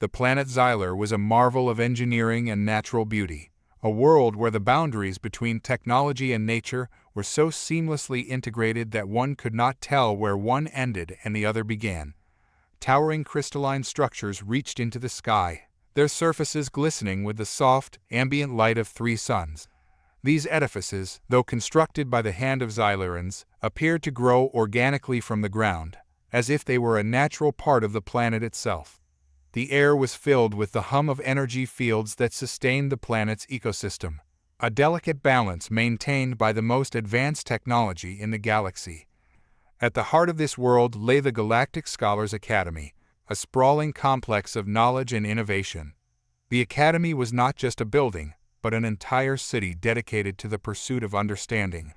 The planet Xylar was a marvel of engineering and natural beauty, a world where the boundaries between technology and nature were so seamlessly integrated that one could not tell where one ended and the other began. Towering crystalline structures reached into the sky, their surfaces glistening with the soft, ambient light of 3 suns. These edifices, though constructed by the hand of Xylarans, appeared to grow organically from the ground, as if they were a natural part of the planet itself. The air was filled with the hum of energy fields that sustained the planet's ecosystem, a delicate balance maintained by the most advanced technology in the galaxy. At the heart of this world lay the Galactic Scholars Academy, a sprawling complex of knowledge and innovation. The academy was not just a building, but an entire city dedicated to the pursuit of understanding.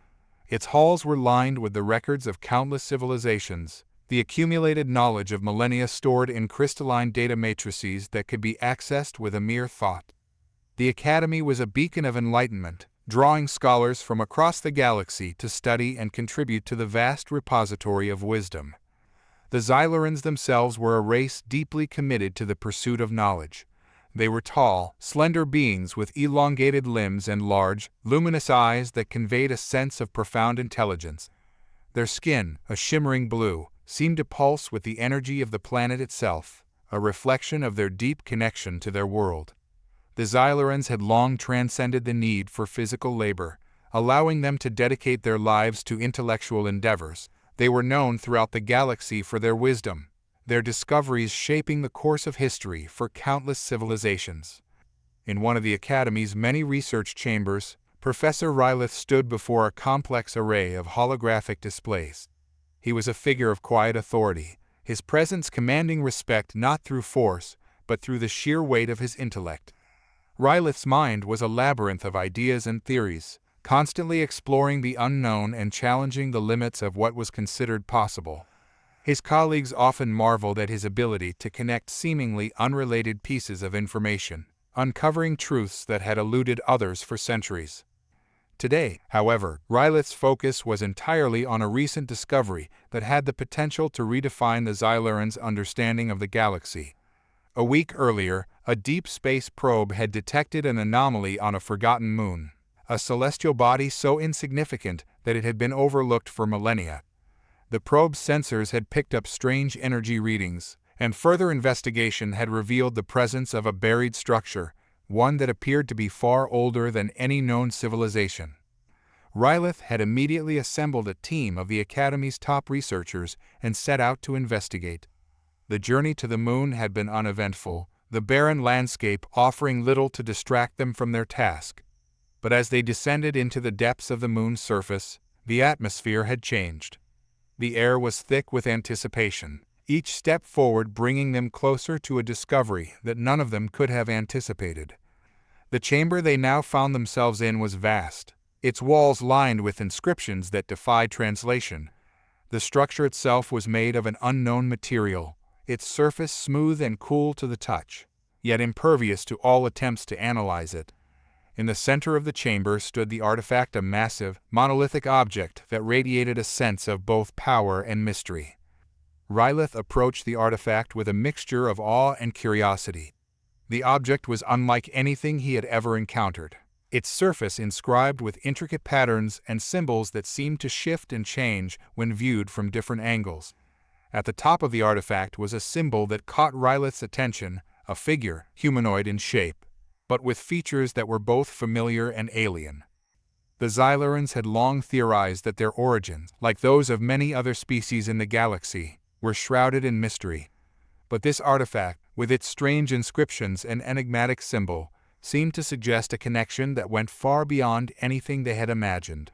Its halls were lined with the records of countless civilizations, the accumulated knowledge of millennia stored in crystalline data matrices that could be accessed with a mere thought. The academy was a beacon of enlightenment, drawing scholars from across the galaxy to study and contribute to the vast repository of wisdom. The Xylarans themselves were a race deeply committed to the pursuit of knowledge. They were tall, slender beings with elongated limbs and large, luminous eyes that conveyed a sense of profound intelligence. Their skin, a shimmering blue, seemed to pulse with the energy of the planet itself, a reflection of their deep connection to their world. The Xylarans had long transcended the need for physical labor, allowing them to dedicate their lives to intellectual endeavors. They were known throughout the galaxy for their wisdom, their discoveries shaping the course of history for countless civilizations. In one of the Academy's many research chambers, Professor Rylith stood before a complex array of holographic displays. He was a figure of quiet authority, his presence commanding respect not through force, but through the sheer weight of his intellect. Rylith's mind was a labyrinth of ideas and theories, constantly exploring the unknown and challenging the limits of what was considered possible. His colleagues often marveled at his ability to connect seemingly unrelated pieces of information, uncovering truths that had eluded others for centuries. Today, however, Rylith's focus was entirely on a recent discovery that had the potential to redefine the Xylarans' understanding of the galaxy. A week earlier, a deep space probe had detected an anomaly on a forgotten moon, a celestial body so insignificant that it had been overlooked for millennia. The probe's sensors had picked up strange energy readings, and further investigation had revealed the presence of a buried structure, one that appeared to be far older than any known civilization. Rylith had immediately assembled a team of the Academy's top researchers and set out to investigate. The journey to the moon had been uneventful, the barren landscape offering little to distract them from their task. But as they descended into the depths of the moon's surface, the atmosphere had changed. The air was thick with anticipation, each step forward bringing them closer to a discovery that none of them could have anticipated. The chamber they now found themselves in was vast, its walls lined with inscriptions that defied translation. The structure itself was made of an unknown material, its surface smooth and cool to the touch, yet impervious to all attempts to analyze it. In the center of the chamber stood the artifact, a massive, monolithic object that radiated a sense of both power and mystery. Rylith approached the artifact with a mixture of awe and curiosity. The object was unlike anything he had ever encountered, its surface inscribed with intricate patterns and symbols that seemed to shift and change when viewed from different angles. At the top of the artifact was a symbol that caught Rylith's attention, a figure, humanoid in shape, but with features that were both familiar and alien. The Xylarans had long theorized that their origins, like those of many other species in the galaxy, were shrouded in mystery. But this artifact, with its strange inscriptions and enigmatic symbol, seemed to suggest a connection that went far beyond anything they had imagined.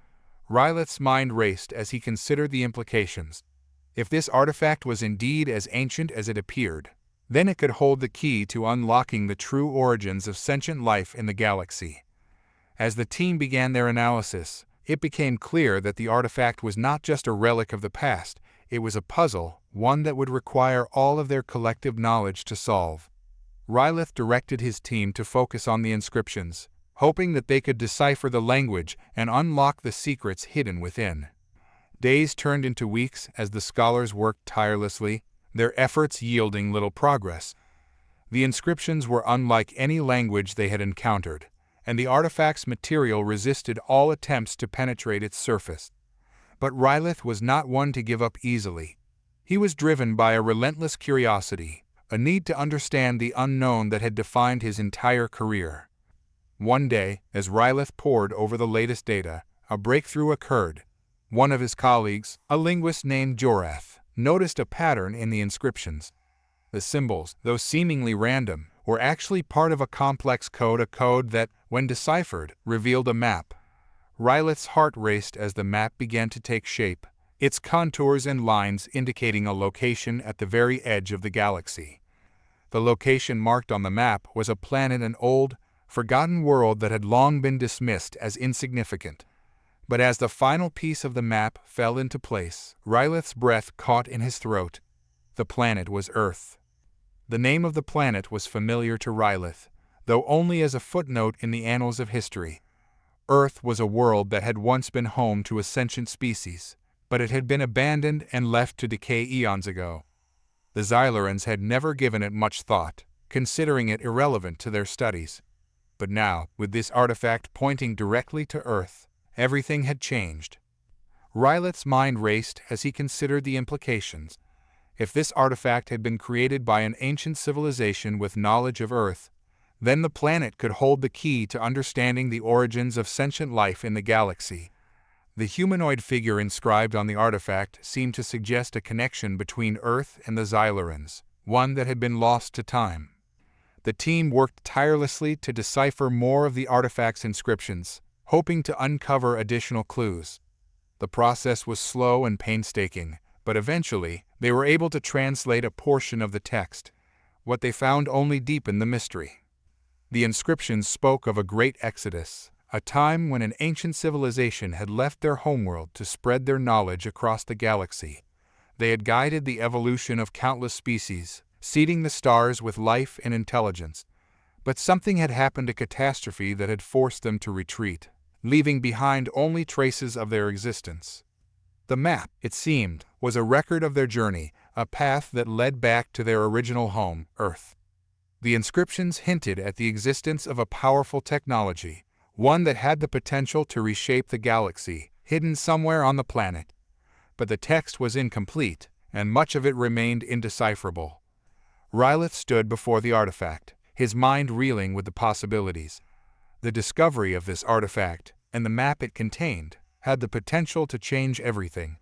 Rylith's mind raced as he considered the implications. If this artifact was indeed as ancient as it appeared, then it could hold the key to unlocking the true origins of sentient life in the galaxy. As the team began their analysis, it became clear that the artifact was not just a relic of the past, it was a puzzle, one that would require all of their collective knowledge to solve. Rylith directed his team to focus on the inscriptions, hoping that they could decipher the language and unlock the secrets hidden within. Days turned into weeks as the scholars worked tirelessly, their efforts yielding little progress. The inscriptions were unlike any language they had encountered, and the artifact's material resisted all attempts to penetrate its surface. But Rylith was not one to give up easily. He was driven by a relentless curiosity, a need to understand the unknown that had defined his entire career. One day, as Rylith pored over the latest data, a breakthrough occurred. One of his colleagues, a linguist named Jorath, noticed a pattern in the inscriptions. The symbols, though seemingly random, were actually part of a complex code, a code that, when deciphered, revealed a map. Rylith's heart raced as the map began to take shape, its contours and lines indicating a location at the very edge of the galaxy. The location marked on the map was a planet, an old, forgotten world that had long been dismissed as insignificant. But as the final piece of the map fell into place, Rylith's breath caught in his throat. The planet was Earth. The name of the planet was familiar to Rylith, though only as a footnote in the annals of history. Earth was a world that had once been home to a sentient species, but it had been abandoned and left to decay eons ago. The Xylarans had never given it much thought, considering it irrelevant to their studies. But now, with this artifact pointing directly to Earth, everything had changed. Rylith's mind raced as he considered the implications. If this artifact had been created by an ancient civilization with knowledge of Earth, then the planet could hold the key to understanding the origins of sentient life in the galaxy. The humanoid figure inscribed on the artifact seemed to suggest a connection between Earth and the Xylarans, one that had been lost to time. The team worked tirelessly to decipher more of the artifact's inscriptions, hoping to uncover additional clues. The process was slow and painstaking, but eventually, they were able to translate a portion of the text. What they found only deepened the mystery. The inscriptions spoke of a great exodus, a time when an ancient civilization had left their homeworld to spread their knowledge across the galaxy. They had guided the evolution of countless species, seeding the stars with life and intelligence. But something had happened, a catastrophe that had forced them to retreat, leaving behind only traces of their existence. The map, it seemed, was a record of their journey, a path that led back to their original home, Earth. The inscriptions hinted at the existence of a powerful technology, one that had the potential to reshape the galaxy, hidden somewhere on the planet. But the text was incomplete, and much of it remained indecipherable. Rylith stood before the artifact, his mind reeling with the possibilities. The discovery of this artifact, and the map it contained, had the potential to change everything.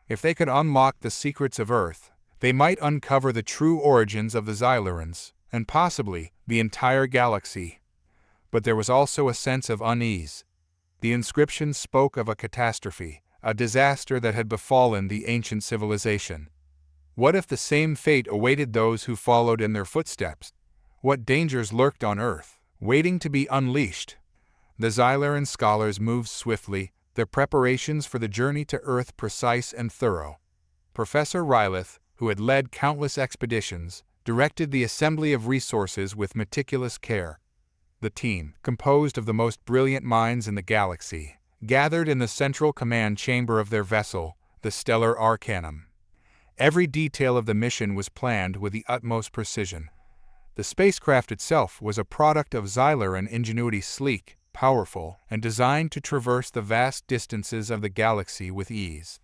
If they could unlock the secrets of Earth, they might uncover the true origins of the Xylarans, and possibly the entire galaxy. But there was also a sense of unease. The inscriptions spoke of a catastrophe, a disaster that had befallen the ancient civilization. What if the same fate awaited those who followed in their footsteps? What dangers lurked on Earth, waiting to be unleashed? The Xylaran scholars moved swiftly, their preparations for the journey to Earth precise and thorough. Professor Rylith, who had led countless expeditions, directed the assembly of resources with meticulous care. The team, composed of the most brilliant minds in the galaxy, gathered in the central command chamber of their vessel, the Stellar Arcanum. Every detail of the mission was planned with the utmost precision. The spacecraft itself was a product of Xylaran ingenuity, sleek, powerful, and designed to traverse the vast distances of the galaxy with ease.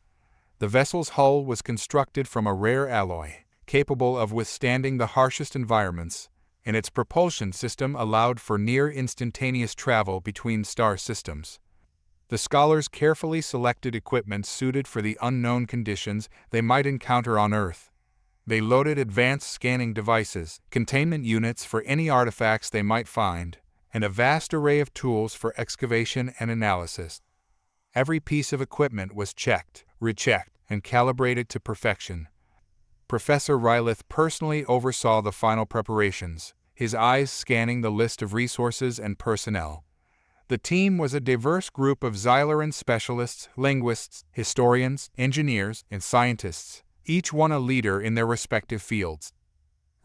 The vessel's hull was constructed from a rare alloy, capable of withstanding the harshest environments, and its propulsion system allowed for near-instantaneous travel between star systems. The scholars carefully selected equipment suited for the unknown conditions they might encounter on Earth. They loaded advanced scanning devices, containment units for any artifacts they might find, and a vast array of tools for excavation and analysis. Every piece of equipment was checked, rechecked, and calibrated to perfection. Professor Rylith personally oversaw the final preparations, his eyes scanning the list of resources and personnel. The team was a diverse group of Xylaran specialists, linguists, historians, engineers, and scientists, each one a leader in their respective fields.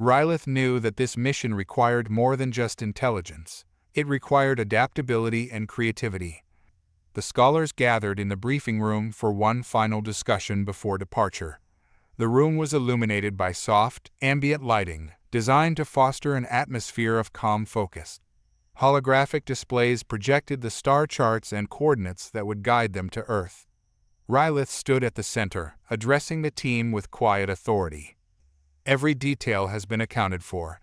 Rylith knew that this mission required more than just intelligence. It required adaptability and creativity. The scholars gathered in the briefing room for one final discussion before departure. The room was illuminated by soft, ambient lighting, designed to foster an atmosphere of calm focus. Holographic displays projected the star charts and coordinates that would guide them to Earth. Rylith stood at the center, addressing the team with quiet authority. Every detail has been accounted for.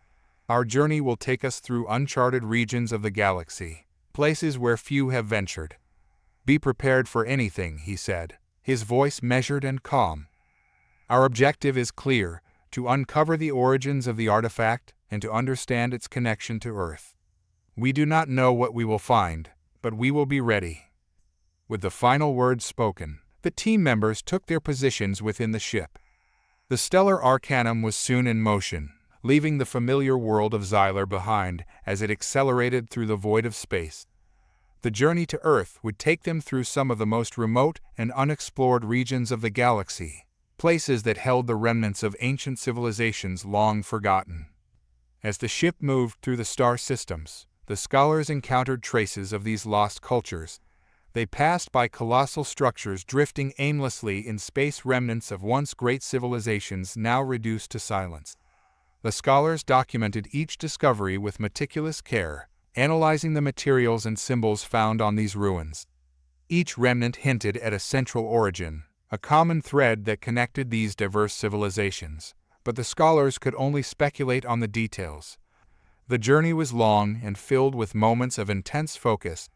Our journey will take us through uncharted regions of the galaxy, places where few have ventured. Be prepared for anything, he said, his voice measured and calm. Our objective is clear: to uncover the origins of the artifact and to understand its connection to Earth. We do not know what we will find, but we will be ready. With the final words spoken, the team members took their positions within the ship. The stellar Arcanum was soon in motion, leaving the familiar world of Xylar behind as it accelerated through the void of space. The journey to Earth would take them through some of the most remote and unexplored regions of the galaxy, places that held the remnants of ancient civilizations long forgotten. As the ship moved through the star systems, the scholars encountered traces of these lost cultures. They passed by colossal structures drifting aimlessly in space, remnants of once great civilizations now reduced to silence. The scholars documented each discovery with meticulous care, analyzing the materials and symbols found on these ruins. Each remnant hinted at a central origin, a common thread that connected these diverse civilizations, but the scholars could only speculate on the details. The journey was long and filled with moments of intense focus.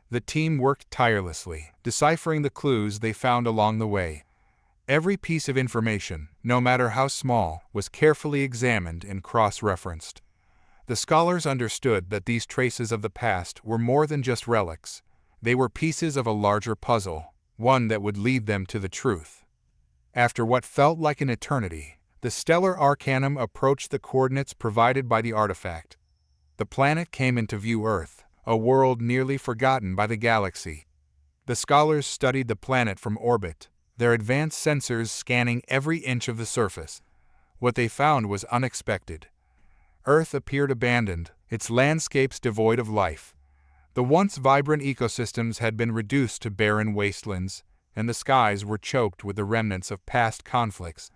The team worked tirelessly, deciphering the clues they found along the way. Every piece of information, no matter how small, was carefully examined and cross-referenced. The scholars understood that these traces of the past were more than just relics. They were pieces of a larger puzzle, one that would lead them to the truth. After what felt like an eternity, the stellar Arcanum approached the coordinates provided by the artifact. The planet came into view: Earth, a world nearly forgotten by the galaxy. The scholars studied the planet from orbit, their advanced sensors scanning every inch of the surface. What they found was unexpected. Earth appeared abandoned, its landscapes devoid of life. The once vibrant ecosystems had been reduced to barren wastelands, and the skies were choked with the remnants of past conflicts.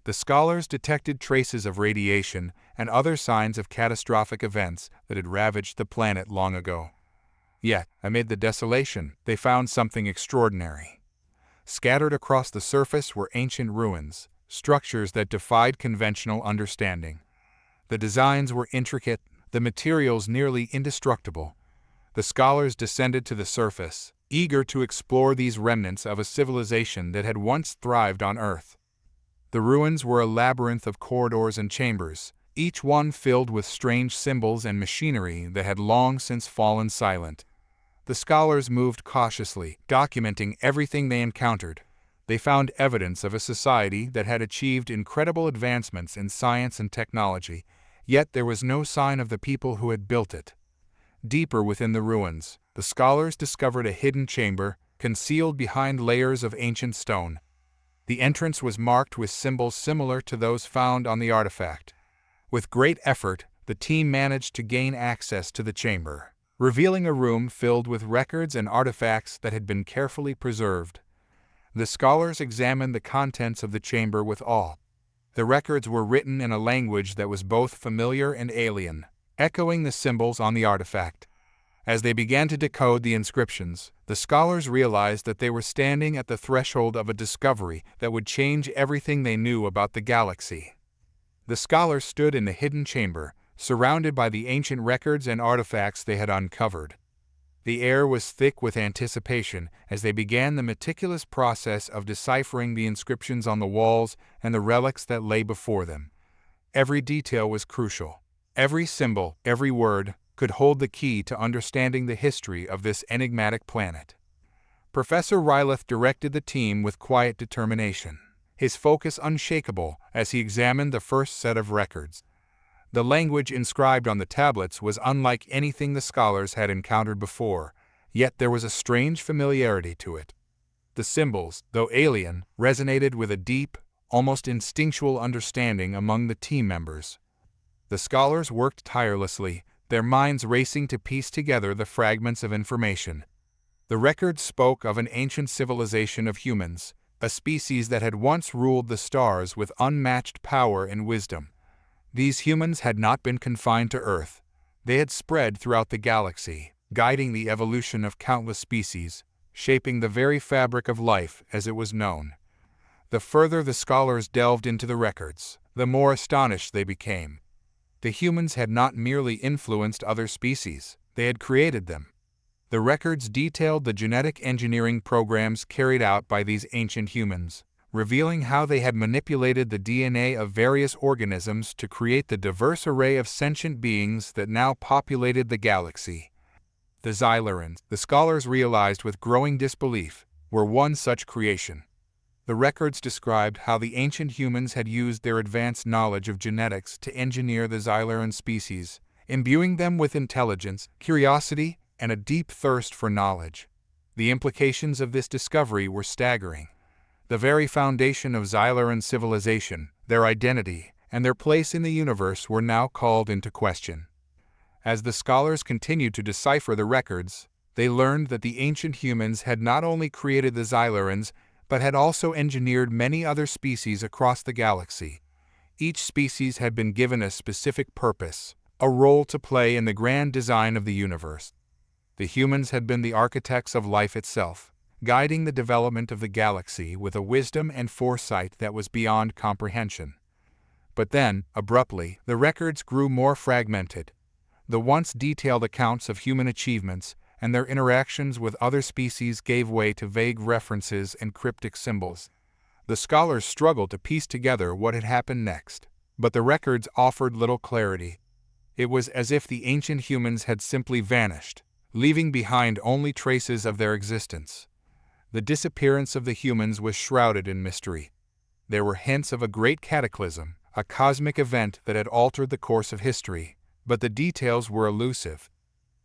The scholars detected traces of radiation and other signs of catastrophic events that had ravaged the planet long ago. Yet, amid the desolation, they found something extraordinary. Scattered across the surface were ancient ruins, structures that defied conventional understanding. The designs were intricate, the materials nearly indestructible. The scholars descended to the surface, eager to explore these remnants of a civilization that had once thrived on Earth. The ruins were a labyrinth of corridors and chambers, each one filled with strange symbols and machinery that had long since fallen silent. The scholars moved cautiously, documenting everything they encountered. They found evidence of a society that had achieved incredible advancements in science and technology, yet there was no sign of the people who had built it. Deeper within the ruins, the scholars discovered a hidden chamber, concealed behind layers of ancient stone. The entrance was marked with symbols similar to those found on the artifact. With great effort, the team managed to gain access to the chamber, revealing a room filled with records and artifacts that had been carefully preserved. The scholars examined the contents of the chamber with awe. The records were written in a language that was both familiar and alien, echoing the symbols on the artifact. As they began to decode the inscriptions, the scholars realized that they were standing at the threshold of a discovery that would change everything they knew about the galaxy. The scholars stood in the hidden chamber, surrounded by the ancient records and artifacts they had uncovered. The air was thick with anticipation as they began the meticulous process of deciphering the inscriptions on the walls and the relics that lay before them. Every detail was crucial. Every symbol, every word, could hold the key to understanding the history of this enigmatic planet. Professor Rylith directed the team with quiet determination, his focus unshakable as he examined the first set of records. The language inscribed on the tablets was unlike anything the scholars had encountered before, yet there was a strange familiarity to it. The symbols, though alien, resonated with a deep, almost instinctual understanding among the team members. The scholars worked tirelessly, their minds racing to piece together the fragments of information. The records spoke of an ancient civilization of humans, a species that had once ruled the stars with unmatched power and wisdom. These humans had not been confined to Earth. They had spread throughout the galaxy, guiding the evolution of countless species, shaping the very fabric of life as it was known. The further the scholars delved into the records, the more astonished they became. The humans had not merely influenced other species, they had created them. The records detailed the genetic engineering programs carried out by these ancient humans, revealing how they had manipulated the DNA of various organisms to create the diverse array of sentient beings that now populated the galaxy. The Xylarans, the scholars realized with growing disbelief, were one such creation. The records described how the ancient humans had used their advanced knowledge of genetics to engineer the Xylaran species, imbuing them with intelligence, curiosity, and a deep thirst for knowledge. The implications of this discovery were staggering. The very foundation of Xylaran civilization, their identity, and their place in the universe were now called into question. As the scholars continued to decipher the records, they learned that the ancient humans had not only created the Xylarans, but had also engineered many other species across the galaxy. Each species had been given a specific purpose, a role to play in the grand design of the universe. The humans had been the architects of life itself, guiding the development of the galaxy with a wisdom and foresight that was beyond comprehension. But then, abruptly, the records grew more fragmented. The once detailed accounts of human achievements and their interactions with other species gave way to vague references and cryptic symbols. The scholars struggled to piece together what had happened next, but the records offered little clarity. It was as if the ancient humans had simply vanished, leaving behind only traces of their existence. The disappearance of the humans was shrouded in mystery. There were hints of a great cataclysm, a cosmic event that had altered the course of history, but the details were elusive.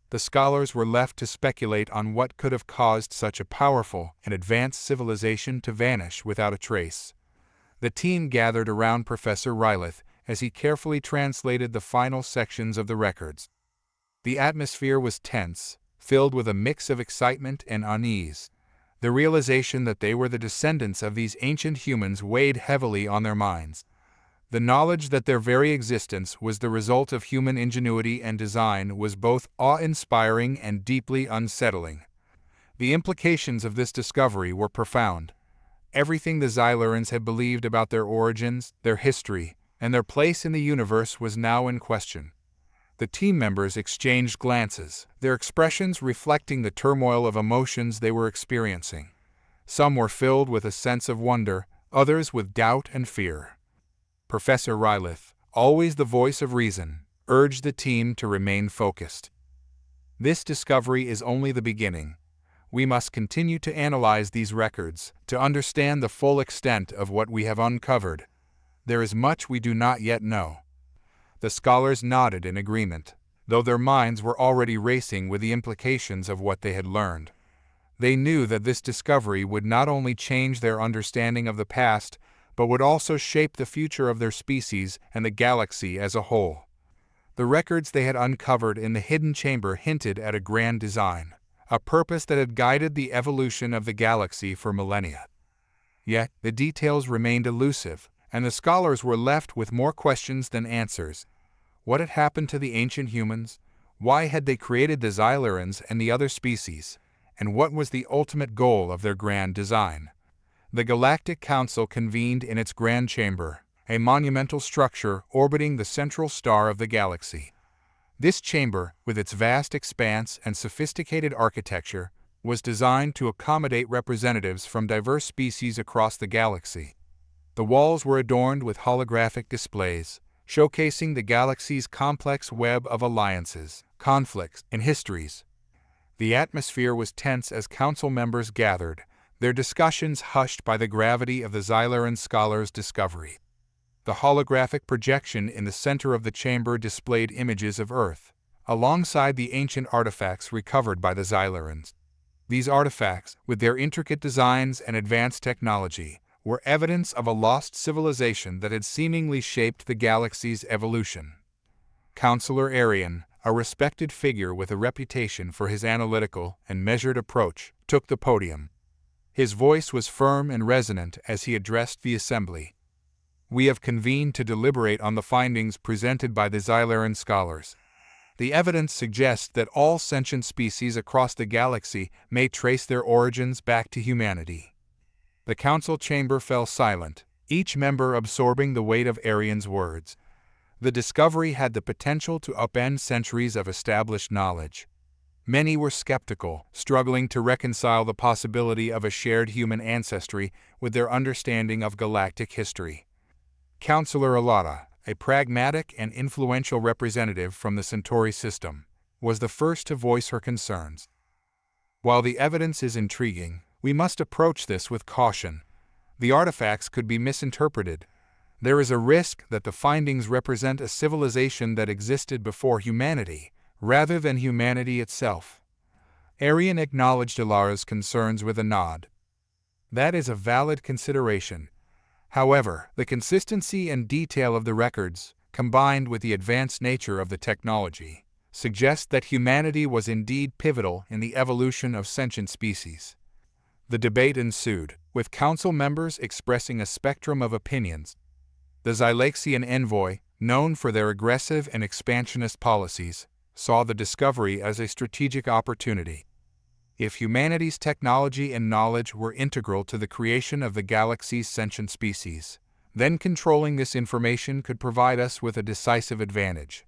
The scholars were left to speculate on what could have caused such a powerful and advanced civilization to vanish without a trace. The team gathered around Professor Rylith as he carefully translated the final sections of the records. The atmosphere was tense, filled with a mix of excitement and unease. The realization that they were the descendants of these ancient humans weighed heavily on their minds. The knowledge that their very existence was the result of human ingenuity and design was both awe-inspiring and deeply unsettling. The implications of this discovery were profound. Everything the Xylarans had believed about their origins, their history, and their place in the universe was now in question. The team members exchanged glances, their expressions reflecting the turmoil of emotions they were experiencing. Some were filled with a sense of wonder, others with doubt and fear. Professor Rylith, always the voice of reason, urged the team to remain focused. This discovery is only the beginning. We must continue to analyze these records, to understand the full extent of what we have uncovered. There is much we do not yet know. The scholars nodded in agreement, though their minds were already racing with the implications of what they had learned. They knew that this discovery would not only change their understanding of the past, but would also shape the future of their species and the galaxy as a whole. The records they had uncovered in the hidden chamber hinted at a grand design, a purpose that had guided the evolution of the galaxy for millennia. Yet, the details remained elusive, and the scholars were left with more questions than answers. What had happened to the ancient humans? Why had they created the Xylarans and the other species? And what was the ultimate goal of their grand design? The Galactic Council convened in its grand chamber, a monumental structure orbiting the central star of the galaxy. This chamber, with its vast expanse and sophisticated architecture, was designed to accommodate representatives from diverse species across the galaxy. The walls were adorned with holographic displays, showcasing the galaxy's complex web of alliances, conflicts, and histories. The atmosphere was tense as council members gathered, their discussions hushed by the gravity of the Xylaran scholars' discovery. The holographic projection in the center of the chamber displayed images of Earth, alongside the ancient artifacts recovered by the Xylarans. These artifacts, with their intricate designs and advanced technology, were evidence of a lost civilization that had seemingly shaped the galaxy's evolution. Counselor Arian, a respected figure with a reputation for his analytical and measured approach, took the podium. His voice was firm and resonant as he addressed the assembly. We have convened to deliberate on the findings presented by the Xylaran scholars. The evidence suggests that all sentient species across the galaxy may trace their origins back to humanity. The council chamber fell silent, each member absorbing the weight of Arian's words. The discovery had the potential to upend centuries of established knowledge. Many were skeptical, struggling to reconcile the possibility of a shared human ancestry with their understanding of galactic history. Councillor Alata, a pragmatic and influential representative from the Centauri system, was the first to voice her concerns. While the evidence is intriguing, we must approach this with caution. The artifacts could be misinterpreted. There is a risk that the findings represent a civilization that existed before humanity, rather than humanity itself. Arian acknowledged Ilara's concerns with a nod. That is a valid consideration. However, the consistency and detail of the records, combined with the advanced nature of the technology, suggest that humanity was indeed pivotal in the evolution of sentient species. The debate ensued, with council members expressing a spectrum of opinions. The Xylaxian envoy, known for their aggressive and expansionist policies, saw the discovery as a strategic opportunity. If humanity's technology and knowledge were integral to the creation of the galaxy's sentient species, then controlling this information could provide us with a decisive advantage.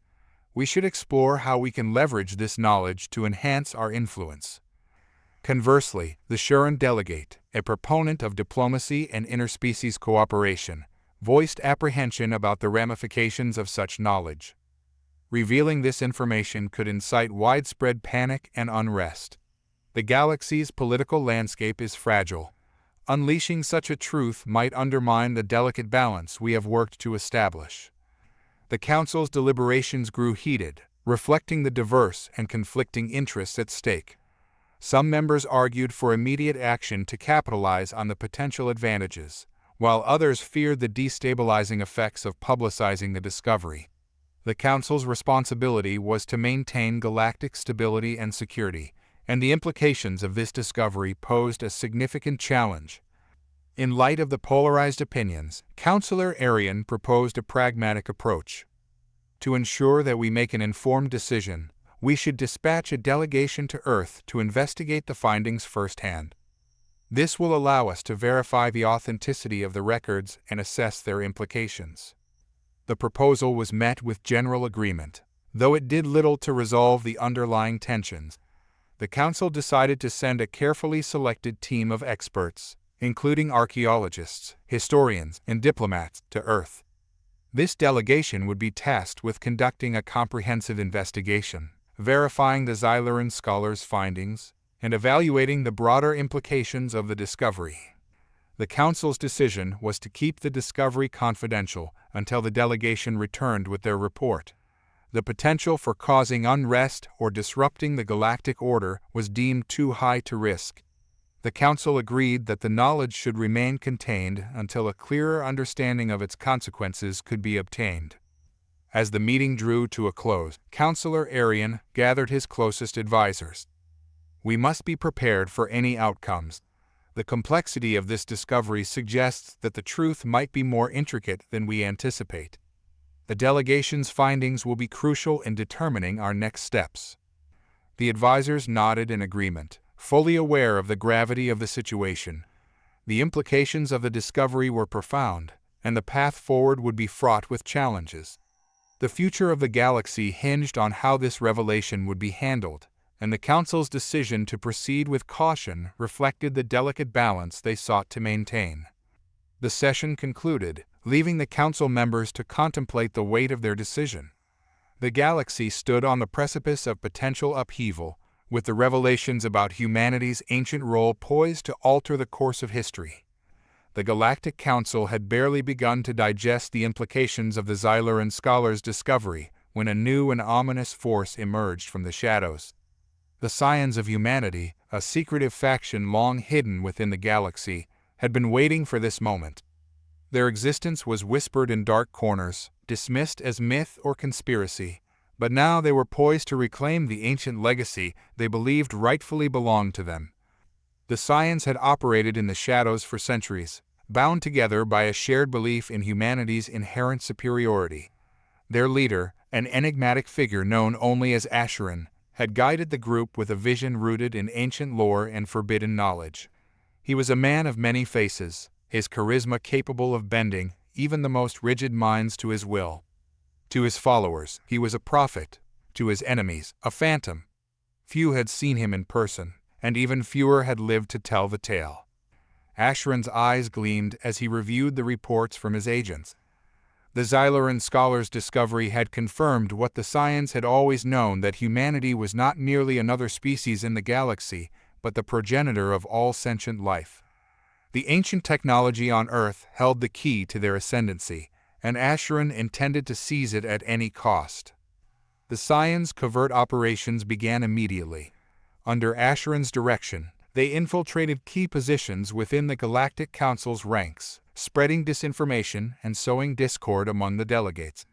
We should explore how we can leverage this knowledge to enhance our influence. Conversely, the Xylaran delegate, a proponent of diplomacy and interspecies cooperation, voiced apprehension about the ramifications of such knowledge. Revealing this information could incite widespread panic and unrest. The galaxy's political landscape is fragile. Unleashing such a truth might undermine the delicate balance we have worked to establish. The council's deliberations grew heated, reflecting the diverse and conflicting interests at stake. Some members argued for immediate action to capitalize on the potential advantages, while others feared the destabilizing effects of publicizing the discovery. The council's responsibility was to maintain galactic stability and security, and the implications of this discovery posed a significant challenge. In light of the polarized opinions, Councillor Arian proposed a pragmatic approach. To ensure that we make an informed decision, we should dispatch a delegation to Earth to investigate the findings firsthand. This will allow us to verify the authenticity of the records and assess their implications. The proposal was met with general agreement, though it did little to resolve the underlying tensions. The Council decided to send a carefully selected team of experts, including archaeologists, historians, and diplomats, to Earth. This delegation would be tasked with conducting a comprehensive investigation, verifying the Xylaran scholars' findings, and evaluating the broader implications of the discovery. The Council's decision was to keep the discovery confidential until the delegation returned with their report. The potential for causing unrest or disrupting the galactic order was deemed too high to risk. The Council agreed that the knowledge should remain contained until a clearer understanding of its consequences could be obtained. As the meeting drew to a close, Councillor Arian gathered his closest advisors. We must be prepared for any outcomes. The complexity of this discovery suggests that the truth might be more intricate than we anticipate. The delegation's findings will be crucial in determining our next steps. The advisors nodded in agreement, fully aware of the gravity of the situation. The implications of the discovery were profound, and the path forward would be fraught with challenges. The future of the galaxy hinged on how this revelation would be handled, and the Council's decision to proceed with caution reflected the delicate balance they sought to maintain. The session concluded, leaving the Council members to contemplate the weight of their decision. The galaxy stood on the precipice of potential upheaval, with the revelations about humanity's ancient role poised to alter the course of history. The Galactic Council had barely begun to digest the implications of the Xylaran scholars' discovery when a new and ominous force emerged from the shadows. The Scions of Humanity, a secretive faction long hidden within the galaxy, had been waiting for this moment. Their existence was whispered in dark corners, dismissed as myth or conspiracy, but now they were poised to reclaim the ancient legacy they believed rightfully belonged to them. The Scions had operated in the shadows for centuries, bound together by a shared belief in humanity's inherent superiority. Their leader, an enigmatic figure known only as Xylaran, had guided the group with a vision rooted in ancient lore and forbidden knowledge. He was a man of many faces, his charisma capable of bending even the most rigid minds to his will. To his followers, he was a prophet; to his enemies, a phantom. Few had seen him in person, and even fewer had lived to tell the tale. Xylaran's eyes gleamed as he reviewed the reports from his agents. The Xylaran scholars' discovery had confirmed what the Scions had always known, that humanity was not merely another species in the galaxy, but the progenitor of all sentient life. The ancient technology on Earth held the key to their ascendancy, and Xylaran intended to seize it at any cost. The Scions' covert operations began immediately. Under Xylaran's direction, they infiltrated key positions within the Galactic Council's ranks, spreading disinformation and sowing discord among the delegates.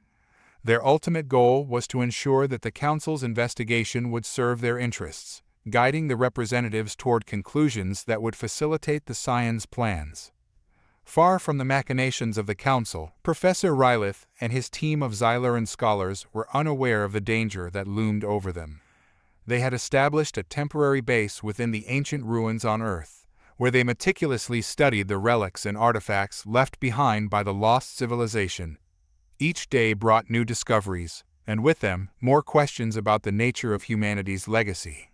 Their ultimate goal was to ensure that the Council's investigation would serve their interests, guiding the representatives toward conclusions that would facilitate the Scions' plans. Far from the machinations of the Council, Professor Xylaran and his team of Xylaran scholars were unaware of the danger that loomed over them. They had established a temporary base within the ancient ruins on Earth, where they meticulously studied the relics and artifacts left behind by the lost civilization. Each day brought new discoveries, and with them, more questions about the nature of humanity's legacy.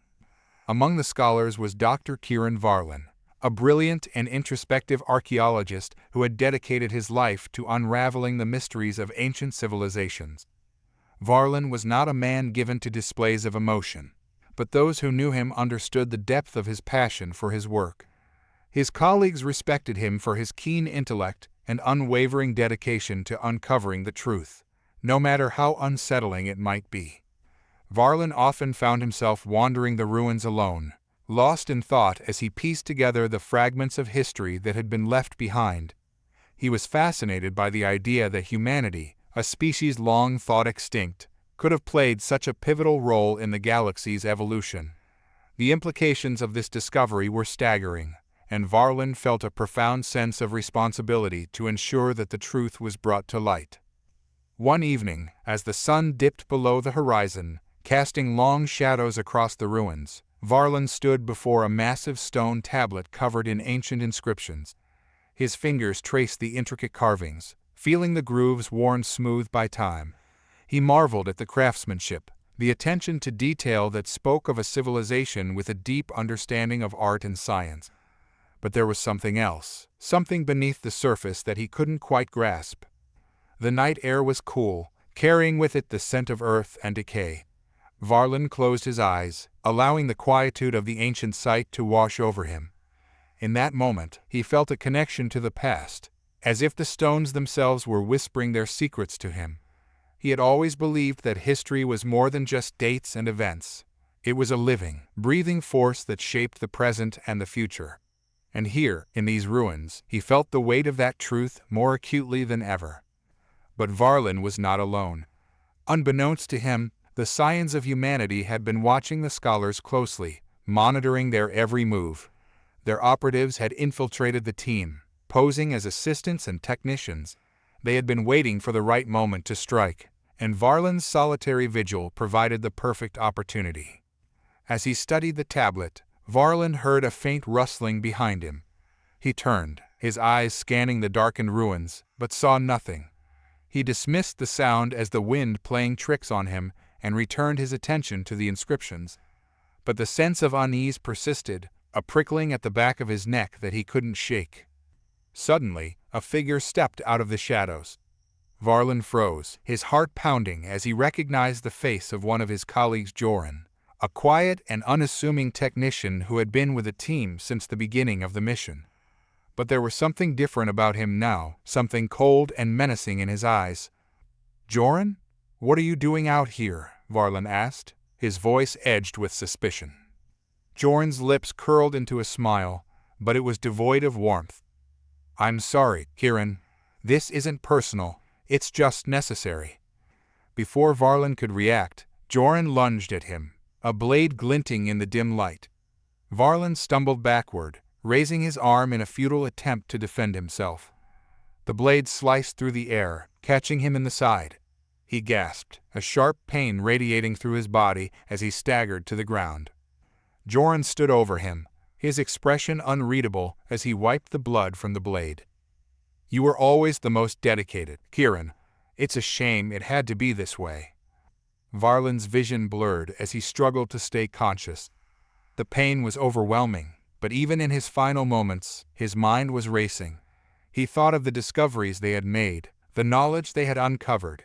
Among the scholars was Dr. Varlan, a brilliant and introspective archaeologist who had dedicated his life to unraveling the mysteries of ancient civilizations. Varlan was not a man given to displays of emotion, but those who knew him understood the depth of his passion for his work. His colleagues respected him for his keen intellect and unwavering dedication to uncovering the truth, no matter how unsettling it might be. Varlan often found himself wandering the ruins alone, lost in thought as he pieced together the fragments of history that had been left behind. He was fascinated by the idea that humanity, a species long thought extinct, could have played such a pivotal role in the galaxy's evolution. The implications of this discovery were staggering, and Varlan felt a profound sense of responsibility to ensure that the truth was brought to light. One evening, as the sun dipped below the horizon, casting long shadows across the ruins, Varlan stood before a massive stone tablet covered in ancient inscriptions. His fingers traced the intricate carvings, feeling the grooves worn smooth by time. He marveled at the craftsmanship, the attention to detail that spoke of a civilization with a deep understanding of art and science. But there was something else, something beneath the surface that he couldn't quite grasp. The night air was cool, carrying with it the scent of earth and decay. Varlan closed his eyes, allowing the quietude of the ancient site to wash over him. In that moment, he felt a connection to the past, as if the stones themselves were whispering their secrets to him. He had always believed that history was more than just dates and events. It was a living, breathing force that shaped the present and the future. And here, in these ruins, he felt the weight of that truth more acutely than ever. But Varlan was not alone. Unbeknownst to him, the Scions of Humanity had been watching the scholars closely, monitoring their every move. Their operatives had infiltrated the team, posing as assistants and technicians. They had been waiting for the right moment to strike, and Varlan's solitary vigil provided the perfect opportunity. As he studied the tablet, Varlan heard a faint rustling behind him. He turned, his eyes scanning the darkened ruins, but saw nothing. He dismissed the sound as the wind playing tricks on him and returned his attention to the inscriptions. But the sense of unease persisted, a prickling at the back of his neck that he couldn't shake. Suddenly, a figure stepped out of the shadows. Varlan froze, his heart pounding as he recognized the face of one of his colleagues, Xylaran, a quiet and unassuming technician who had been with the team since the beginning of the mission. But there was something different about him now, something cold and menacing in his eyes. "Xylaran, what are you doing out here?" Varlan asked, his voice edged with suspicion. Xylaran's lips curled into a smile, but it was devoid of warmth. "I'm sorry, Xylaran. This isn't personal, it's just necessary." Before Varlan could react, Xylaran lunged at him, a blade glinting in the dim light. Varlan stumbled backward, raising his arm in a futile attempt to defend himself. The blade sliced through the air, catching him in the side. He gasped, a sharp pain radiating through his body as he staggered to the ground. Joran stood over him, his expression unreadable as he wiped the blood from the blade. "You were always the most dedicated, Kieran. It's a shame it had to be this way." Varlin's vision blurred as he struggled to stay conscious. The pain was overwhelming, but even in his final moments, his mind was racing. He thought of the discoveries they had made, the knowledge they had uncovered.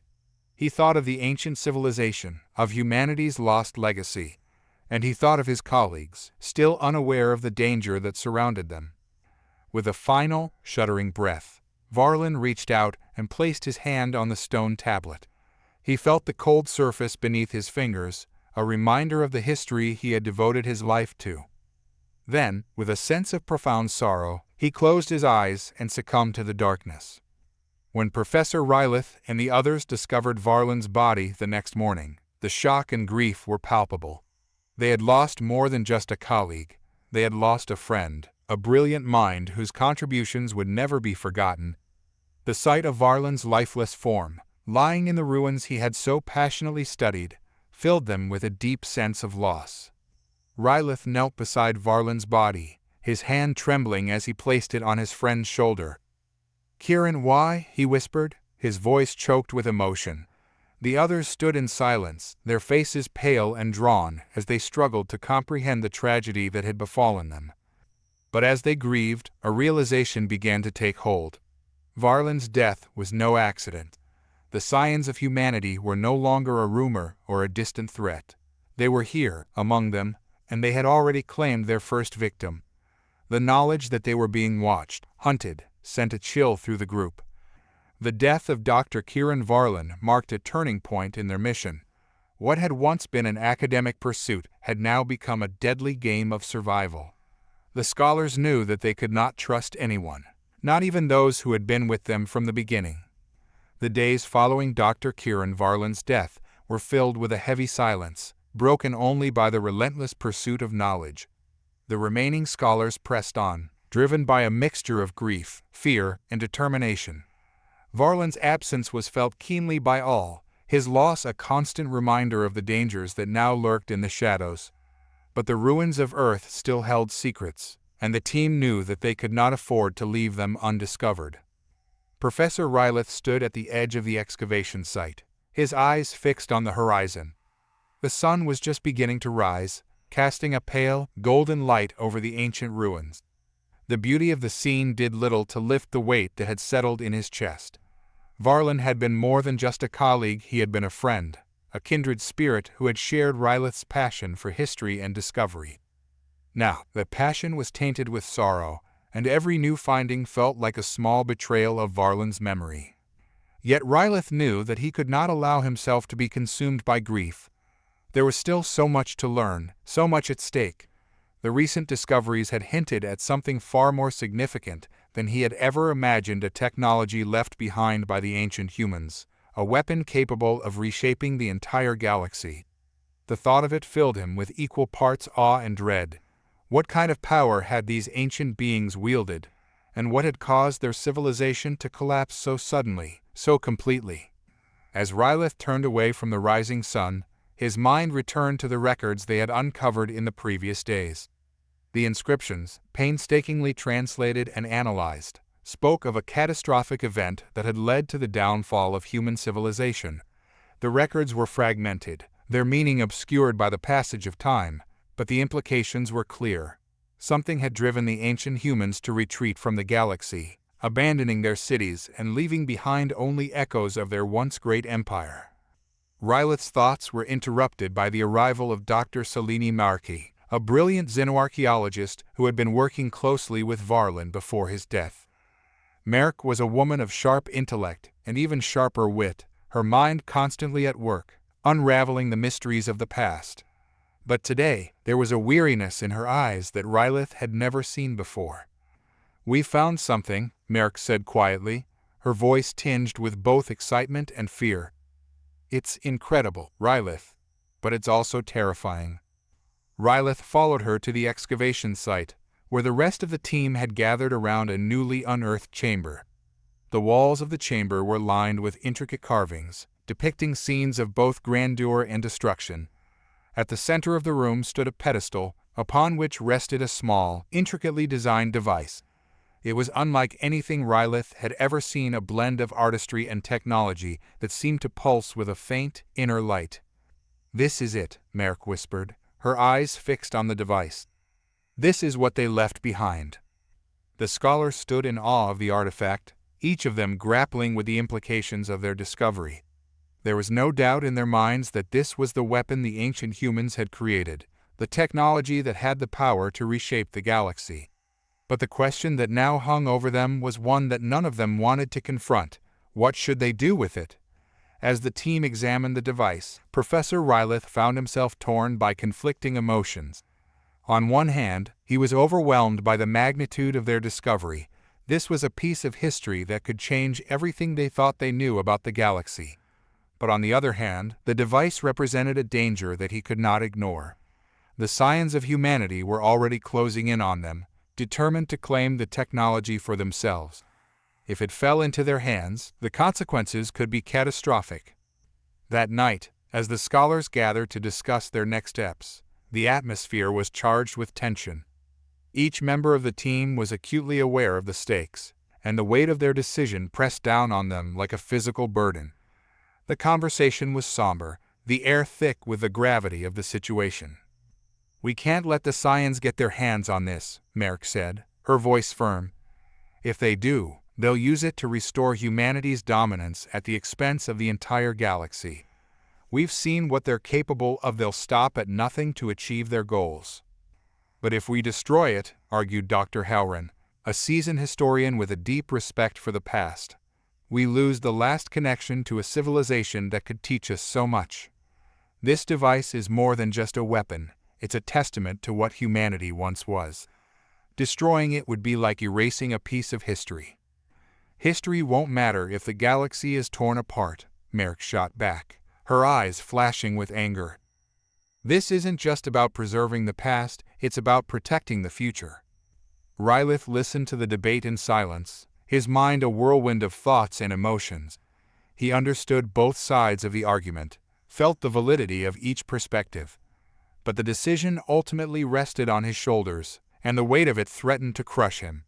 He thought of the ancient civilization, of humanity's lost legacy, and he thought of his colleagues, still unaware of the danger that surrounded them. With a final, shuddering breath, Varlin reached out and placed his hand on the stone tablet. He felt the cold surface beneath his fingers, a reminder of the history he had devoted his life to. Then, with a sense of profound sorrow, he closed his eyes and succumbed to the darkness. When Professor Rylith and the others discovered Varlin's body the next morning, the shock and grief were palpable. They had lost more than just a colleague. They had lost a friend, a brilliant mind whose contributions would never be forgotten. The sight of Varlin's lifeless form, lying in the ruins he had so passionately studied, filled them with a deep sense of loss. Rylith knelt beside Varlin's body, his hand trembling as he placed it on his friend's shoulder. "Kieran, why?" he whispered, his voice choked with emotion. The others stood in silence, their faces pale and drawn as they struggled to comprehend the tragedy that had befallen them. But as they grieved, a realization began to take hold. Varlin's death was no accident. The Scions of Humanity were no longer a rumor or a distant threat. They were here, among them, and they had already claimed their first victim. The knowledge that they were being watched, hunted, sent a chill through the group. The death of Dr. Kieran Varlin marked a turning point in their mission. What had once been an academic pursuit had now become a deadly game of survival. The scholars knew that they could not trust anyone, not even those who had been with them from the beginning. The days following Dr. Kieran Varlin's death were filled with a heavy silence, broken only by the relentless pursuit of knowledge. The remaining scholars pressed on, driven by a mixture of grief, fear, and determination. Varlin's absence was felt keenly by all, his loss a constant reminder of the dangers that now lurked in the shadows. But the ruins of Earth still held secrets, and the team knew that they could not afford to leave them undiscovered. Professor Rylith stood at the edge of the excavation site, his eyes fixed on the horizon. The sun was just beginning to rise, casting a pale, golden light over the ancient ruins. The beauty of the scene did little to lift the weight that had settled in his chest. Varlin had been more than just a colleague, he had been a friend, a kindred spirit who had shared Rylith's passion for history and discovery. Now, that passion was tainted with sorrow, and every new finding felt like a small betrayal of Varlin's memory. Yet Rylith knew that he could not allow himself to be consumed by grief. There was still so much to learn, so much at stake. The recent discoveries had hinted at something far more significant than he had ever imagined: a technology left behind by the ancient humans, a weapon capable of reshaping the entire galaxy. The thought of it filled him with equal parts awe and dread. What kind of power had these ancient beings wielded, and what had caused their civilization to collapse so suddenly, so completely? As Rylith turned away from the rising sun, his mind returned to the records they had uncovered in the previous days. The inscriptions, painstakingly translated and analyzed, spoke of a catastrophic event that had led to the downfall of human civilization. The records were fragmented, their meaning obscured by the passage of time, but the implications were clear. Something had driven the ancient humans to retreat from the galaxy, abandoning their cities and leaving behind only echoes of their once great empire. Rylith's thoughts were interrupted by the arrival of Dr. Selene Markey, a brilliant xenoarchaeologist who had been working closely with Varlin before his death. Merk was a woman of sharp intellect and even sharper wit, her mind constantly at work, unraveling the mysteries of the past. But today, there was a weariness in her eyes that Rylith had never seen before. "We found something," Merk said quietly, her voice tinged with both excitement and fear. "It's incredible, Rylith, but it's also terrifying." Rylith followed her to the excavation site, where the rest of the team had gathered around a newly unearthed chamber. The walls of the chamber were lined with intricate carvings, depicting scenes of both grandeur and destruction. At the center of the room stood a pedestal, upon which rested a small, intricately designed device. It was unlike anything Rylith had ever seen, a blend of artistry and technology that seemed to pulse with a faint, inner light. "This is it," Merrick whispered, her eyes fixed on the device. "This is what they left behind." The scholars stood in awe of the artifact, each of them grappling with the implications of their discovery. There was no doubt in their minds that this was the weapon the ancient humans had created, the technology that had the power to reshape the galaxy. But the question that now hung over them was one that none of them wanted to confront. What should they do with it? As the team examined the device, Professor Rylith found himself torn by conflicting emotions. On one hand, he was overwhelmed by the magnitude of their discovery. This was a piece of history that could change everything they thought they knew about the galaxy. But on the other hand, the device represented a danger that he could not ignore. The Scions of Humanity were already closing in on them, determined to claim the technology for themselves. If it fell into their hands, the consequences could be catastrophic. That night, as the scholars gathered to discuss their next steps, the atmosphere was charged with tension. Each member of the team was acutely aware of the stakes, and the weight of their decision pressed down on them like a physical burden. The conversation was somber, the air thick with the gravity of the situation. "We can't let the Scions get their hands on this," Merrick said, her voice firm. "If they do, they'll use it to restore humanity's dominance at the expense of the entire galaxy. We've seen what they're capable of. They'll stop at nothing to achieve their goals." "But if we destroy it," argued Dr. Xylaran, a seasoned historian with a deep respect for the past, "we lose the last connection to a civilization that could teach us so much. This device is more than just a weapon. It's a testament to what humanity once was. Destroying it would be like erasing a piece of history." "History won't matter if the galaxy is torn apart," Merrick shot back, her eyes flashing with anger. "This isn't just about preserving the past, it's about protecting the future." Rylith listened to the debate in silence, his mind a whirlwind of thoughts and emotions. He understood both sides of the argument, felt the validity of each perspective. But the decision ultimately rested on his shoulders, and the weight of it threatened to crush him.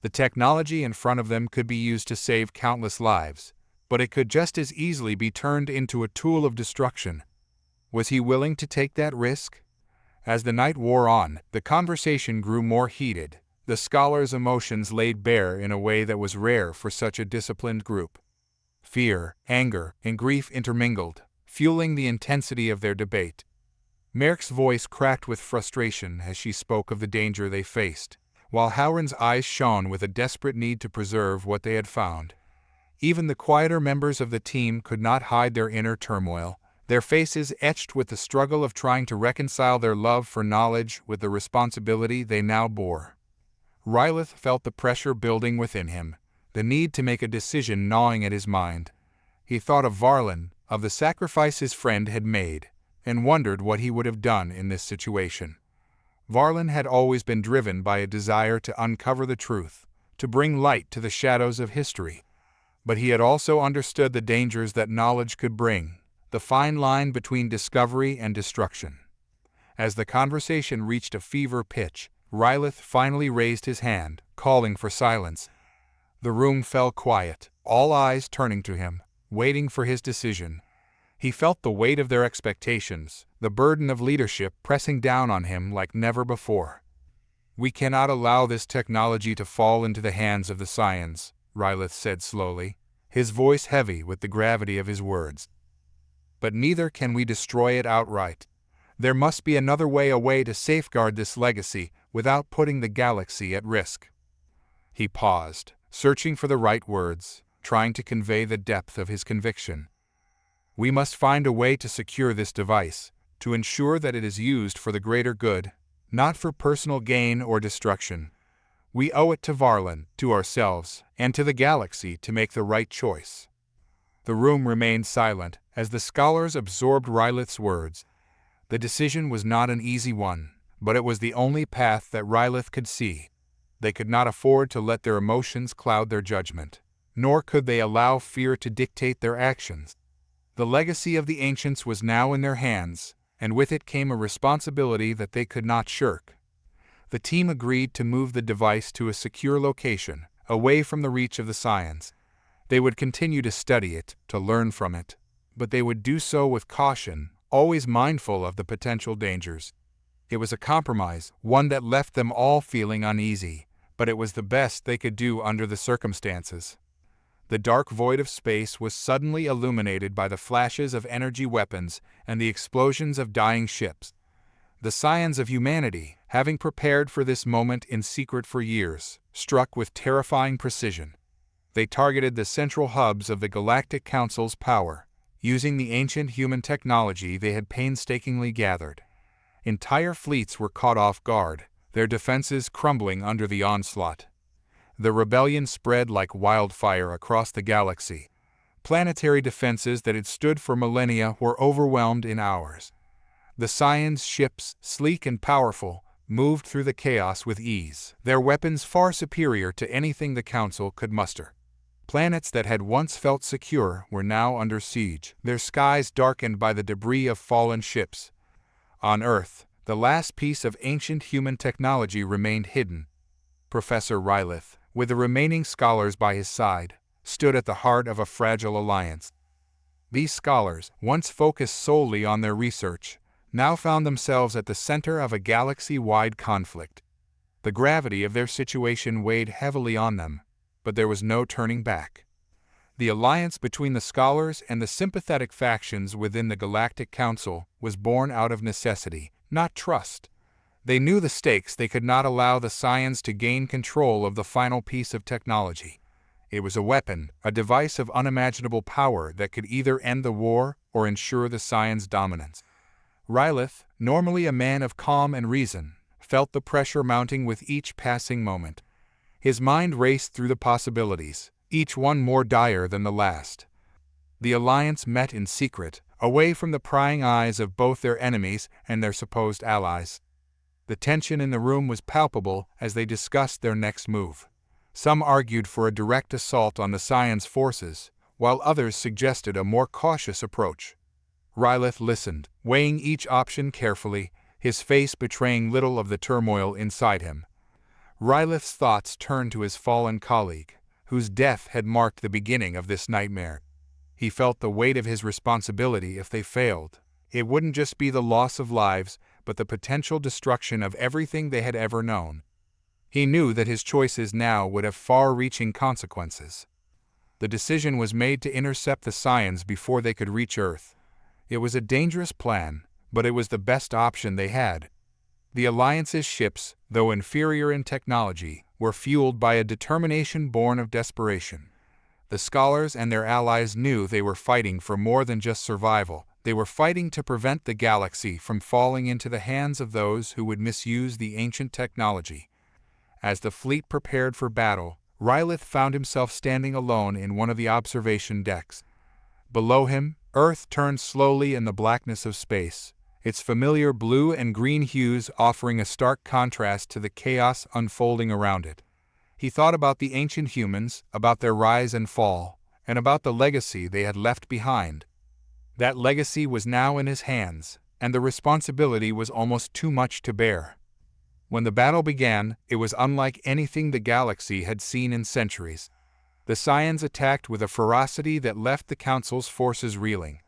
The technology in front of them could be used to save countless lives, but it could just as easily be turned into a tool of destruction. Was he willing to take that risk? As the night wore on, the conversation grew more heated, the scholars' emotions laid bare in a way that was rare for such a disciplined group. Fear, anger, and grief intermingled, fueling the intensity of their debate. Merrick's voice cracked with frustration as she spoke of the danger they faced, while Xylaran's eyes shone with a desperate need to preserve what they had found. Even the quieter members of the team could not hide their inner turmoil, their faces etched with the struggle of trying to reconcile their love for knowledge with the responsibility they now bore. Rylith felt the pressure building within him, the need to make a decision gnawing at his mind. He thought of Varlan, of the sacrifice his friend had made, and wondered what he would have done in this situation. Varlan had always been driven by a desire to uncover the truth, to bring light to the shadows of history. But he had also understood the dangers that knowledge could bring, the fine line between discovery and destruction. As the conversation reached a fever pitch, Rylith finally raised his hand, calling for silence. The room fell quiet, all eyes turning to him, waiting for his decision. He felt the weight of their expectations, the burden of leadership pressing down on him like never before. "We cannot allow this technology to fall into the hands of the Scions," Rylith said slowly, his voice heavy with the gravity of his words. "But neither can we destroy it outright. There must be another way, a way to safeguard this legacy without putting the galaxy at risk." He paused, searching for the right words, trying to convey the depth of his conviction. "We must find a way to secure this device, to ensure that it is used for the greater good, not for personal gain or destruction. We owe it to Varlan, to ourselves, and to the galaxy to make the right choice." The room remained silent as the scholars absorbed Rylith's words. The decision was not an easy one, but it was the only path that Rylith could see. They could not afford to let their emotions cloud their judgment, nor could they allow fear to dictate their actions. The legacy of the ancients was now in their hands, and with it came a responsibility that they could not shirk. The team agreed to move the device to a secure location, away from the reach of the Scions. They would continue to study it, to learn from it, but they would do so with caution, always mindful of the potential dangers. It was a compromise, one that left them all feeling uneasy, but it was the best they could do under the circumstances. The dark void of space was suddenly illuminated by the flashes of energy weapons and the explosions of dying ships. The Scions of Humanity, having prepared for this moment in secret for years, struck with terrifying precision. They targeted the central hubs of the Galactic Council's power, using the ancient human technology they had painstakingly gathered. Entire fleets were caught off guard, their defenses crumbling under the onslaught. The rebellion spread like wildfire across the galaxy. Planetary defenses that had stood for millennia were overwhelmed in hours. The Scions' ships, sleek and powerful, moved through the chaos with ease, their weapons far superior to anything the Council could muster. Planets that had once felt secure were now under siege, their skies darkened by the debris of fallen ships. On Earth, the last piece of ancient human technology remained hidden. Professor Rylith, with the remaining scholars by his side, stood at the heart of a fragile alliance. These scholars, once focused solely on their research, now found themselves at the center of a galaxy-wide conflict. The gravity of their situation weighed heavily on them, but there was no turning back. The alliance between the scholars and the sympathetic factions within the Galactic Council was born out of necessity, not trust. They knew the stakes. They could not allow the Scions to gain control of the final piece of technology. It was a weapon, a device of unimaginable power that could either end the war or ensure the Scions' dominance. Rylith, normally a man of calm and reason, felt the pressure mounting with each passing moment. His mind raced through the possibilities, each one more dire than the last. The alliance met in secret, away from the prying eyes of both their enemies and their supposed allies. The tension in the room was palpable as they discussed their next move. Some argued for a direct assault on the Scions' forces, while others suggested a more cautious approach. Rylith listened, weighing each option carefully, his face betraying little of the turmoil inside him. Rylith's thoughts turned to his fallen colleague, whose death had marked the beginning of this nightmare. He felt the weight of his responsibility if they failed. It wouldn't just be the loss of lives, but the potential destruction of everything they had ever known. He knew that his choices now would have far-reaching consequences. The decision was made to intercept the Scions before they could reach Earth. It was a dangerous plan, but it was the best option they had. The Alliance's ships, though inferior in technology, were fueled by a determination born of desperation. The scholars and their allies knew they were fighting for more than just survival. They were fighting to prevent the galaxy from falling into the hands of those who would misuse the ancient technology. As the fleet prepared for battle, Rylith found himself standing alone in one of the observation decks. Below him, Earth turned slowly in the blackness of space, its familiar blue and green hues offering a stark contrast to the chaos unfolding around it. He thought about the ancient humans, about their rise and fall, and about the legacy they had left behind. That legacy was now in his hands, and the responsibility was almost too much to bear. When the battle began, it was unlike anything the galaxy had seen in centuries. The Scions attacked with a ferocity that left the Council's forces reeling.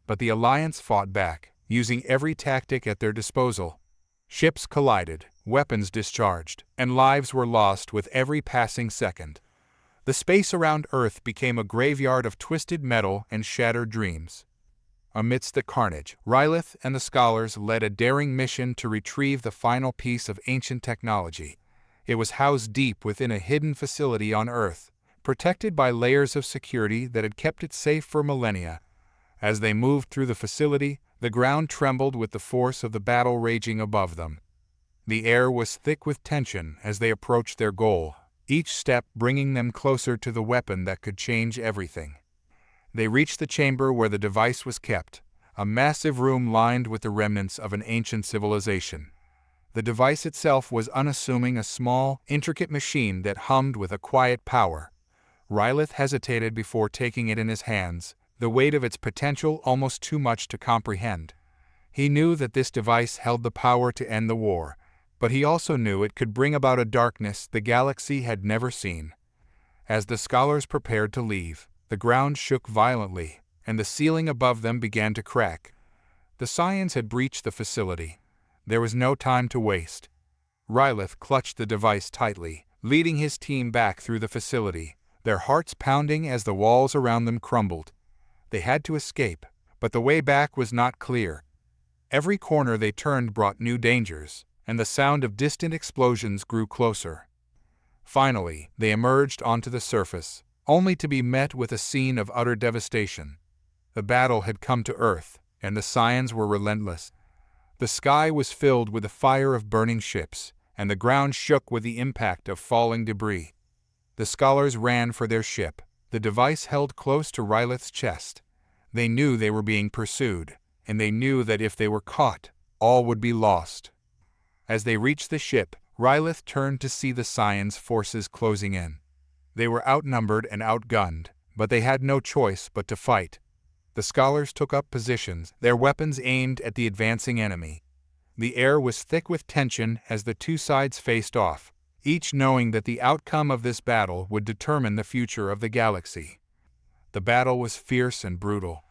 But the Alliance fought back, using every tactic at their disposal. Ships collided, weapons discharged, and lives were lost with every passing second. The space around Earth became a graveyard of twisted metal and shattered dreams. Amidst the carnage, Rylith and the scholars led a daring mission to retrieve the final piece of ancient technology. It was housed deep within a hidden facility on Earth, protected by layers of security that had kept it safe for millennia. As they moved through the facility, the ground trembled with the force of the battle raging above them. The air was thick with tension as they approached their goal, each step bringing them closer to the weapon that could change everything. They reached the chamber where the device was kept, a massive room lined with the remnants of an ancient civilization. The device itself was unassuming, a small, intricate machine that hummed with a quiet power. Rylith hesitated before taking it in his hands, the weight of its potential almost too much to comprehend. He knew that this device held the power to end the war, but he also knew it could bring about a darkness the galaxy had never seen. As the scholars prepared to leave, the ground shook violently, and the ceiling above them began to crack. The Scions had breached the facility. There was no time to waste. Rylith clutched the device tightly, leading his team back through the facility, their hearts pounding as the walls around them crumbled. They had to escape, but the way back was not clear. Every corner they turned brought new dangers, and the sound of distant explosions grew closer. Finally, they emerged onto the surface, only to be met with a scene of utter devastation. The battle had come to Earth, and the Scions were relentless. The sky was filled with the fire of burning ships, and the ground shook with the impact of falling debris. The scholars ran for their ship, the device held close to Rylith's chest. They knew they were being pursued, and they knew that if they were caught, all would be lost. As they reached the ship, Rylith turned to see the Scions' forces closing in. They were outnumbered and outgunned, but they had no choice but to fight. The scholars took up positions, their weapons aimed at the advancing enemy. The air was thick with tension as the two sides faced off, each knowing that the outcome of this battle would determine the future of the galaxy. The battle was fierce and brutal.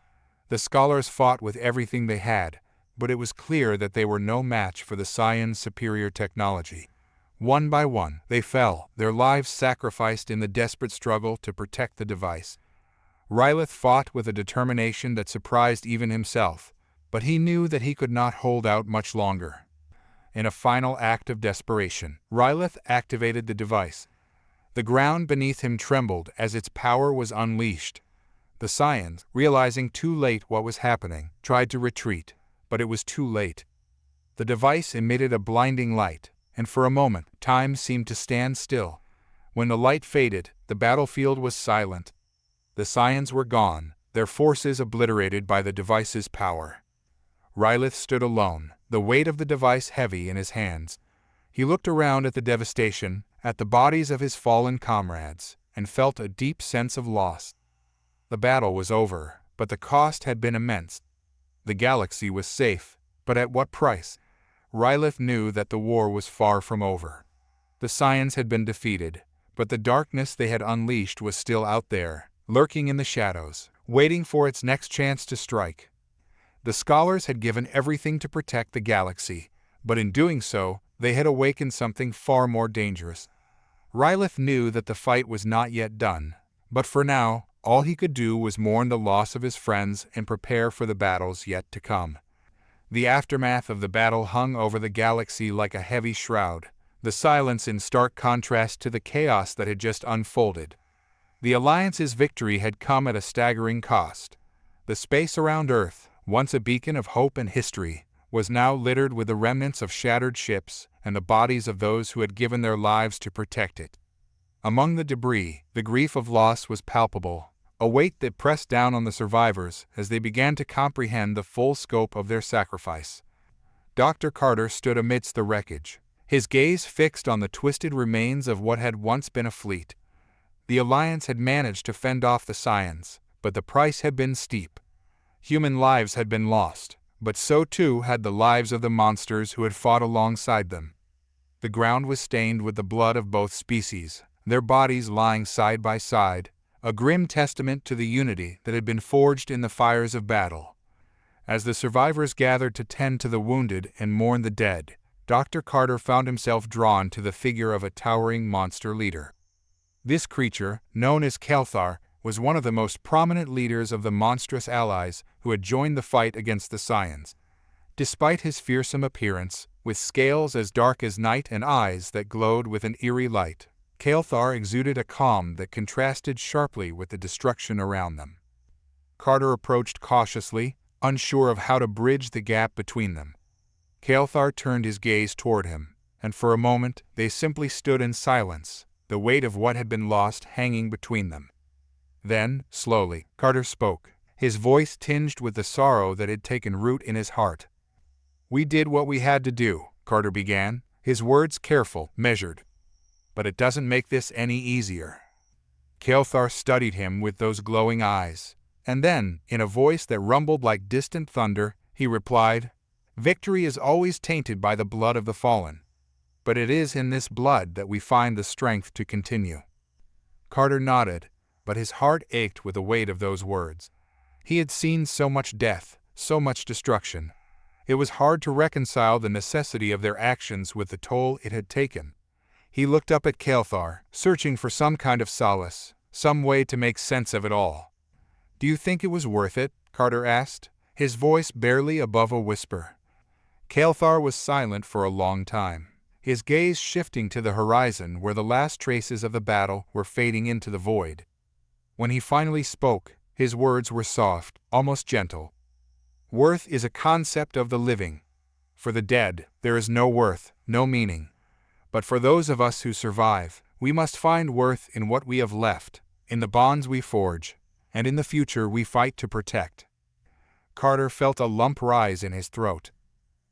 The scholars fought with everything they had, but it was clear that they were no match for the Scions' superior technology. One by one, they fell, their lives sacrificed in the desperate struggle to protect the device. Rylith fought with a determination that surprised even himself, but he knew that he could not hold out much longer. In a final act of desperation, Rylith activated the device. The ground beneath him trembled as its power was unleashed. The Scions, realizing too late what was happening, tried to retreat, but it was too late. The device emitted a blinding light, and for a moment, time seemed to stand still. When the light faded, the battlefield was silent. The Scions were gone, their forces obliterated by the device's power. Rylith stood alone, the weight of the device heavy in his hands. He looked around at the devastation, at the bodies of his fallen comrades, and felt a deep sense of loss. The battle was over, but the cost had been immense. The galaxy was safe, but at what price? Rylith knew that the war was far from over. The Scions had been defeated, but the darkness they had unleashed was still out there, lurking in the shadows, waiting for its next chance to strike. The scholars had given everything to protect the galaxy, but in doing so, they had awakened something far more dangerous. Rylith knew that the fight was not yet done, but for now, all he could do was mourn the loss of his friends and prepare for the battles yet to come. The aftermath of the battle hung over the galaxy like a heavy shroud, the silence in stark contrast to the chaos that had just unfolded. The Alliance's victory had come at a staggering cost. The space around Earth, once a beacon of hope and history, was now littered with the remnants of shattered ships and the bodies of those who had given their lives to protect it. Among the debris, the grief of loss was palpable, a weight that pressed down on the survivors as they began to comprehend the full scope of their sacrifice. Dr. Carter stood amidst the wreckage, his gaze fixed on the twisted remains of what had once been a fleet. The Alliance had managed to fend off the Scions, but the price had been steep. Human lives had been lost, but so too had the lives of the monsters who had fought alongside them. The ground was stained with the blood of both species, their bodies lying side by side, a grim testament to the unity that had been forged in the fires of battle. As the survivors gathered to tend to the wounded and mourn the dead, Dr. Carter found himself drawn to the figure of a towering monster leader. This creature, known as Xylaran, was one of the most prominent leaders of the monstrous allies who had joined the fight against the Scions. Despite his fearsome appearance, with scales as dark as night and eyes that glowed with an eerie light, Xylaran exuded a calm that contrasted sharply with the destruction around them. Carter approached cautiously, unsure of how to bridge the gap between them. Xylaran turned his gaze toward him, and for a moment they simply stood in silence, the weight of what had been lost hanging between them. Then, slowly, Carter spoke, his voice tinged with the sorrow that had taken root in his heart. "We did what we had to do, Carter began, his words careful, measured. "But it doesn't make this any easier." Kael'thar studied him with those glowing eyes, and then, in a voice that rumbled like distant thunder, he replied, "Victory is always tainted by the blood of the fallen, but it is in this blood that we find the strength to continue." Carter nodded, but his heart ached with the weight of those words. He had seen so much death, so much destruction. It was hard to reconcile the necessity of their actions with the toll it had taken. He looked up at Kael'thar, searching for some kind of solace, some way to make sense of it all. "Do you think it was worth it?" Carter asked, his voice barely above a whisper. Kael'thar was silent for a long time, his gaze shifting to the horizon where the last traces of the battle were fading into the void. When he finally spoke, his words were soft, almost gentle. "Worth is a concept of the living. For the dead, there is no worth, no meaning. But for those of us who survive, we must find worth in what we have left, in the bonds we forge, and in the future we fight to protect." Carter felt a lump rise in his throat.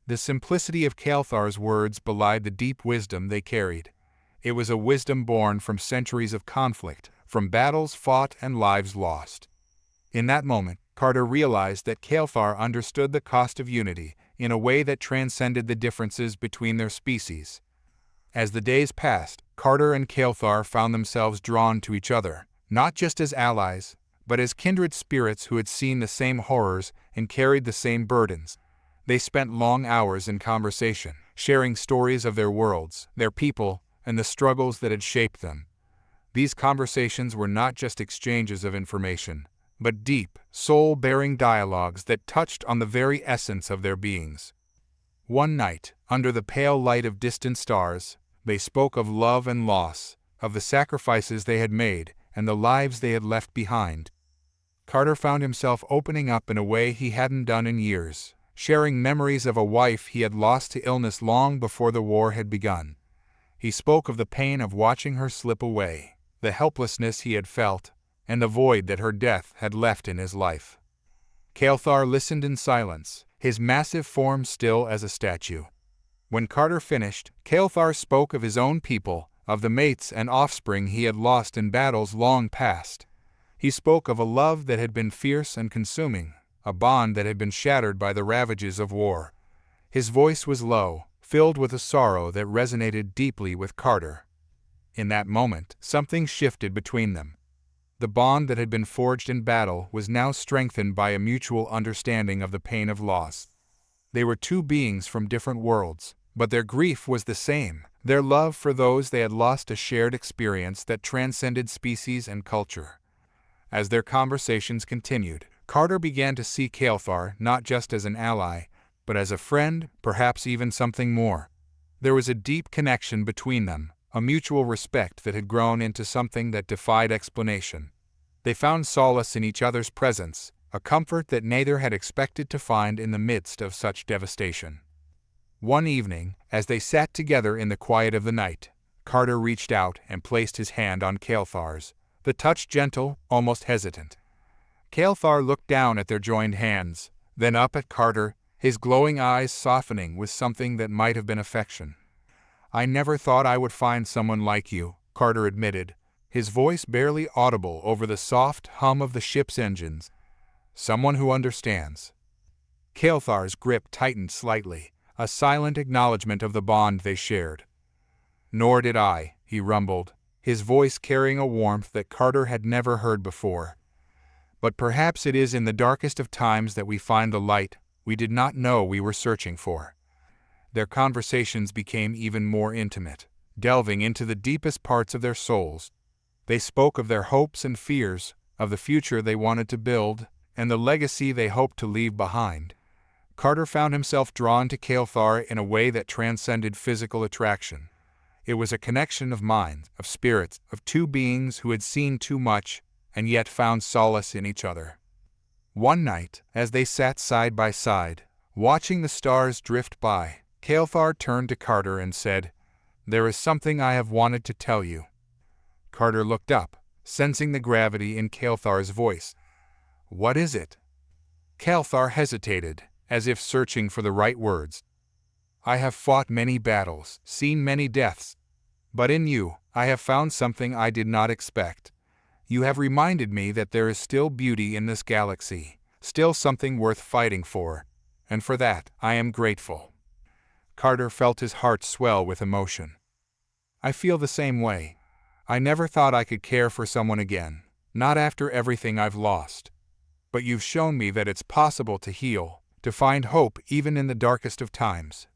The simplicity of Kael'thar's words belied the deep wisdom they carried. It was a wisdom born from centuries of conflict, from battles fought and lives lost. In that moment, Carter realized that Kael'thar understood the cost of unity in a way that transcended the differences between their species. As the days passed, Carter and Kael'thar found themselves drawn to each other, not just as allies, but as kindred spirits who had seen the same horrors and carried the same burdens. They spent long hours in conversation, sharing stories of their worlds, their people, and the struggles that had shaped them. These conversations were not just exchanges of information, but deep, soul-bearing dialogues that touched on the very essence of their beings. One night, under the pale light of distant stars, they spoke of love and loss, of the sacrifices they had made, and the lives they had left behind. Carter found himself opening up in a way he hadn't done in years, sharing memories of a wife he had lost to illness long before the war had begun. He spoke of the pain of watching her slip away, the helplessness he had felt, and the void that her death had left in his life. Kael'thar listened in silence, his massive form still as a statue. When Carter finished, Kael'thar spoke of his own people, of the mates and offspring he had lost in battles long past. He spoke of a love that had been fierce and consuming, a bond that had been shattered by the ravages of war. His voice was low, filled with a sorrow that resonated deeply with Carter. In that moment, something shifted between them. The bond that had been forged in battle was now strengthened by a mutual understanding of the pain of loss. They were two beings from different worlds, but their grief was the same, their love for those they had lost, a shared experience that transcended species and culture. As their conversations continued, Carter began to see Kael'thar not just as an ally, but as a friend, perhaps even something more. There was a deep connection between them, a mutual respect that had grown into something that defied explanation. They found solace in each other's presence, a comfort that neither had expected to find in the midst of such devastation. One evening, as they sat together in the quiet of the night, Carter reached out and placed his hand on Kael'thar's, the touch gentle, almost hesitant. Kael'thar looked down at their joined hands, then up at Carter, his glowing eyes softening with something that might have been affection. "I never thought I would find someone like you," Carter admitted, his voice barely audible over the soft hum of the ship's engines. "Someone who understands." Kael'thar's grip tightened slightly, a silent acknowledgement of the bond they shared. "Nor did I," he rumbled, his voice carrying a warmth that Carter had never heard before. "But perhaps it is in the darkest of times that we find the light we did not know we were searching for." Their conversations became even more intimate, delving into the deepest parts of their souls. They spoke of their hopes and fears, of the future they wanted to build, and the legacy they hoped to leave behind. Carter found himself drawn to Kael'thar in a way that transcended physical attraction. It was a connection of minds, of spirits, of two beings who had seen too much and yet found solace in each other. One night, as they sat side by side, watching the stars drift by, Kael'thar turned to Carter and said, "There is something I have wanted to tell you." Carter looked up, sensing the gravity in Kael'thar's voice. "What is it?" Kael'thar hesitated, as if searching for the right words. I have fought many battles, seen many deaths. But in you, I have found something I did not expect. You have reminded me that there is still beauty in this galaxy, still something worth fighting for, and for that, I am grateful." Carter felt his heart swell with emotion. "I feel the same way. I never thought I could care for someone again, not after everything I've lost. But you've shown me that it's possible to heal, to find hope even in the darkest of times."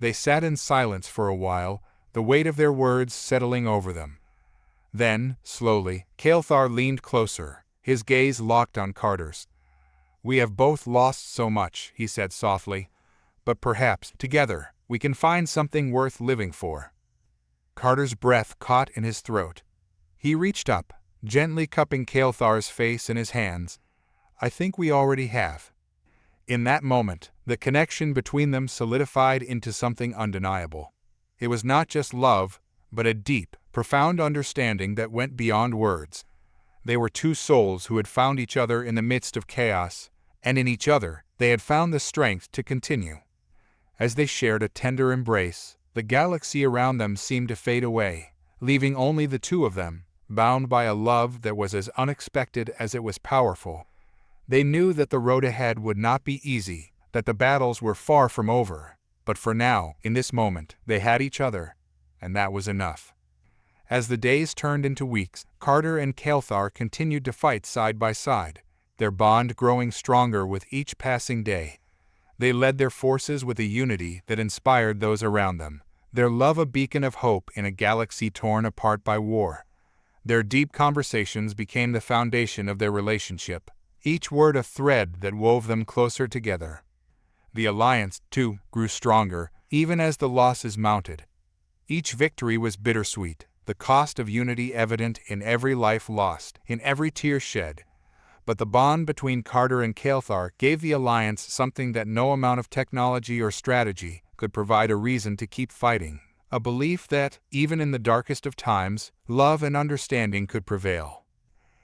They sat in silence for a while, the weight of their words settling over them. Then, slowly, Kael'thar leaned closer, his gaze locked on Carter's. "We have both lost so much," he said softly, "but perhaps, together, we can find something worth living for." Carter's breath caught in his throat. He reached up, gently cupping Kael'thar's face in his hands. "I think we already have." In that moment, the connection between them solidified into something undeniable. It was not just love, but a deep, profound understanding that went beyond words. They were two souls who had found each other in the midst of chaos, and in each other, they had found the strength to continue. As they shared a tender embrace, the galaxy around them seemed to fade away, leaving only the two of them, bound by a love that was as unexpected as it was powerful. They knew that the road ahead would not be easy, that the battles were far from over, but for now, in this moment, they had each other, and that was enough. As the days turned into weeks, Carter and Kael'thar continued to fight side by side, their bond growing stronger with each passing day. They led their forces with a unity that inspired those around them, their love a beacon of hope in a galaxy torn apart by war. Their deep conversations became the foundation of their relationship, each word a thread that wove them closer together. The alliance, too, grew stronger, even as the losses mounted. Each victory was bittersweet, the cost of unity evident in every life lost, in every tear shed. But the bond between Carter and Kael'thar gave the alliance something that no amount of technology or strategy could provide: a reason to keep fighting, a belief that, even in the darkest of times, love and understanding could prevail.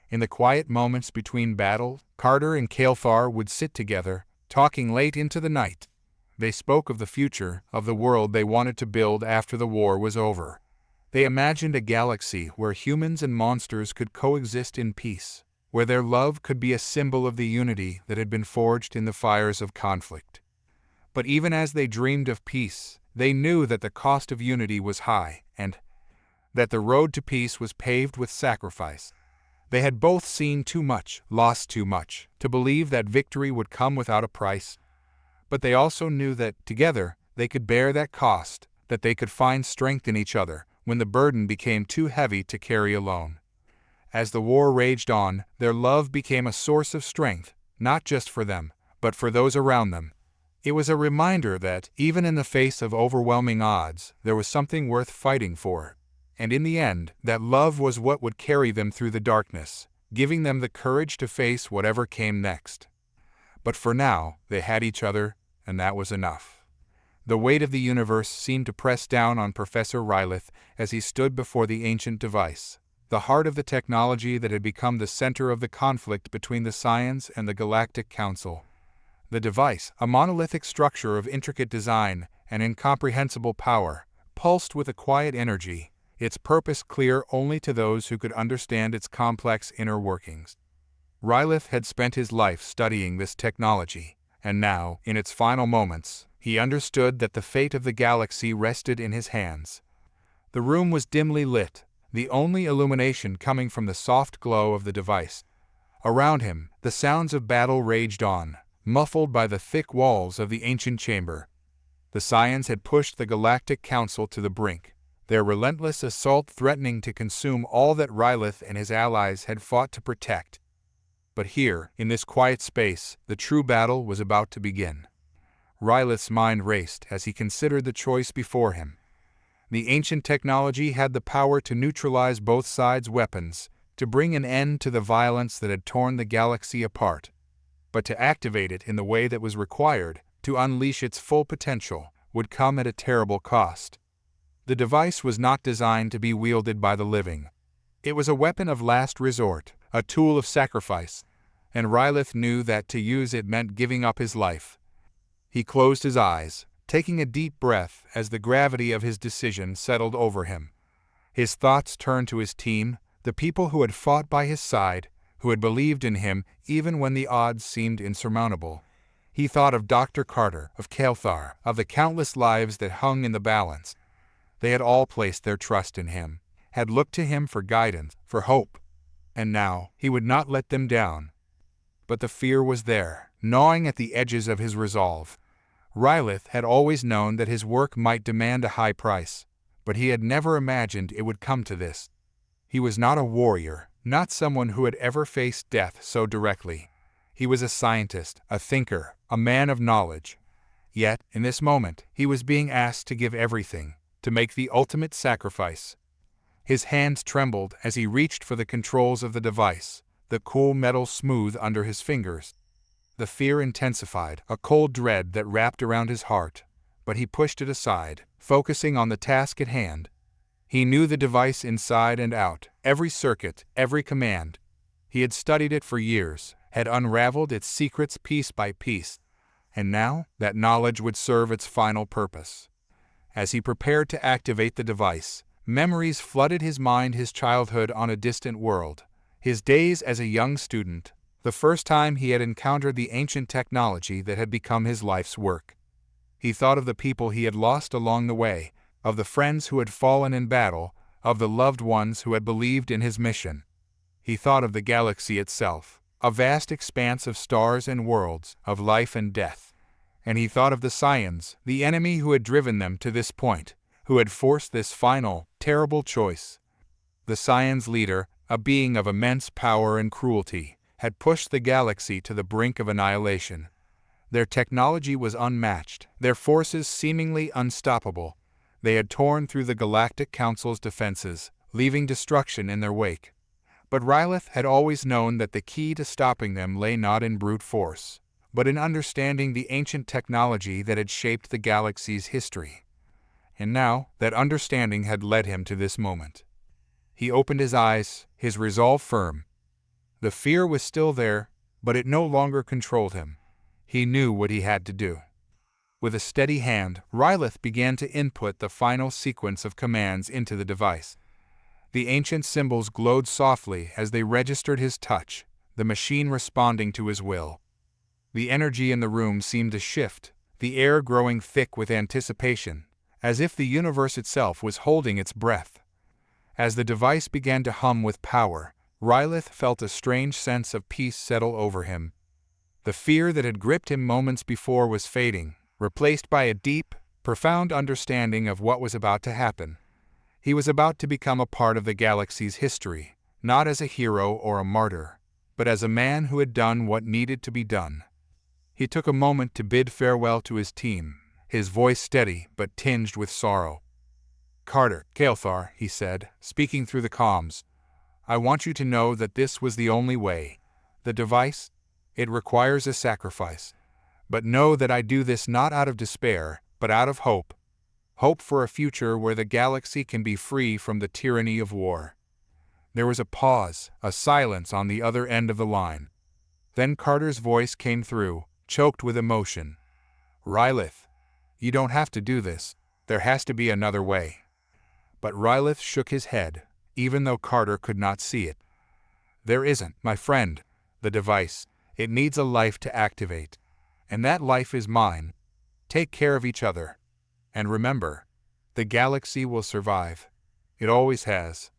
In the quiet moments between battle, Carter and Kael'thar would sit together, talking late into the night. They spoke of the future, of the world they wanted to build after the war was over. They imagined a galaxy where humans and monsters could coexist in peace, where their love could be a symbol of the unity that had been forged in the fires of conflict. But even as they dreamed of peace, they knew that the cost of unity was high, and that the road to peace was paved with sacrifice. They had both seen too much, lost too much, to believe that victory would come without a price. But they also knew that, together, they could bear that cost, that they could find strength in each other when the burden became too heavy to carry alone. As the war raged on, their love became a source of strength, not just for them, but for those around them. It was a reminder that, even in the face of overwhelming odds, there was something worth fighting for. And in the end, that love was what would carry them through the darkness, giving them the courage to face whatever came next. But for now, they had each other, and that was enough. The weight of the universe seemed to press down on Professor Rylith as he stood before the ancient device, the heart of the technology that had become the center of the conflict between the Scions and the Galactic Council. The device, a monolithic structure of intricate design and incomprehensible power, pulsed with a quiet energy, its purpose clear only to those who could understand its complex inner workings. Rylith had spent his life studying this technology, and now, in its final moments, he understood that the fate of the galaxy rested in his hands. The room was dimly lit, the only illumination coming from the soft glow of the device. Around him, the sounds of battle raged on, muffled by the thick walls of the ancient chamber. The Scions had pushed the Galactic Council to the brink, their relentless assault threatening to consume all that Rylith and his allies had fought to protect. But here, in this quiet space, the true battle was about to begin. Rylith's mind raced as he considered the choice before him. The ancient technology had the power to neutralize both sides' weapons, to bring an end to the violence that had torn the galaxy apart. But to activate it in the way that was required, to unleash its full potential, would come at a terrible cost. The device was not designed to be wielded by the living. It was a weapon of last resort, a tool of sacrifice, and Rylith knew that to use it meant giving up his life. He closed his eyes, taking a deep breath as the gravity of his decision settled over him. His thoughts turned to his team, the people who had fought by his side, who had believed in him even when the odds seemed insurmountable. He thought of Dr. Carter, of Xylaran, of the countless lives that hung in the balance. They had all placed their trust in him, had looked to him for guidance, for hope. And now, he would not let them down. But the fear was there, gnawing at the edges of his resolve. Xylaran had always known that his work might demand a high price, but he had never imagined it would come to this. He was not a warrior, not someone who had ever faced death so directly. He was a scientist, a thinker, a man of knowledge. Yet, in this moment, he was being asked to give everything, to make the ultimate sacrifice. His hands trembled as he reached for the controls of the device, the cool metal smooth under his fingers. The fear intensified, a cold dread that wrapped around his heart, but he pushed it aside, focusing on the task at hand. He knew the device inside and out, every circuit, every command. He had studied it for years, had unraveled its secrets piece by piece, and now that knowledge would serve its final purpose. As he prepared to activate the device, memories flooded his mind, his childhood on a distant world, his days as a young student, the first time he had encountered the ancient technology that had become his life's work. He thought of the people he had lost along the way, of the friends who had fallen in battle, of the loved ones who had believed in his mission. He thought of the galaxy itself, a vast expanse of stars and worlds, of life and death. And he thought of the Scions, the enemy who had driven them to this point, who had forced this final, terrible choice. The Scions leader, a being of immense power and cruelty, had pushed the galaxy to the brink of annihilation. Their technology was unmatched, their forces seemingly unstoppable. They had torn through the Galactic Council's defenses, leaving destruction in their wake. But Xylaran had always known that the key to stopping them lay not in brute force, but in understanding the ancient technology that had shaped the galaxy's history. And now, that understanding had led him to this moment. He opened his eyes, his resolve firm. The fear was still there, but it no longer controlled him. He knew what he had to do. With a steady hand, Xylaran began to input the final sequence of commands into the device. The ancient symbols glowed softly as they registered his touch, the machine responding to his will. The energy in the room seemed to shift, the air growing thick with anticipation, as if the universe itself was holding its breath. As the device began to hum with power, Xylaran felt a strange sense of peace settle over him. The fear that had gripped him moments before was fading, replaced by a deep, profound understanding of what was about to happen. He was about to become a part of the galaxy's history, not as a hero or a martyr, but as a man who had done what needed to be done. He took a moment to bid farewell to his team, his voice steady but tinged with sorrow. "Carter, Xylaran," he said, speaking through the comms, "I want you to know that this was the only way. The device, it requires a sacrifice. But know that I do this not out of despair, but out of hope. Hope for a future where the galaxy can be free from the tyranny of war." There was a pause, a silence on the other end of the line. Then Carter's voice came through, choked with emotion. "Xylaran, you don't have to do this. There has to be another way." But Xylaran shook his head, even though Carter could not see it. "There isn't, my friend. The device, it needs a life to activate. And that life is mine. Take care of each other. And remember, the galaxy will survive. It always has."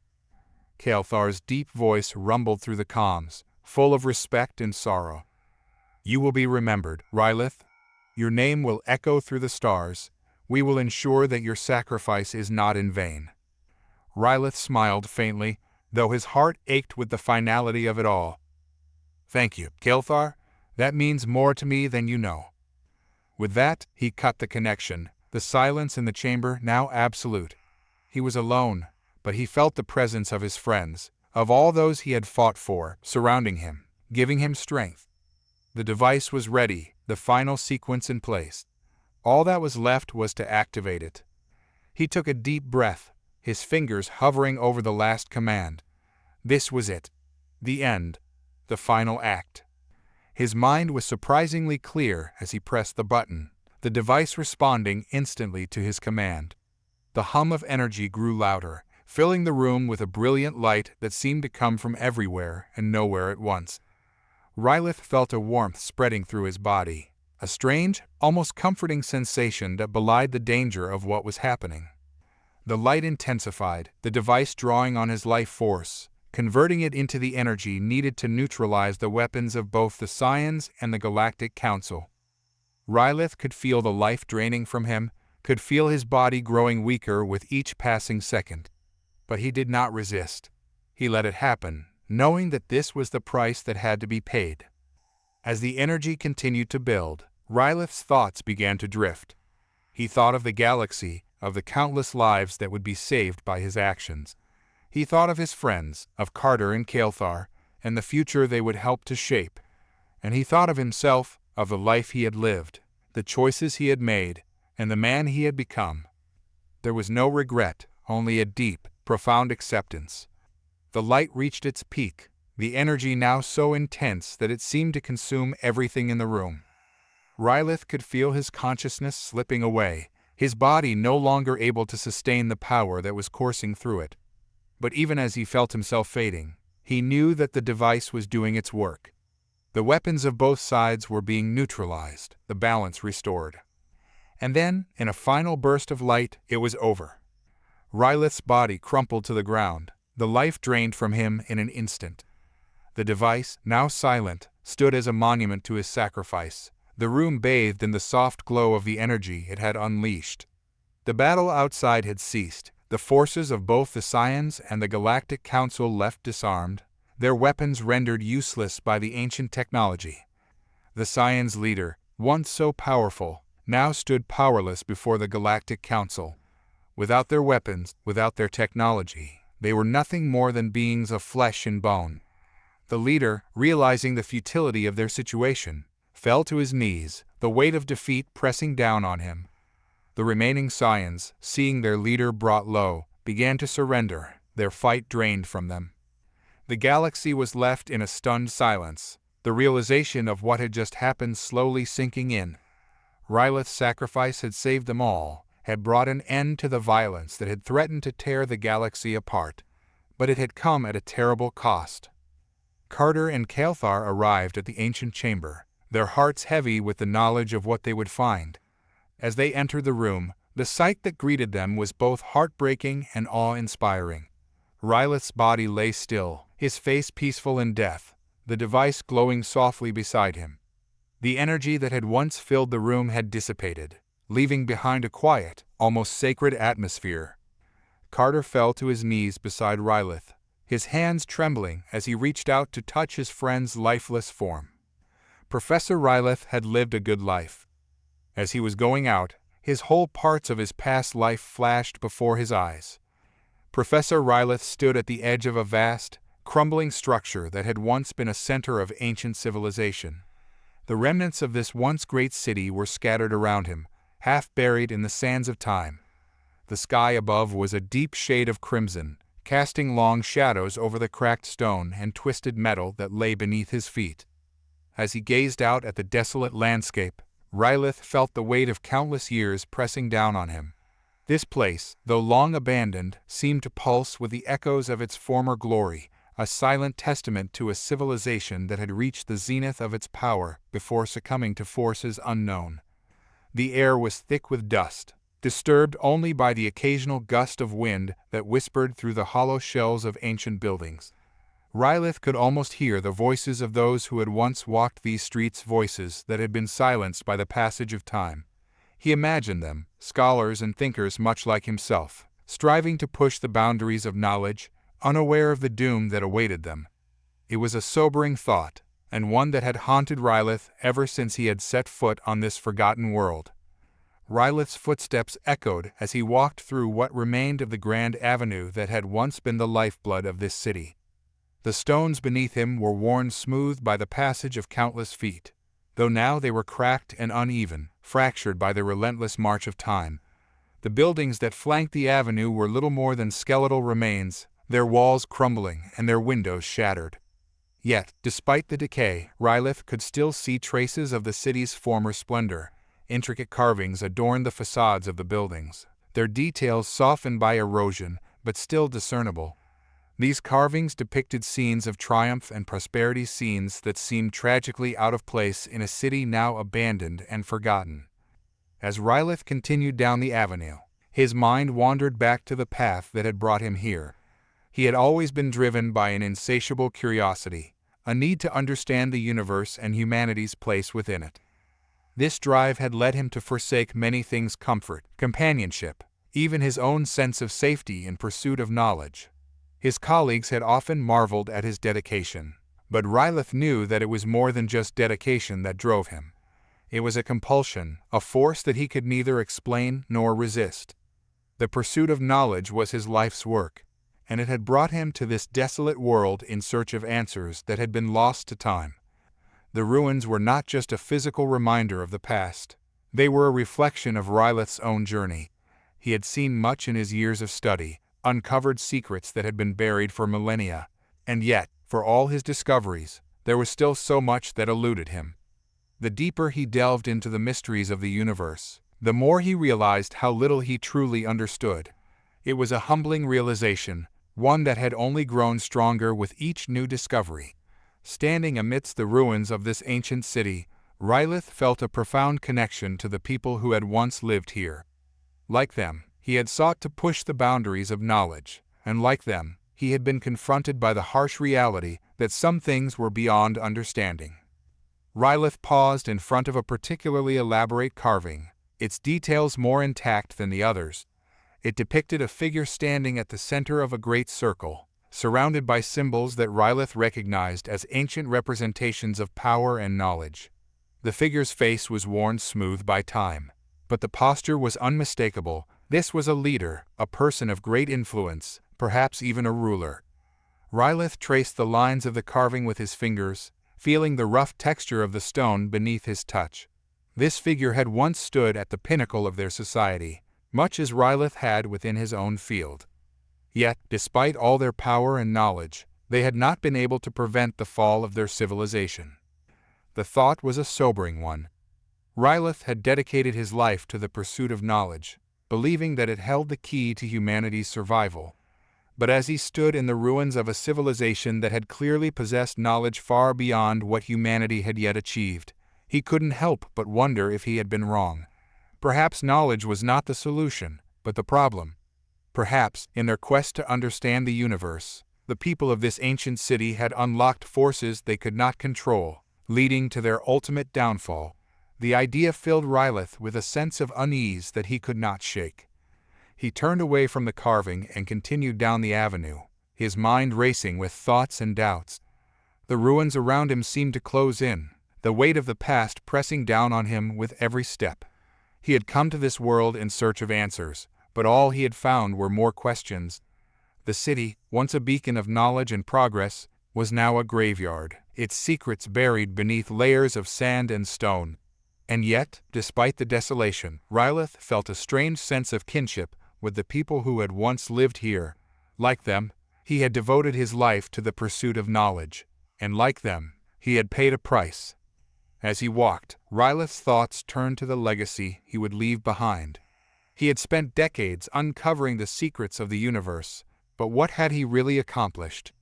Xylaran's deep voice rumbled through the comms, full of respect and sorrow. "You will be remembered, Xylaran. Your name will echo through the stars. We will ensure that your sacrifice is not in vain." Xylaran smiled faintly, though his heart ached with the finality of it all. "Thank you, Xylaran. That means more to me than you know." With that, he cut the connection, the silence in the chamber now absolute. He was alone, but he felt the presence of his friends, of all those he had fought for, surrounding him, giving him strength. The device was ready, the final sequence in place. All that was left was to activate it. He took a deep breath, his fingers hovering over the last command. This was it. The end. The final act. His mind was surprisingly clear as he pressed the button. the device responding instantly to his command. The hum of energy grew louder, filling the room with a brilliant light that seemed to come from everywhere and nowhere at once. Rylith felt a warmth spreading through his body, a strange, almost comforting sensation that belied the danger of what was happening. The light intensified, the device drawing on his life force, converting it into the energy needed to neutralize the weapons of both the Scions and the Galactic Council. Rylith could feel the life draining from him, could feel his body growing weaker with each passing second. But he did not resist. He let it happen, knowing that this was the price that had to be paid. As the energy continued to build, Rylith's thoughts began to drift. He thought of the galaxy, of the countless lives that would be saved by his actions. He thought of his friends, of Carter and Kael'thar, and the future they would help to shape. And he thought of himself, of the life he had lived, the choices he had made, and the man he had become. There was no regret, only a deep, profound acceptance. The light reached its peak, the energy now so intense that it seemed to consume everything in the room. Rylith could feel his consciousness slipping away, his body no longer able to sustain the power that was coursing through it. But even as he felt himself fading, he knew that the device was doing its work. The weapons of both sides were being neutralized, the balance restored. And then, in a final burst of light, it was over. Rylith's body crumpled to the ground, the life drained from him in an instant. The device, now silent, stood as a monument to his sacrifice, the room bathed in the soft glow of the energy it had unleashed. The battle outside had ceased, the forces of both the Scions and the Galactic Council left disarmed, their weapons rendered useless by the ancient technology. The Scions leader, once so powerful, now stood powerless before the Galactic Council. Without their weapons, without their technology, they were nothing more than beings of flesh and bone. The leader, realizing the futility of their situation, fell to his knees, the weight of defeat pressing down on him. The remaining Scions, seeing their leader brought low, began to surrender, their fight drained from them. The galaxy was left in a stunned silence, the realization of what had just happened slowly sinking in. Rylith's sacrifice had saved them all, had brought an end to the violence that had threatened to tear the galaxy apart, but it had come at a terrible cost. Carter and Kael'thar arrived at the ancient chamber, their hearts heavy with the knowledge of what they would find. As they entered the room, the sight that greeted them was both heartbreaking and awe-inspiring. Rylith's body lay still, his face peaceful in death, the device glowing softly beside him. The energy that had once filled the room had dissipated, leaving behind a quiet, almost sacred atmosphere. Carter fell to his knees beside Rylith, his hands trembling as he reached out to touch his friend's lifeless form. Professor Rylith had lived a good life. As he was going out, his whole parts of his past life flashed before his eyes. Professor Rylith stood at the edge of a vast, crumbling structure that had once been a center of ancient civilization. The remnants of this once great city were scattered around him, half buried in the sands of time. The sky above was a deep shade of crimson, casting long shadows over the cracked stone and twisted metal that lay beneath his feet. As he gazed out at the desolate landscape, Rylith felt the weight of countless years pressing down on him. This place, though long abandoned, seemed to pulse with the echoes of its former glory, a silent testament to a civilization that had reached the zenith of its power before succumbing to forces unknown. The air was thick with dust, disturbed only by the occasional gust of wind that whispered through the hollow shells of ancient buildings. Rylith could almost hear the voices of those who had once walked these streets, voices that had been silenced by the passage of time. He imagined them, scholars and thinkers much like himself, striving to push the boundaries of knowledge, unaware of the doom that awaited them. It was a sobering thought, and one that had haunted Rylith ever since he had set foot on this forgotten world. Rylith's footsteps echoed as he walked through what remained of the grand avenue that had once been the lifeblood of this city. The stones beneath him were worn smooth by the passage of countless feet, though now they were cracked and uneven, fractured by the relentless march of time. The buildings that flanked the avenue were little more than skeletal remains, their walls crumbling and their windows shattered. Yet, despite the decay, Rylith could still see traces of the city's former splendor. Intricate carvings adorned the facades of the buildings, their details softened by erosion but still discernible. These carvings depicted scenes of triumph and prosperity, scenes that seemed tragically out of place in a city now abandoned and forgotten. As Rylith continued down the avenue, his mind wandered back to the path that had brought him here. He had always been driven by an insatiable curiosity, a need to understand the universe and humanity's place within it. This drive had led him to forsake many things: comfort, companionship, even his own sense of safety in pursuit of knowledge. His colleagues had often marveled at his dedication, but Rylith knew that it was more than just dedication that drove him. It was a compulsion, a force that he could neither explain nor resist. The pursuit of knowledge was his life's work, and it had brought him to this desolate world in search of answers that had been lost to time. The ruins were not just a physical reminder of the past. They were a reflection of Rylith's own journey. He had seen much in his years of study, uncovered secrets that had been buried for millennia, and yet, for all his discoveries, there was still so much that eluded him. The deeper he delved into the mysteries of the universe, the more he realized how little he truly understood. It was a humbling realization, one that had only grown stronger with each new discovery. Standing amidst the ruins of this ancient city, Rylith felt a profound connection to the people who had once lived here. Like them, he had sought to push the boundaries of knowledge, and like them, he had been confronted by the harsh reality that some things were beyond understanding. Rylith paused in front of a particularly elaborate carving, its details more intact than the others. It depicted a figure standing at the center of a great circle, surrounded by symbols that Rylith recognized as ancient representations of power and knowledge. The figure's face was worn smooth by time, but the posture was unmistakable. This was a leader, a person of great influence, perhaps even a ruler. Rylith traced the lines of the carving with his fingers, feeling the rough texture of the stone beneath his touch. This figure had once stood at the pinnacle of their society, much as Rylith had within his own field. Yet, despite all their power and knowledge, they had not been able to prevent the fall of their civilization. The thought was a sobering one. Rylith had dedicated his life to the pursuit of knowledge, believing that it held the key to humanity's survival. But as he stood in the ruins of a civilization that had clearly possessed knowledge far beyond what humanity had yet achieved, he couldn't help but wonder if he had been wrong. Perhaps knowledge was not the solution, but the problem. Perhaps, in their quest to understand the universe, the people of this ancient city had unlocked forces they could not control, leading to their ultimate downfall. The idea filled Rylith with a sense of unease that he could not shake. He turned away from the carving and continued down the avenue, his mind racing with thoughts and doubts. The ruins around him seemed to close in, the weight of the past pressing down on him with every step. He had come to this world in search of answers, but all he had found were more questions. The city, once a beacon of knowledge and progress, was now a graveyard, its secrets buried beneath layers of sand and stone. And yet, despite the desolation, Rylith felt a strange sense of kinship with the people who had once lived here. Like them, he had devoted his life to the pursuit of knowledge, and like them, he had paid a price. As he walked, Rylith's thoughts turned to the legacy he would leave behind. He had spent decades uncovering the secrets of the universe, but what had he really accomplished?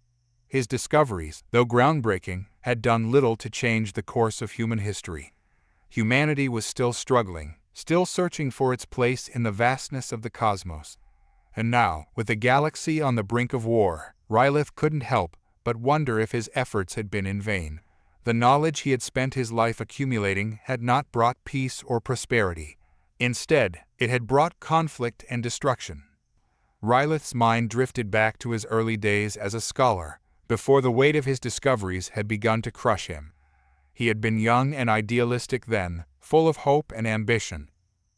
His discoveries, though groundbreaking, had done little to change the course of human history. Humanity was still struggling, still searching for its place in the vastness of the cosmos. And now, with the galaxy on the brink of war, Rylith couldn't help but wonder if his efforts had been in vain. The knowledge he had spent his life accumulating had not brought peace or prosperity. Instead, it had brought conflict and destruction. Rylith's mind drifted back to his early days as a scholar, before the weight of his discoveries had begun to crush him. He had been young and idealistic then, full of hope and ambition.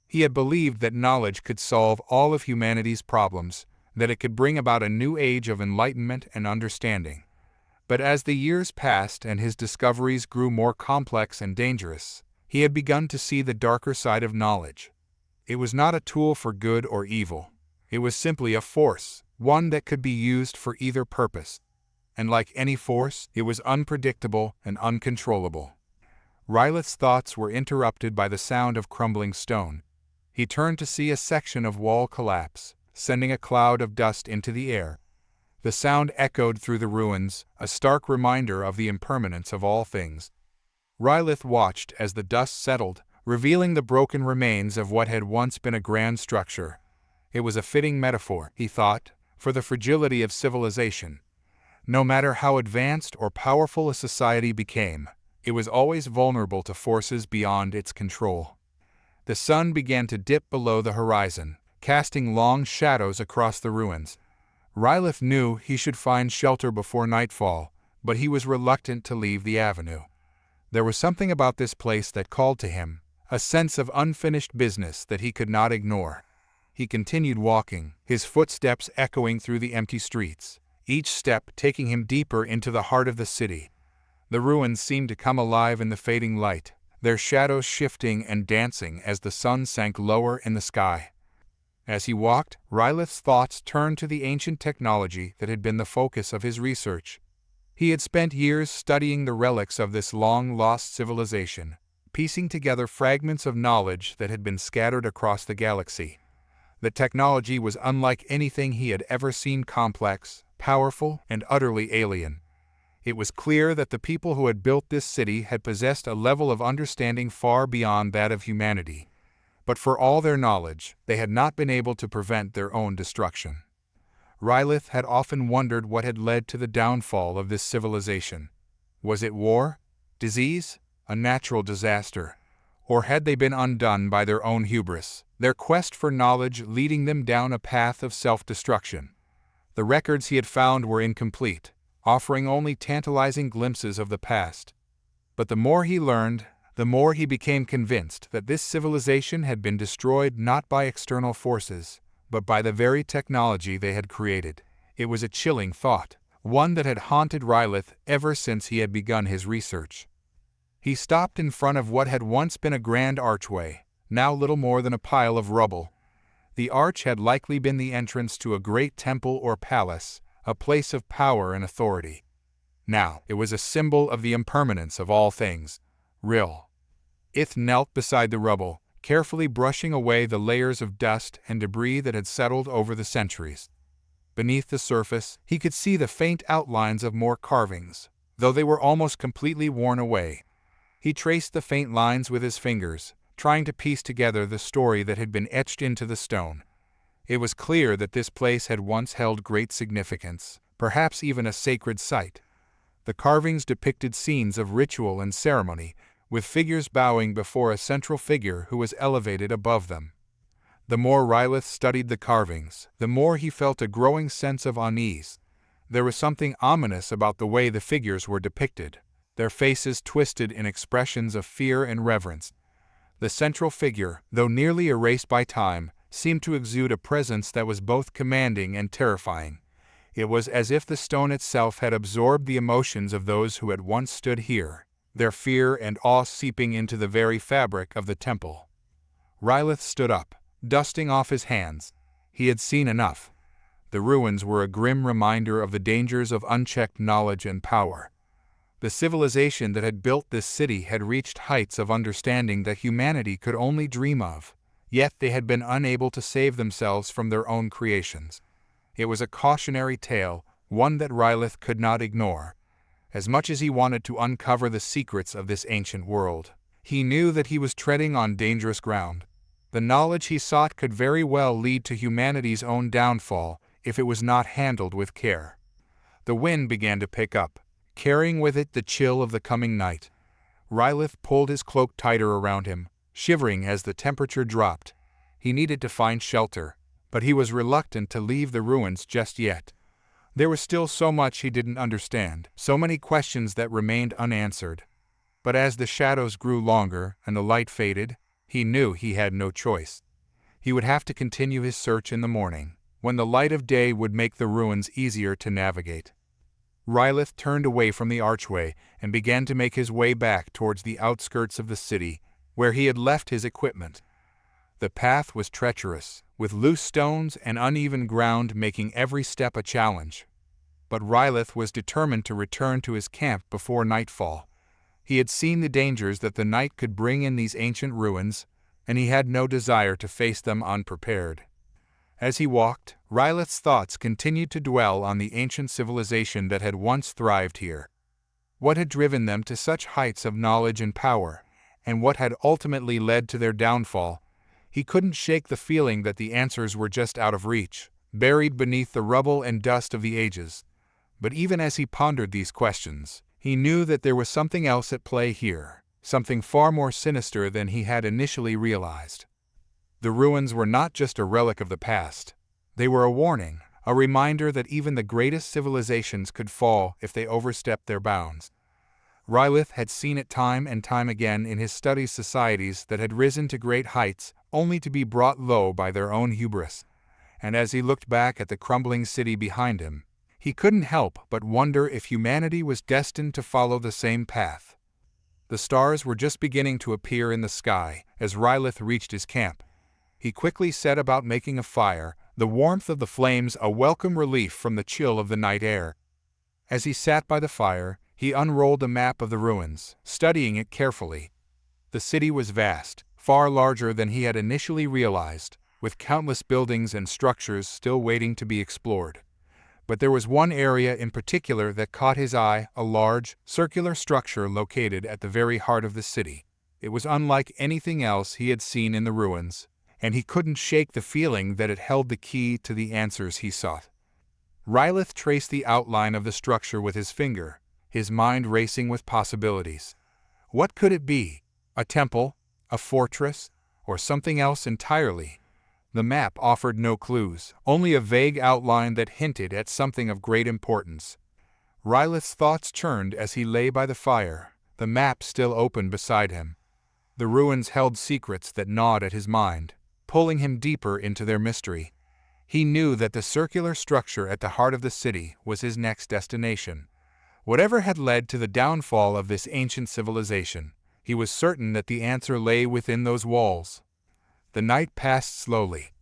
He had believed that knowledge could solve all of humanity's problems, that it could bring about a new age of enlightenment and understanding. But as the years passed and his discoveries grew more complex and dangerous, he had begun to see the darker side of knowledge. It was not a tool for good or evil. It was simply a force, one that could be used for either purpose. And like any force, it was unpredictable and uncontrollable. Rylith's thoughts were interrupted by the sound of crumbling stone. He turned to see a section of wall collapse, sending a cloud of dust into the air. The sound echoed through the ruins, a stark reminder of the impermanence of all things. Rylith watched as the dust settled, revealing the broken remains of what had once been a grand structure. It was a fitting metaphor, he thought, for the fragility of civilization. No matter how advanced or powerful a society became, it was always vulnerable to forces beyond its control. The sun began to dip below the horizon, casting long shadows across the ruins. Rylith knew he should find shelter before nightfall, but he was reluctant to leave the avenue. There was something about this place that called to him, a sense of unfinished business that he could not ignore. He continued walking, his footsteps echoing through the empty streets, each step taking him deeper into the heart of the city. The ruins seemed to come alive in the fading light, their shadows shifting and dancing as the sun sank lower in the sky. As he walked, Rylith's thoughts turned to the ancient technology that had been the focus of his research. He had spent years studying the relics of this long-lost civilization, piecing together fragments of knowledge that had been scattered across the galaxy. The technology was unlike anything he had ever seen, complex, powerful, and utterly alien. It was clear that the people who had built this city had possessed a level of understanding far beyond that of humanity. But for all their knowledge, they had not been able to prevent their own destruction. Rylith had often wondered what had led to the downfall of this civilization. Was it war, disease, a natural disaster? Or had they been undone by their own hubris, their quest for knowledge leading them down a path of self-destruction? The records he had found were incomplete, offering only tantalizing glimpses of the past. But the more he learned, the more he became convinced that this civilization had been destroyed not by external forces, but by the very technology they had created. It was a chilling thought, one that had haunted Rylith ever since he had begun his research. He stopped in front of what had once been a grand archway, now little more than a pile of rubble. The arch had likely been the entrance to a great temple or palace, a place of power and authority. Now it was a symbol of the impermanence of all things, real. Ith knelt beside the rubble, carefully brushing away the layers of dust and debris that had settled over the centuries. Beneath the surface, he could see the faint outlines of more carvings, though they were almost completely worn away. He traced the faint lines with his fingers, trying to piece together the story that had been etched into the stone. It was clear that this place had once held great significance, perhaps even a sacred site. The carvings depicted scenes of ritual and ceremony, with figures bowing before a central figure who was elevated above them. The more Rylith studied the carvings, the more he felt a growing sense of unease. There was something ominous about the way the figures were depicted, their faces twisted in expressions of fear and reverence. The central figure, though nearly erased by time, seemed to exude a presence that was both commanding and terrifying. It was as if the stone itself had absorbed the emotions of those who had once stood here, their fear and awe seeping into the very fabric of the temple. Rylith stood up, dusting off his hands. He had seen enough. The ruins were a grim reminder of the dangers of unchecked knowledge and power. The civilization that had built this city had reached heights of understanding that humanity could only dream of, yet they had been unable to save themselves from their own creations. It was a cautionary tale, one that Rylith could not ignore. As much as he wanted to uncover the secrets of this ancient world, he knew that he was treading on dangerous ground. The knowledge he sought could very well lead to humanity's own downfall if it was not handled with care. The wind began to pick up, carrying with it the chill of the coming night. Rylith pulled his cloak tighter around him, shivering as the temperature dropped. He needed to find shelter, but he was reluctant to leave the ruins just yet. There was still so much he didn't understand, so many questions that remained unanswered. But as the shadows grew longer and the light faded, he knew he had no choice. He would have to continue his search in the morning, when the light of day would make the ruins easier to navigate. Rylith turned away from the archway and began to make his way back towards the outskirts of the city, where he had left his equipment. The path was treacherous, with loose stones and uneven ground making every step a challenge. But Rylith was determined to return to his camp before nightfall. He had seen the dangers that the night could bring in these ancient ruins, and he had no desire to face them unprepared. As he walked, Rylith's thoughts continued to dwell on the ancient civilization that had once thrived here. What had driven them to such heights of knowledge and power, and what had ultimately led to their downfall? He couldn't shake the feeling that the answers were just out of reach, buried beneath the rubble and dust of the ages. But even as he pondered these questions, he knew that there was something else at play here, something far more sinister than he had initially realized. The ruins were not just a relic of the past. They were a warning, a reminder that even the greatest civilizations could fall if they overstepped their bounds. Rylith had seen it time and time again in his studies societies that had risen to great heights only to be brought low by their own hubris. And as he looked back at the crumbling city behind him, he couldn't help but wonder if humanity was destined to follow the same path. The stars were just beginning to appear in the sky as Rylith reached his camp. He quickly set about making a fire, the warmth of the flames a welcome relief from the chill of the night air. As he sat by the fire, he unrolled a map of the ruins, studying it carefully. The city was vast, far larger than he had initially realized, with countless buildings and structures still waiting to be explored. But there was one area in particular that caught his eye, a large, circular structure located at the very heart of the city. It was unlike anything else he had seen in the ruins, and he couldn't shake the feeling that it held the key to the answers he sought. Rylith traced the outline of the structure with his finger, his mind racing with possibilities. What could it be? A temple? A fortress? Or something else entirely? The map offered no clues, only a vague outline that hinted at something of great importance. Rylith's thoughts churned as he lay by the fire, the map still open beside him. The ruins held secrets that gnawed at his mind, pulling him deeper into their mystery. He knew that the circular structure at the heart of the city was his next destination. Whatever had led to the downfall of this ancient civilization, he was certain that the answer lay within those walls. The night passed slowly.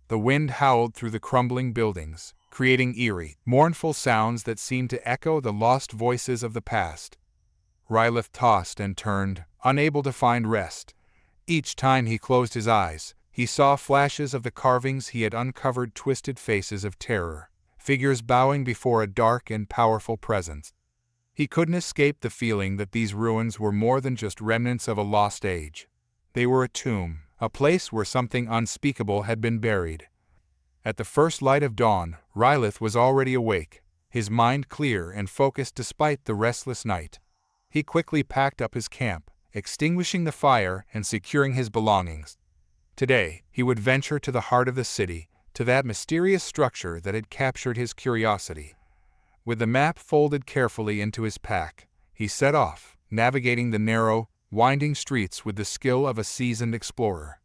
The wind howled through the crumbling buildings, creating eerie, mournful sounds that seemed to echo the lost voices of the past. Rylith tossed and turned, unable to find rest. Each time he closed his eyes, he saw flashes of the carvings he had uncovered, twisted faces of terror, figures bowing before a dark and powerful presence. He couldn't escape the feeling that these ruins were more than just remnants of a lost age. They were a tomb, a place where something unspeakable had been buried. At the first light of dawn, Rylith was already awake, his mind clear and focused despite the restless night. He quickly packed up his camp, extinguishing the fire and securing his belongings. Today, he would venture to the heart of the city, to that mysterious structure that had captured his curiosity. With the map folded carefully into his pack, he set off, navigating the narrow, winding streets with the skill of a seasoned explorer.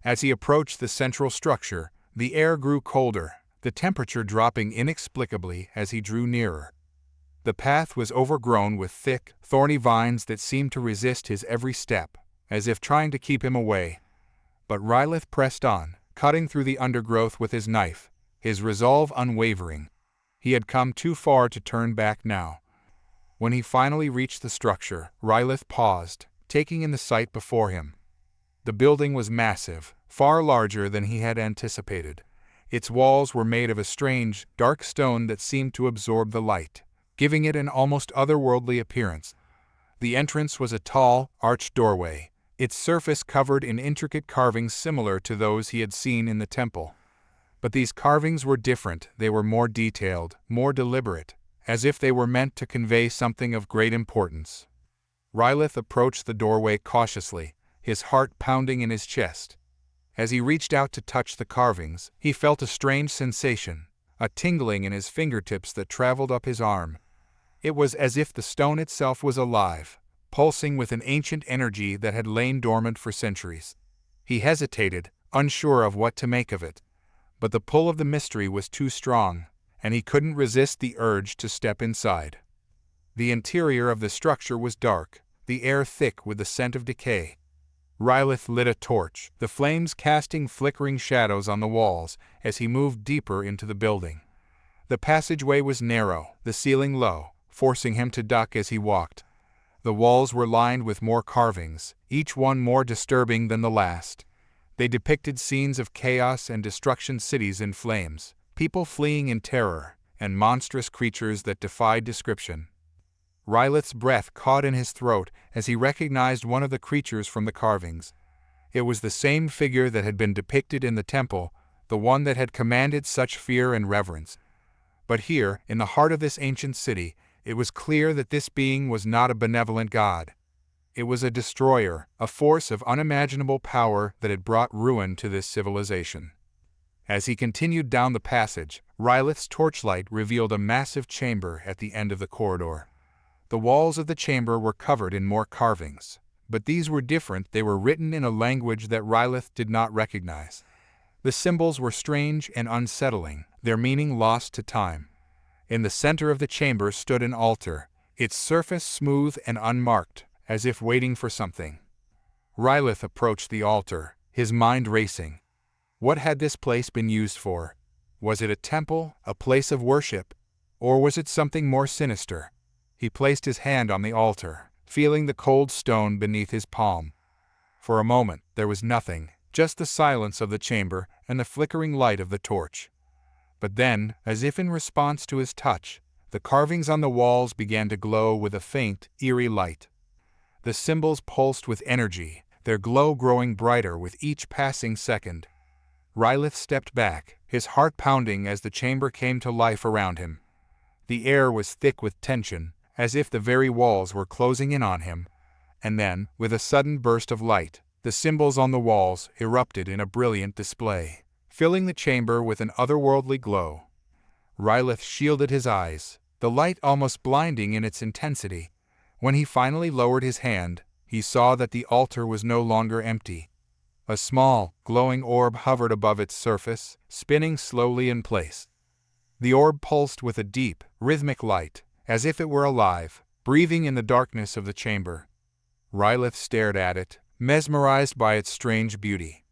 As he approached the central structure, the air grew colder, the temperature dropping inexplicably as he drew nearer. The path was overgrown with thick, thorny vines that seemed to resist his every step, as if trying to keep him away. But Rylith pressed on, cutting through the undergrowth with his knife, his resolve unwavering. He had come too far to turn back now. When he finally reached the structure, Rylith paused, taking in the sight before him. The building was massive, far larger than he had anticipated. Its walls were made of a strange, dark stone that seemed to absorb the light, giving it an almost otherworldly appearance. The entrance was a tall, arched doorway, its surface covered in intricate carvings similar to those he had seen in the temple. But these carvings were different. They were more detailed, more deliberate, as if they were meant to convey something of great importance. Rylith approached the doorway cautiously, his heart pounding in his chest. As he reached out to touch the carvings, he felt a strange sensation, a tingling in his fingertips that traveled up his arm. It was as if the stone itself was alive, pulsing with an ancient energy that had lain dormant for centuries. He hesitated, unsure of what to make of it. But the pull of the mystery was too strong, and he couldn't resist the urge to step inside. The interior of the structure was dark, the air thick with the scent of decay. Rylith lit a torch, the flames casting flickering shadows on the walls as he moved deeper into the building. The passageway was narrow, the ceiling low, forcing him to duck as he walked. The walls were lined with more carvings, each one more disturbing than the last. They depicted scenes of chaos and destruction, cities in flames, people fleeing in terror, and monstrous creatures that defied description. Rylith's breath caught in his throat as he recognized one of the creatures from the carvings. It was the same figure that had been depicted in the temple, the one that had commanded such fear and reverence. But here, in the heart of this ancient city, it was clear that this being was not a benevolent god. It was a destroyer, a force of unimaginable power that had brought ruin to this civilization. As he continued down the passage, Rylith's torchlight revealed a massive chamber at the end of the corridor. The walls of the chamber were covered in more carvings, but these were different. They were written in a language that Rylith did not recognize. The symbols were strange and unsettling, their meaning lost to time. In the center of the chamber stood an altar, its surface smooth and unmarked, as if waiting for something. Rylith approached the altar, his mind racing. What had this place been used for? Was it a temple, a place of worship, or was it something more sinister? He placed his hand on the altar, feeling the cold stone beneath his palm. For a moment, there was nothing, just the silence of the chamber and the flickering light of the torch. But then, as if in response to his touch, the carvings on the walls began to glow with a faint, eerie light. The symbols pulsed with energy, their glow growing brighter with each passing second. Rylith stepped back, his heart pounding as the chamber came to life around him. The air was thick with tension, as if the very walls were closing in on him. And then, with a sudden burst of light, the symbols on the walls erupted in a brilliant display, filling the chamber with an otherworldly glow. Rylith shielded his eyes, the light almost blinding in its intensity. When he finally lowered his hand, he saw that the altar was no longer empty. A small, glowing orb hovered above its surface, spinning slowly in place. The orb pulsed with a deep, rhythmic light, as if it were alive, breathing in the darkness of the chamber. Rylith stared at it, mesmerized by its strange beauty.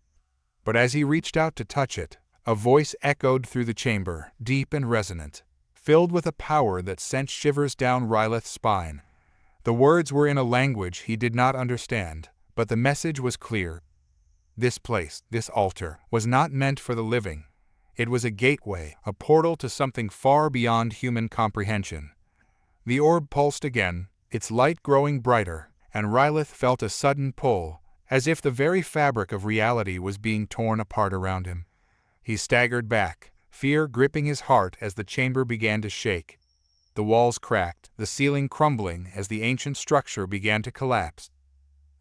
But as he reached out to touch it, a voice echoed through the chamber, deep and resonant, filled with a power that sent shivers down Rylith's spine. The words were in a language he did not understand, but the message was clear. This place, this altar, was not meant for the living. It was a gateway, a portal to something far beyond human comprehension. The orb pulsed again, its light growing brighter, and Rylith felt a sudden pull, as if the very fabric of reality was being torn apart around him. He staggered back, fear gripping his heart as the chamber began to shake. The walls cracked, the ceiling crumbling as the ancient structure began to collapse.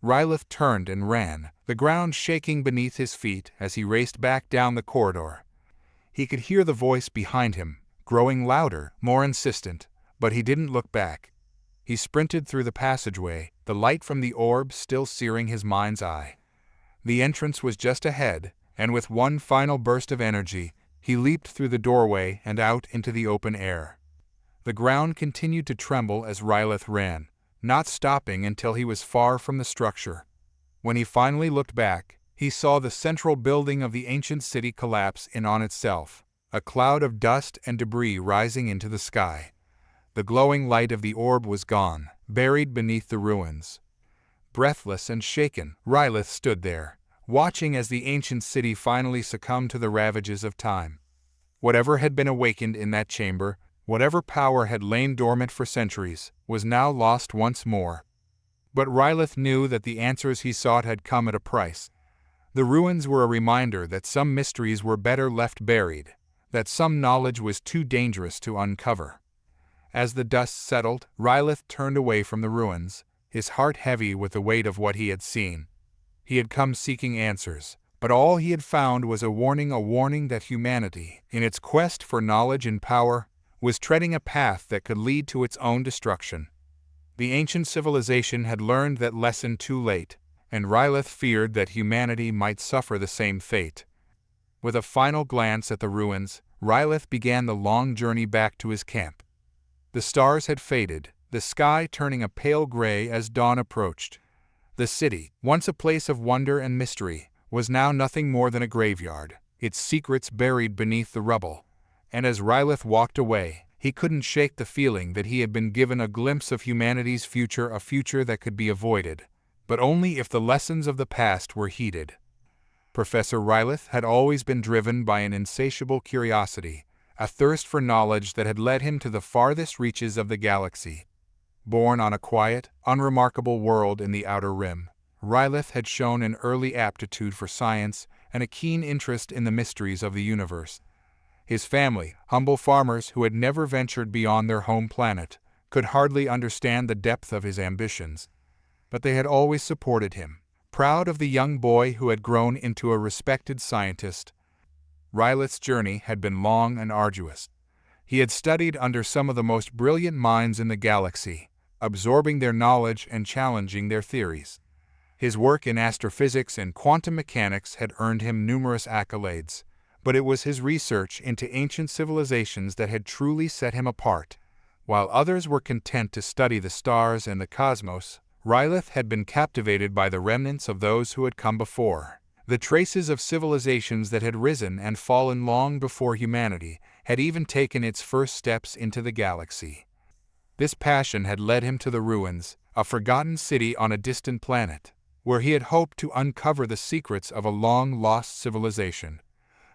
Rylith turned and ran, the ground shaking beneath his feet as he raced back down the corridor. He could hear the voice behind him, growing louder, more insistent, but he didn't look back. He sprinted through the passageway, the light from the orb still searing his mind's eye. The entrance was just ahead, and with one final burst of energy, he leaped through the doorway and out into the open air. The ground continued to tremble as Rylith ran, not stopping until he was far from the structure. When he finally looked back, he saw the central building of the ancient city collapse in on itself, a cloud of dust and debris rising into the sky. The glowing light of the orb was gone, buried beneath the ruins. Breathless and shaken, Rylith stood there, watching as the ancient city finally succumbed to the ravages of time. Whatever had been awakened in that chamber, whatever power had lain dormant for centuries, was now lost once more. But Rylith knew that the answers he sought had come at a price. The ruins were a reminder that some mysteries were better left buried, that some knowledge was too dangerous to uncover. As the dust settled, Rylith turned away from the ruins, his heart heavy with the weight of what he had seen. He had come seeking answers, but all he had found was a warning that humanity, in its quest for knowledge and power, was treading a path that could lead to its own destruction. The ancient civilization had learned that lesson too late, and Rylith feared that humanity might suffer the same fate. With a final glance at the ruins, Rylith began the long journey back to his camp. The stars had faded, the sky turning a pale gray as dawn approached. The city, once a place of wonder and mystery, was now nothing more than a graveyard, its secrets buried beneath the rubble. And as Rylith walked away, He couldn't shake the feeling that he had been given a glimpse of humanity's future, a future that could be avoided, but only if the lessons of the past were heeded. Professor Rylith had always been driven by an insatiable curiosity, a thirst for knowledge that had led him to the farthest reaches of the galaxy. Born on a quiet, unremarkable world in the Outer Rim, Rylith had shown an early aptitude for science and a keen interest in the mysteries of the universe. His family, humble farmers who had never ventured beyond their home planet, could hardly understand the depth of his ambitions. But they had always supported him, proud of the young boy who had grown into a respected scientist. Rylith's journey had been long and arduous. He had studied under some of the most brilliant minds in the galaxy, absorbing their knowledge and challenging their theories. His work in astrophysics and quantum mechanics had earned him numerous accolades, but it was his research into ancient civilizations that had truly set him apart. While others were content to study the stars and the cosmos, Rylith had been captivated by the remnants of those who had come before. The traces of civilizations that had risen and fallen long before humanity had even taken its first steps into the galaxy. This passion had led him to the ruins, a forgotten city on a distant planet, where he had hoped to uncover the secrets of a long-lost civilization.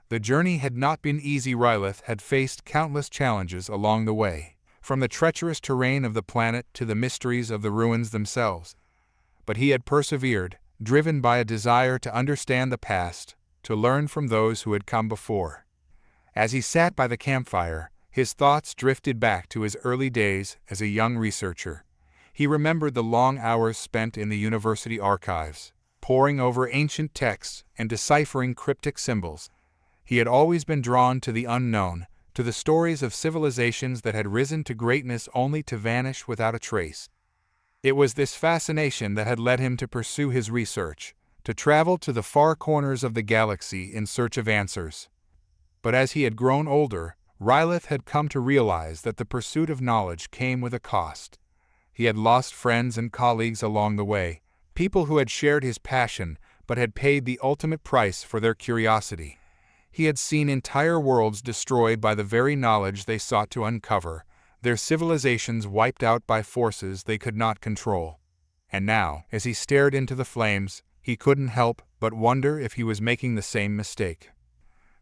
The journey had not been easy. Rylith had faced countless challenges along the way, from the treacherous terrain of the planet to the mysteries of the ruins themselves. But he had persevered, driven by a desire to understand the past, to learn from those who had come before. As he sat by the campfire, his thoughts drifted back to his early days as a young researcher. He remembered the long hours spent in the university archives, poring over ancient texts and deciphering cryptic symbols. He had always been drawn to the unknown, to the stories of civilizations that had risen to greatness only to vanish without a trace. It was this fascination that had led him to pursue his research, to travel to the far corners of the galaxy in search of answers. But as he had grown older, Rylith had come to realize that the pursuit of knowledge came with a cost. He had lost friends and colleagues along the way, people who had shared his passion but had paid the ultimate price for their curiosity. He had seen entire worlds destroyed by the very knowledge they sought to uncover, their civilizations wiped out by forces they could not control. And now, as he stared into the flames, he couldn't help but wonder if he was making the same mistake.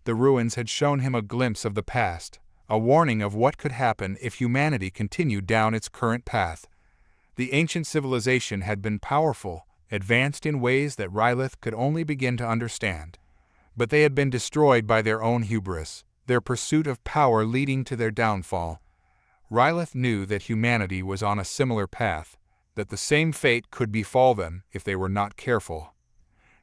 The ruins had shown him a glimpse of the past, a warning of what could happen if humanity continued down its current path. The ancient civilization had been powerful, advanced in ways that Rylith could only begin to understand. But they had been destroyed by their own hubris, their pursuit of power leading to their downfall. Rylith knew that humanity was on a similar path, that the same fate could befall them if they were not careful.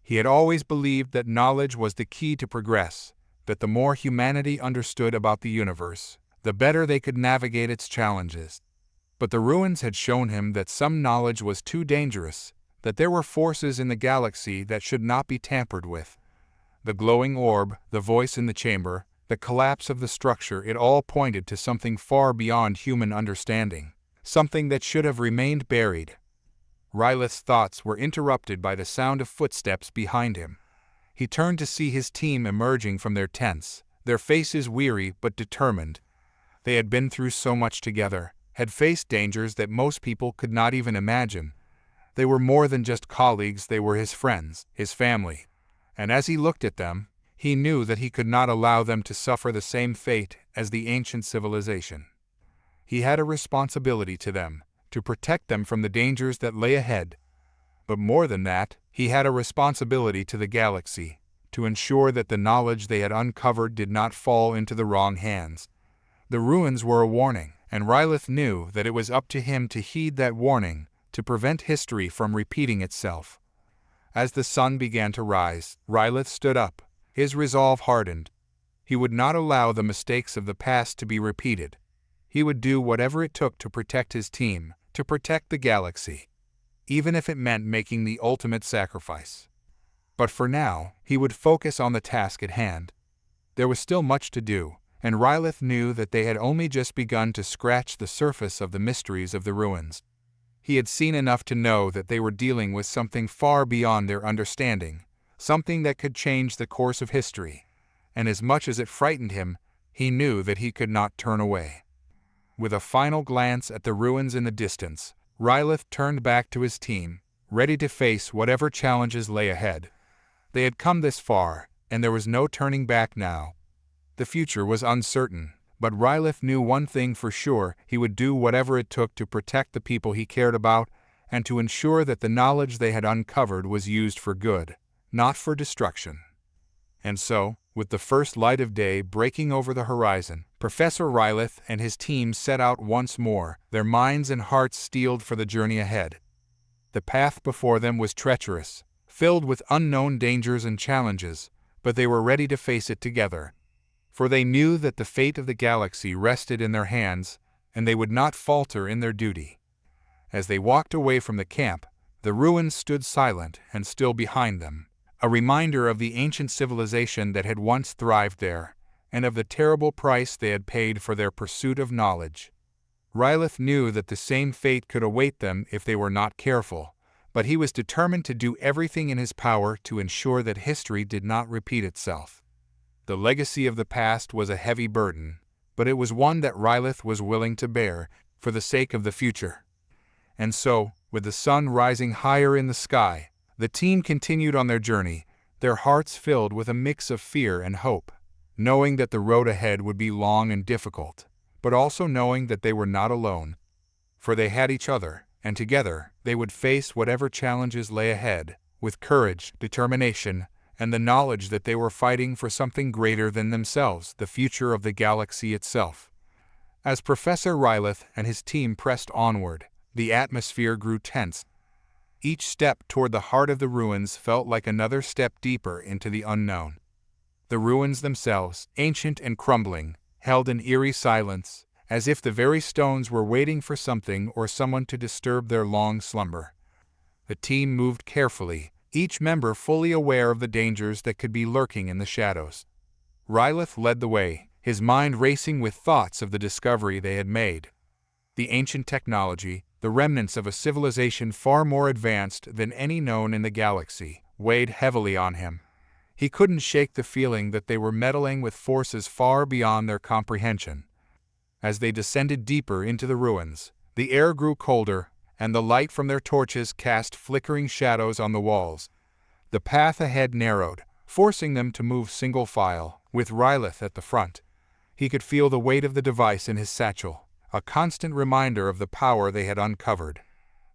He had always believed that knowledge was the key to progress, that the more humanity understood about the universe, the better they could navigate its challenges. But the ruins had shown him that some knowledge was too dangerous, that there were forces in the galaxy that should not be tampered with. The glowing orb, the voice in the chamber, the collapse of the structure, it all pointed to something far beyond human understanding, something that should have remained buried. Rylith's thoughts were interrupted by the sound of footsteps behind him. He turned to see his team emerging from their tents, their faces weary but determined. They had been through so much together, had faced dangers that most people could not even imagine. They were more than just colleagues, they were his friends, his family. And as he looked at them, he knew that he could not allow them to suffer the same fate as the ancient civilization. He had a responsibility to them, to protect them from the dangers that lay ahead. But more than that, he had a responsibility to the galaxy, to ensure that the knowledge they had uncovered did not fall into the wrong hands. The ruins were a warning, and Rylith knew that it was up to him to heed that warning, to prevent history from repeating itself. As the sun began to rise, Rylith stood up. His resolve hardened. He would not allow the mistakes of the past to be repeated. He would do whatever it took to protect his team, to protect the galaxy, even if it meant making the ultimate sacrifice. But for now, he would focus on the task at hand. There was still much to do, and Rylith knew that they had only just begun to scratch the surface of the mysteries of the ruins. He had seen enough to know that they were dealing with something far beyond their understanding, something that could change the course of history, and as much as it frightened him, he knew that he could not turn away. With a final glance at the ruins in the distance, Rylith turned back to his team, ready to face whatever challenges lay ahead. They had come this far, and there was no turning back now. The future was uncertain, but Rylith knew one thing for sure: he would do whatever it took to protect the people he cared about, and to ensure that the knowledge they had uncovered was used for good, not for destruction. And so, with the first light of day breaking over the horizon, Professor Rylith and his team set out once more, their minds and hearts steeled for the journey ahead. The path before them was treacherous, filled with unknown dangers and challenges, but they were ready to face it together. For they knew that the fate of the galaxy rested in their hands, and they would not falter in their duty. As they walked away from the camp, the ruins stood silent and still behind them, a reminder of the ancient civilization that had once thrived there, and of the terrible price they had paid for their pursuit of knowledge. Rylith knew that the same fate could await them if they were not careful, but he was determined to do everything in his power to ensure that history did not repeat itself. The legacy of the past was a heavy burden, but it was one that Rylith was willing to bear for the sake of the future. And so, with the sun rising higher in the sky, the team continued on their journey, their hearts filled with a mix of fear and hope, knowing that the road ahead would be long and difficult, but also knowing that they were not alone. For they had each other, and together they would face whatever challenges lay ahead, with courage, determination, and the knowledge that they were fighting for something greater than themselves, the future of the galaxy itself. As Professor Rylith and his team pressed onward, the atmosphere grew tense. Each step toward the heart of the ruins felt like another step deeper into the unknown. The ruins themselves, ancient and crumbling, held an eerie silence, as if the very stones were waiting for something or someone to disturb their long slumber. The team moved carefully, each member fully aware of the dangers that could be lurking in the shadows. Rylith led the way, his mind racing with thoughts of the discovery they had made. The ancient technology, the remnants of a civilization far more advanced than any known in the galaxy, weighed heavily on him. He couldn't shake the feeling that they were meddling with forces far beyond their comprehension. As they descended deeper into the ruins, the air grew colder, and the light from their torches cast flickering shadows on the walls. The path ahead narrowed, forcing them to move single file, with Rylith at the front. He could feel the weight of the device in his satchel, a constant reminder of the power they had uncovered.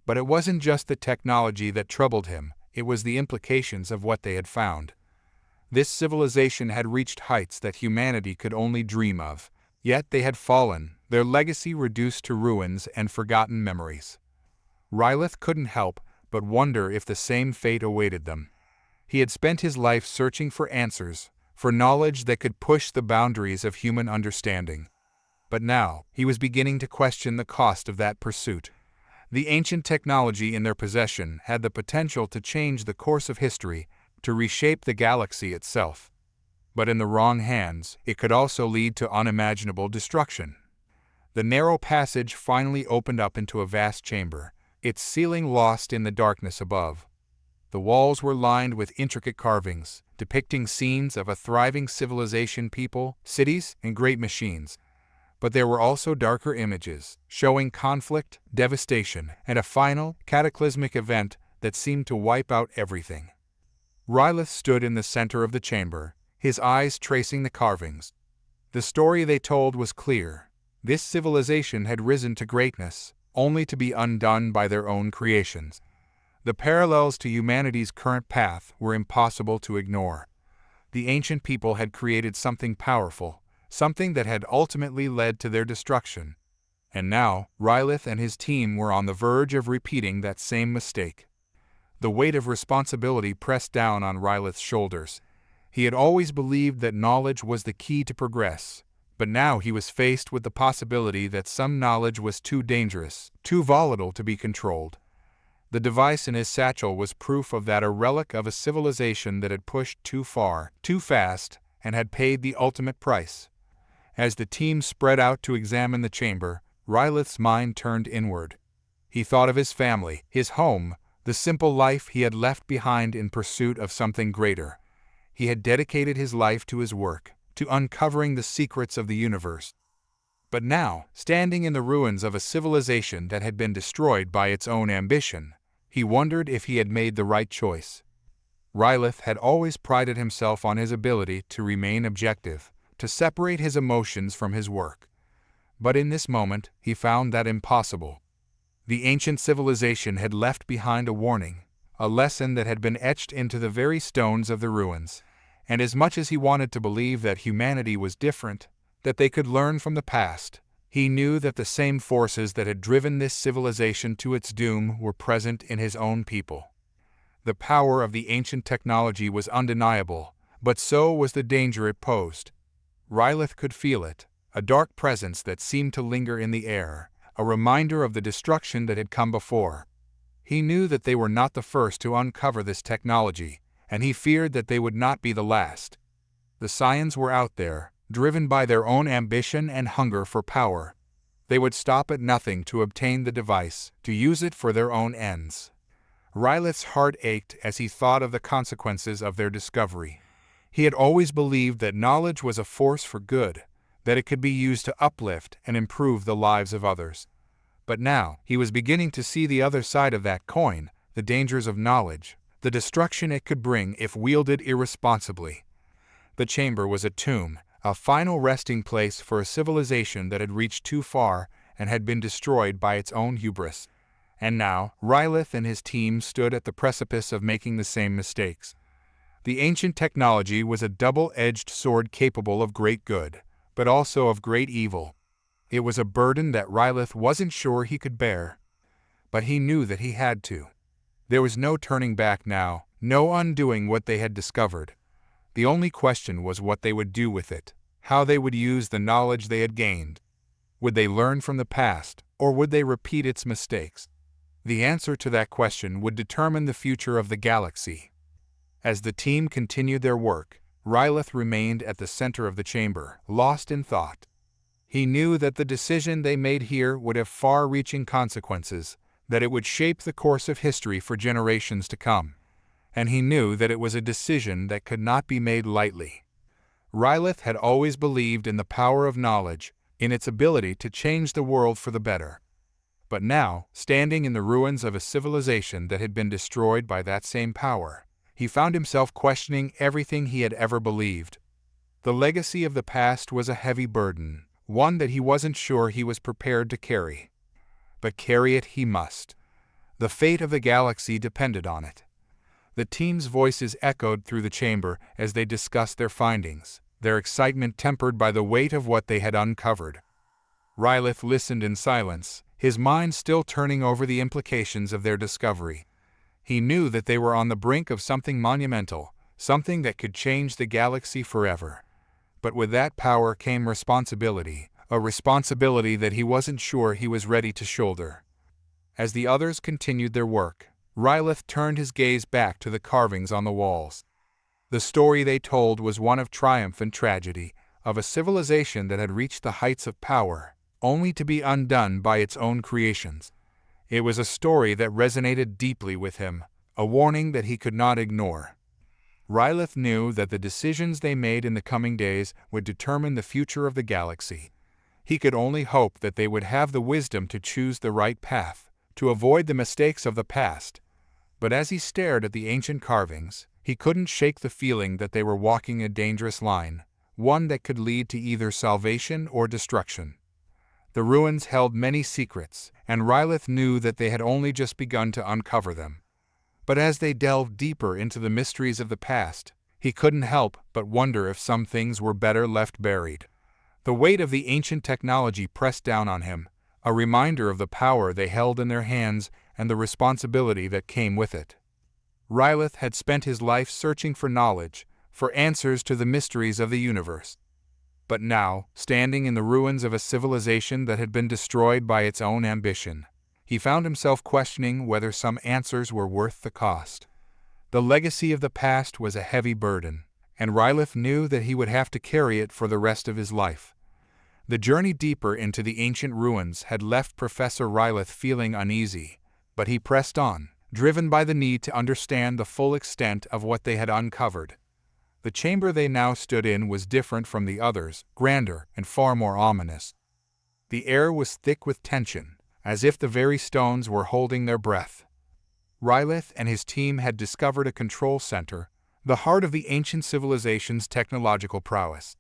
But it wasn't just the technology that troubled him, it was the implications of what they had found. This civilization had reached heights that humanity could only dream of, yet they had fallen, their legacy reduced to ruins and forgotten memories. Rylith couldn't help but wonder if the same fate awaited them. He had spent his life searching for answers, for knowledge that could push the boundaries of human understanding. But now, he was beginning to question the cost of that pursuit. The ancient technology in their possession had the potential to change the course of history, to reshape the galaxy itself. But in the wrong hands, it could also lead to unimaginable destruction. The narrow passage finally opened up into a vast chamber, its ceiling lost in the darkness above. The walls were lined with intricate carvings, depicting scenes of a thriving civilization, people, cities, and great machines. But there were also darker images, showing conflict, devastation, and a final, cataclysmic event that seemed to wipe out everything. Rylith stood in the center of the chamber, his eyes tracing the carvings. The story they told was clear. This civilization had risen to greatness, only to be undone by their own creations. The parallels to humanity's current path were impossible to ignore. The ancient people had created something powerful, something that had ultimately led to their destruction. And now, Rylith and his team were on the verge of repeating that same mistake. The weight of responsibility pressed down on Rylith's shoulders. He had always believed that knowledge was the key to progress, but now he was faced with the possibility that some knowledge was too dangerous, too volatile to be controlled. The device in his satchel was proof of that, a relic of a civilization that had pushed too far, too fast, and had paid the ultimate price. As the team spread out to examine the chamber, Rylith's mind turned inward. He thought of his family, his home, the simple life he had left behind in pursuit of something greater. He had dedicated his life to his work, to uncovering the secrets of the universe. But now, standing in the ruins of a civilization that had been destroyed by its own ambition, he wondered if he had made the right choice. Rylith had always prided himself on his ability to remain objective, to separate his emotions from his work. But in this moment, he found that impossible. The ancient civilization had left behind a warning, a lesson that had been etched into the very stones of the ruins. And as much as he wanted to believe that humanity was different, that they could learn from the past, he knew that the same forces that had driven this civilization to its doom were present in his own people. The power of the ancient technology was undeniable, but so was the danger it posed. Rylith could feel it, a dark presence that seemed to linger in the air, a reminder of the destruction that had come before. He knew that they were not the first to uncover this technology, and he feared that they would not be the last. The Scions were out there, driven by their own ambition and hunger for power. They would stop at nothing to obtain the device, to use it for their own ends. Rylith's heart ached as he thought of the consequences of their discovery. He had always believed that knowledge was a force for good, that it could be used to uplift and improve the lives of others. But now, he was beginning to see the other side of that coin, the dangers of knowledge, the destruction it could bring if wielded irresponsibly. The chamber was a tomb, a final resting place for a civilization that had reached too far and had been destroyed by its own hubris. And now, Rylith and his team stood at the precipice of making the same mistakes. The ancient technology was a double-edged sword capable of great good, but also of great evil. It was a burden that Rylith wasn't sure he could bear. But he knew that he had to. There was no turning back now, no undoing what they had discovered. The only question was what they would do with it, how they would use the knowledge they had gained. Would they learn from the past, or would they repeat its mistakes? The answer to that question would determine the future of the galaxy. As the team continued their work, Rylith remained at the center of the chamber, lost in thought. He knew that the decision they made here would have far-reaching consequences, that it would shape the course of history for generations to come. And he knew that it was a decision that could not be made lightly. Rylith had always believed in the power of knowledge, in its ability to change the world for the better. But now, standing in the ruins of a civilization that had been destroyed by that same power, he found himself questioning everything he had ever believed. The legacy of the past was a heavy burden, one that he wasn't sure he was prepared to carry. But carry it he must. The fate of the galaxy depended on it. The team's voices echoed through the chamber as they discussed their findings, their excitement tempered by the weight of what they had uncovered. Rylith listened in silence, his mind still turning over the implications of their discovery. He knew that they were on the brink of something monumental, something that could change the galaxy forever. But with that power came responsibility, a responsibility that he wasn't sure he was ready to shoulder. As the others continued their work, Rylith turned his gaze back to the carvings on the walls. The story they told was one of triumph and tragedy, of a civilization that had reached the heights of power, only to be undone by its own creations. It was a story that resonated deeply with him, a warning that he could not ignore. Rylith knew that the decisions they made in the coming days would determine the future of the galaxy. He could only hope that they would have the wisdom to choose the right path, to avoid the mistakes of the past. But as he stared at the ancient carvings, he couldn't shake the feeling that they were walking a dangerous line, one that could lead to either salvation or destruction. The ruins held many secrets, and Rylith knew that they had only just begun to uncover them. But as they delved deeper into the mysteries of the past, he couldn't help but wonder if some things were better left buried. The weight of the ancient technology pressed down on him, a reminder of the power they held in their hands and the responsibility that came with it. Rylith had spent his life searching for knowledge, for answers to the mysteries of the universe. But now, standing in the ruins of a civilization that had been destroyed by its own ambition, he found himself questioning whether some answers were worth the cost. The legacy of the past was a heavy burden, and Rylith knew that he would have to carry it for the rest of his life. The journey deeper into the ancient ruins had left Professor Rylith feeling uneasy, but he pressed on, driven by the need to understand the full extent of what they had uncovered. The chamber they now stood in was different from the others, grander and far more ominous. The air was thick with tension, as if the very stones were holding their breath. Rylith and his team had discovered a control center, the heart of the ancient civilization's technological prowess.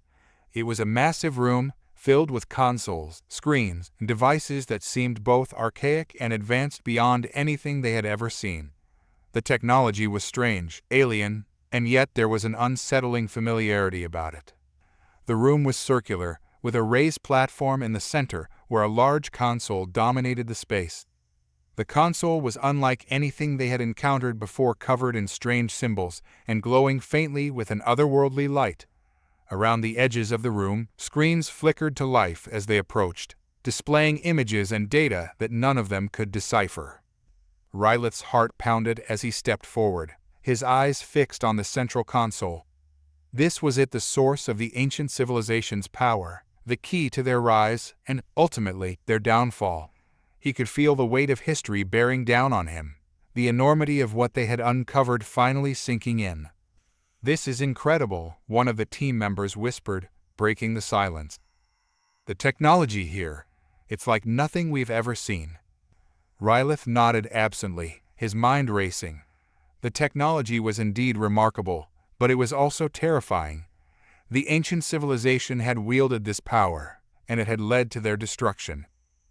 It was a massive room filled with consoles, screens, and devices that seemed both archaic and advanced beyond anything they had ever seen. The technology was strange, alien, and yet there was an unsettling familiarity about it. The room was circular, with a raised platform in the center where a large console dominated the space. The console was unlike anything they had encountered before, covered in strange symbols and glowing faintly with an otherworldly light. Around the edges of the room, screens flickered to life as they approached, displaying images and data that none of them could decipher. Rylith's heart pounded as he stepped forward, his eyes fixed on the central console. This was it, the source of the ancient civilization's power, the key to their rise and, ultimately, their downfall. He could feel the weight of history bearing down on him, the enormity of what they had uncovered finally sinking in. "This is incredible," one of the team members whispered, breaking the silence. "The technology here, it's like nothing we've ever seen." Rylith nodded absently, his mind racing. The technology was indeed remarkable, but it was also terrifying. The ancient civilization had wielded this power, and it had led to their destruction.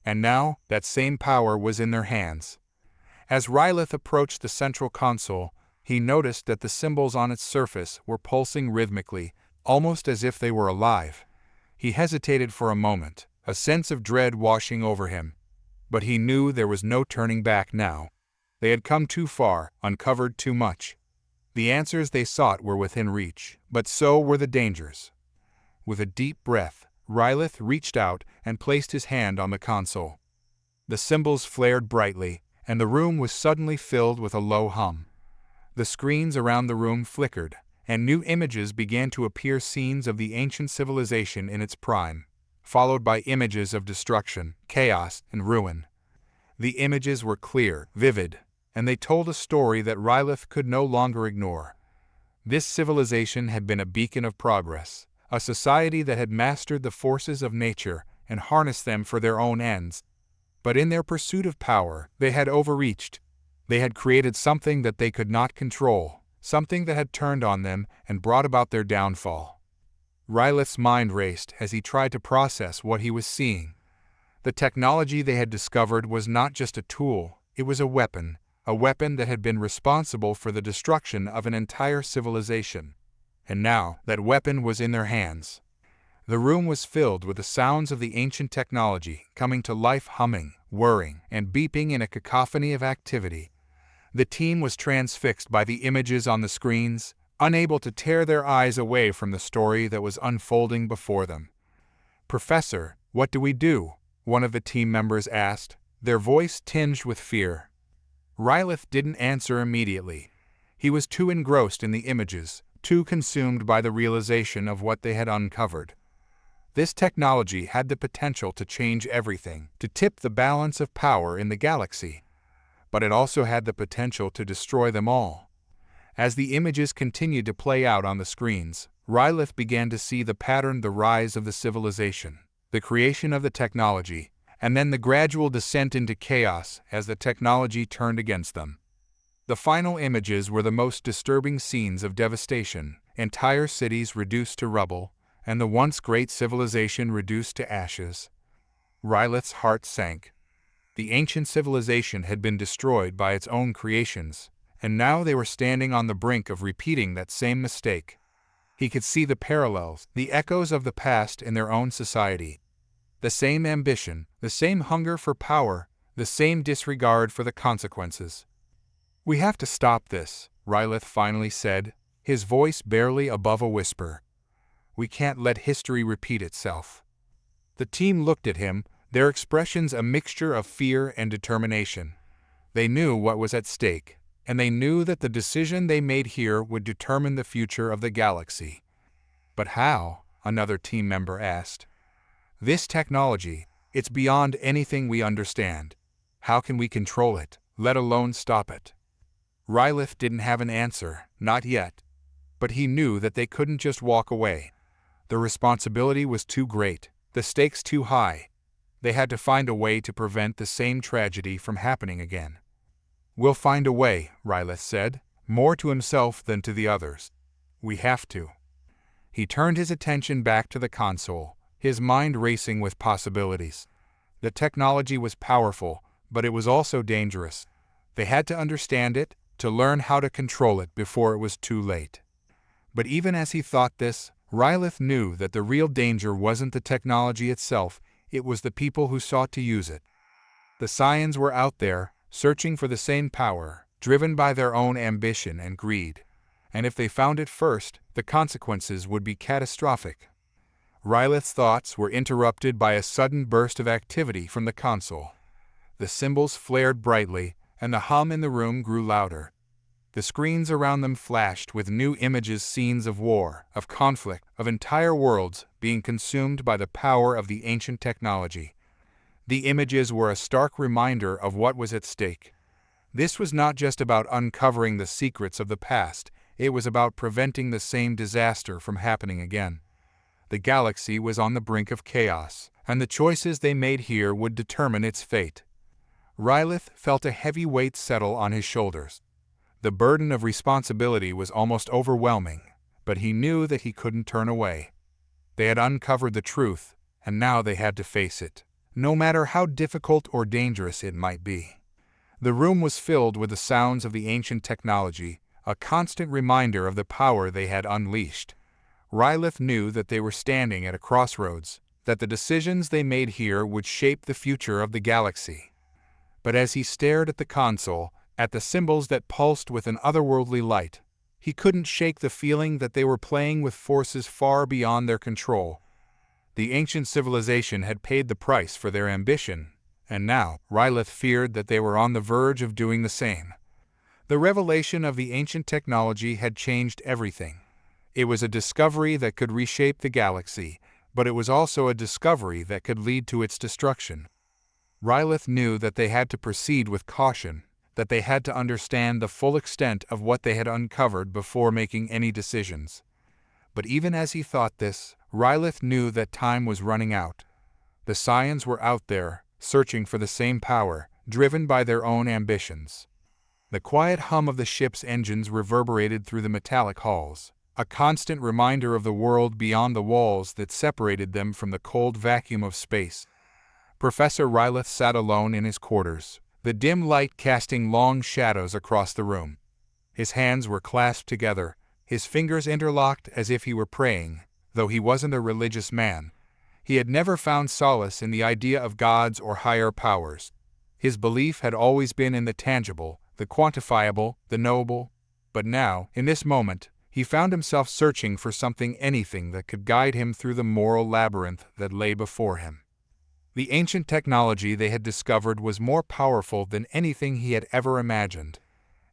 And now, that same power was in their hands. As Rylith approached the central console, he noticed that the symbols on its surface were pulsing rhythmically, almost as if they were alive. He hesitated for a moment, a sense of dread washing over him. But he knew there was no turning back now. They had come too far, uncovered too much. The answers they sought were within reach, but so were the dangers. With a deep breath, Rylith reached out and placed his hand on the console. The symbols flared brightly, and the room was suddenly filled with a low hum. The screens around the room flickered, and new images began to appear, scenes of the ancient civilization in its prime, followed by images of destruction, chaos, and ruin. The images were clear, vivid, and they told a story that Rylith could no longer ignore. This civilization had been a beacon of progress, a society that had mastered the forces of nature and harnessed them for their own ends. But in their pursuit of power, they had overreached. They had created something that they could not control, something that had turned on them and brought about their downfall. Rylith's mind raced as he tried to process what he was seeing. The technology they had discovered was not just a tool, it was a weapon that had been responsible for the destruction of an entire civilization. And now, that weapon was in their hands. The room was filled with the sounds of the ancient technology coming to life, humming, whirring, and beeping in a cacophony of activity. The team was transfixed by the images on the screens, unable to tear their eyes away from the story that was unfolding before them. "Professor, what do we do?" one of the team members asked, their voice tinged with fear. Rylith didn't answer immediately. He was too engrossed in the images, too consumed by the realization of what they had uncovered. This technology had the potential to change everything, to tip the balance of power in the galaxy. But it also had the potential to destroy them all. As the images continued to play out on the screens, Rylith began to see the pattern: the rise of the civilization, the creation of the technology, and then the gradual descent into chaos as the technology turned against them. The final images were the most disturbing scenes of devastation, entire cities reduced to rubble, and the once great civilization reduced to ashes. Rylith's heart sank. The ancient civilization had been destroyed by its own creations, and now they were standing on the brink of repeating that same mistake. He could see the parallels, the echoes of the past in their own society. The same ambition, the same hunger for power, the same disregard for the consequences. "We have to stop this," Rylith finally said, his voice barely above a whisper. "We can't let history repeat itself." The team looked at him, their expressions a mixture of fear and determination. They knew what was at stake, and they knew that the decision they made here would determine the future of the galaxy. "But how?" another team member asked. "This technology, it's beyond anything we understand. How can we control it, let alone stop it?" Rylith didn't have an answer, not yet. But he knew that they couldn't just walk away. The responsibility was too great, the stakes too high. They had to find a way to prevent the same tragedy from happening again. "We'll find a way," Rylith said, more to himself than to the others. "We have to." He turned his attention back to the console, his mind racing with possibilities. The technology was powerful, but it was also dangerous. They had to understand it, to learn how to control it before it was too late. But even as he thought this, Rylith knew that the real danger wasn't the technology itself, it was the people who sought to use it. The Scions were out there, searching for the same power, driven by their own ambition and greed. And if they found it first, the consequences would be catastrophic. Rylith's thoughts were interrupted by a sudden burst of activity from the console. The symbols flared brightly, and the hum in the room grew louder. The screens around them flashed with new images, scenes of war, of conflict, of entire worlds being consumed by the power of the ancient technology. The images were a stark reminder of what was at stake. This was not just about uncovering the secrets of the past, it was about preventing the same disaster from happening again. The galaxy was on the brink of chaos, and the choices they made here would determine its fate. Rylith felt a heavy weight settle on his shoulders. The burden of responsibility was almost overwhelming, but he knew that he couldn't turn away. They had uncovered the truth, and now they had to face it, no matter how difficult or dangerous it might be. The room was filled with the sounds of the ancient technology, a constant reminder of the power they had unleashed. Rylith knew that they were standing at a crossroads, that the decisions they made here would shape the future of the galaxy. But as he stared at the console, at the symbols that pulsed with an otherworldly light, he couldn't shake the feeling that they were playing with forces far beyond their control. The ancient civilization had paid the price for their ambition, and now Rylith feared that they were on the verge of doing the same. The revelation of the ancient technology had changed everything. It was a discovery that could reshape the galaxy, but it was also a discovery that could lead to its destruction. Rylith knew that they had to proceed with caution, that they had to understand the full extent of what they had uncovered before making any decisions. But even as he thought this, Rylith knew that time was running out. The Scions were out there, searching for the same power, driven by their own ambitions. The quiet hum of the ship's engines reverberated through the metallic halls, a constant reminder of the world beyond the walls that separated them from the cold vacuum of space. Professor Rylith sat alone in his quarters, the dim light casting long shadows across the room. His hands were clasped together, his fingers interlocked as if he were praying. Though he wasn't a religious man, he had never found solace in the idea of gods or higher powers. His belief had always been in the tangible, the quantifiable, the knowable. But now, in this moment, he found himself searching for anything that could guide him through the moral labyrinth that lay before him. The ancient technology they had discovered was more powerful than anything he had ever imagined.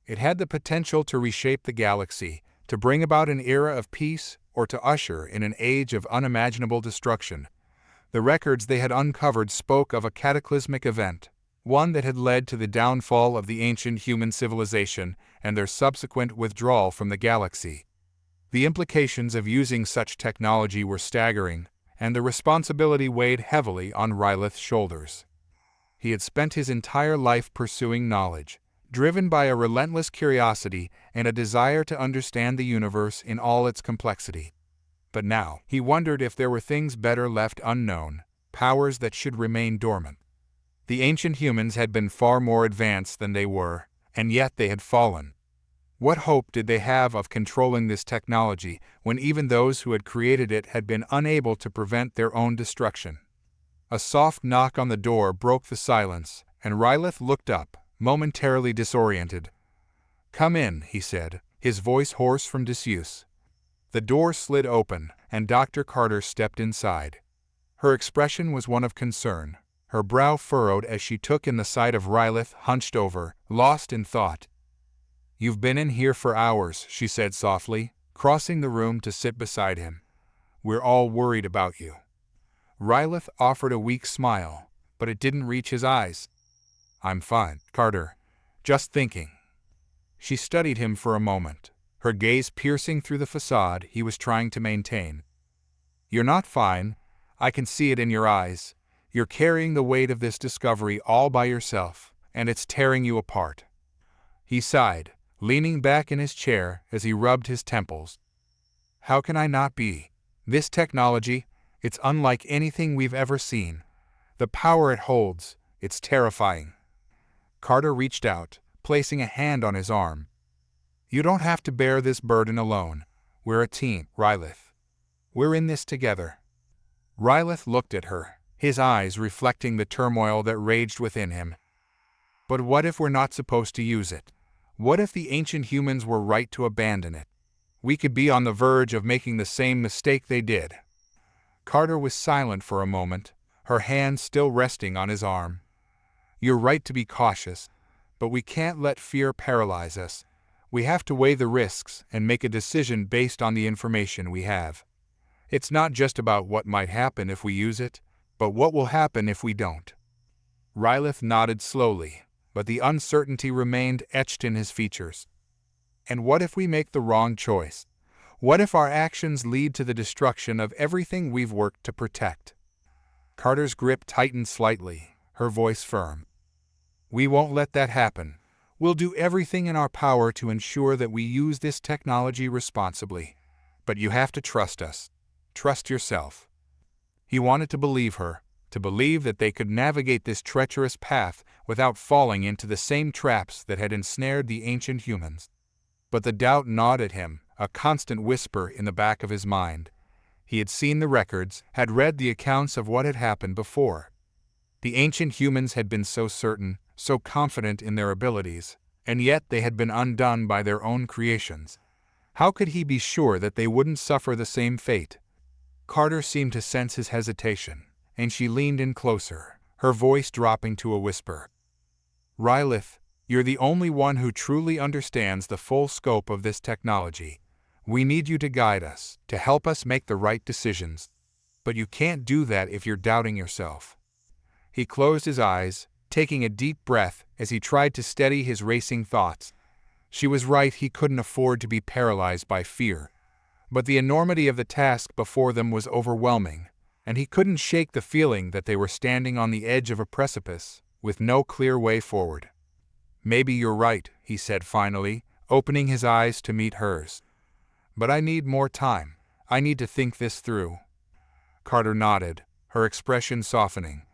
It had the potential to reshape the galaxy, to bring about an era of peace, or to usher in an age of unimaginable destruction. The records they had uncovered spoke of a cataclysmic event, one that had led to the downfall of the ancient human civilization and their subsequent withdrawal from the galaxy. The implications of using such technology were staggering, and the responsibility weighed heavily on Rylith's shoulders. He had spent his entire life pursuing knowledge, driven by a relentless curiosity and a desire to understand the universe in all its complexity. But now, he wondered if there were things better left unknown, powers that should remain dormant. The ancient humans had been far more advanced than they were, and yet they had fallen. What hope did they have of controlling this technology when even those who had created it had been unable to prevent their own destruction? A soft knock on the door broke the silence, and Rylith looked up, momentarily disoriented. "Come in," he said, his voice hoarse from disuse. The door slid open, and Dr. Carter stepped inside. Her expression was one of concern, her brow furrowed as she took in the sight of Rylith hunched over, lost in thought. "You've been in here for hours," she said softly, crossing the room to sit beside him. "We're all worried about you." Rylith offered a weak smile, but it didn't reach his eyes. "I'm fine, Carter. Just thinking." She studied him for a moment, her gaze piercing through the facade he was trying to maintain. "You're not fine. I can see it in your eyes. You're carrying the weight of this discovery all by yourself, and it's tearing you apart." He sighed, leaning back in his chair as he rubbed his temples. "How can I not be? This technology, it's unlike anything we've ever seen. The power it holds, it's terrifying." Carter reached out, placing a hand on his arm. "You don't have to bear this burden alone. We're a team, Rylith. We're in this together." Rylith looked at her, his eyes reflecting the turmoil that raged within him. "But what if we're not supposed to use it? What if the ancient humans were right to abandon it? We could be on the verge of making the same mistake they did." Carter was silent for a moment, her hand still resting on his arm. "You're right to be cautious, but we can't let fear paralyze us. We have to weigh the risks and make a decision based on the information we have. It's not just about what might happen if we use it, but what will happen if we don't." Rylith nodded slowly, but the uncertainty remained etched in his features. "And what if we make the wrong choice? What if our actions lead to the destruction of everything we've worked to protect?" Carter's grip tightened slightly, her voice firm. "We won't let that happen. We'll do everything in our power to ensure that we use this technology responsibly. But you have to trust us. Trust yourself." He wanted to believe her, to believe that they could navigate this treacherous path without falling into the same traps that had ensnared the ancient humans. But the doubt gnawed at him, a constant whisper in the back of his mind. He had seen the records, had read the accounts of what had happened before. The ancient humans had been so certain, so confident in their abilities, and yet they had been undone by their own creations. How could he be sure that they wouldn't suffer the same fate? Carter seemed to sense his hesitation, and she leaned in closer, her voice dropping to a whisper. "Rylith, you're the only one who truly understands the full scope of this technology. We need you to guide us, to help us make the right decisions. But you can't do that if you're doubting yourself." He closed his eyes, taking a deep breath as he tried to steady his racing thoughts. She was right, he couldn't afford to be paralyzed by fear. But the enormity of the task before them was overwhelming, and he couldn't shake the feeling that they were standing on the edge of a precipice, with no clear way forward. "Maybe you're right," he said finally, opening his eyes to meet hers. "But I need more time. I need to think this through." Carter nodded, her expression softening.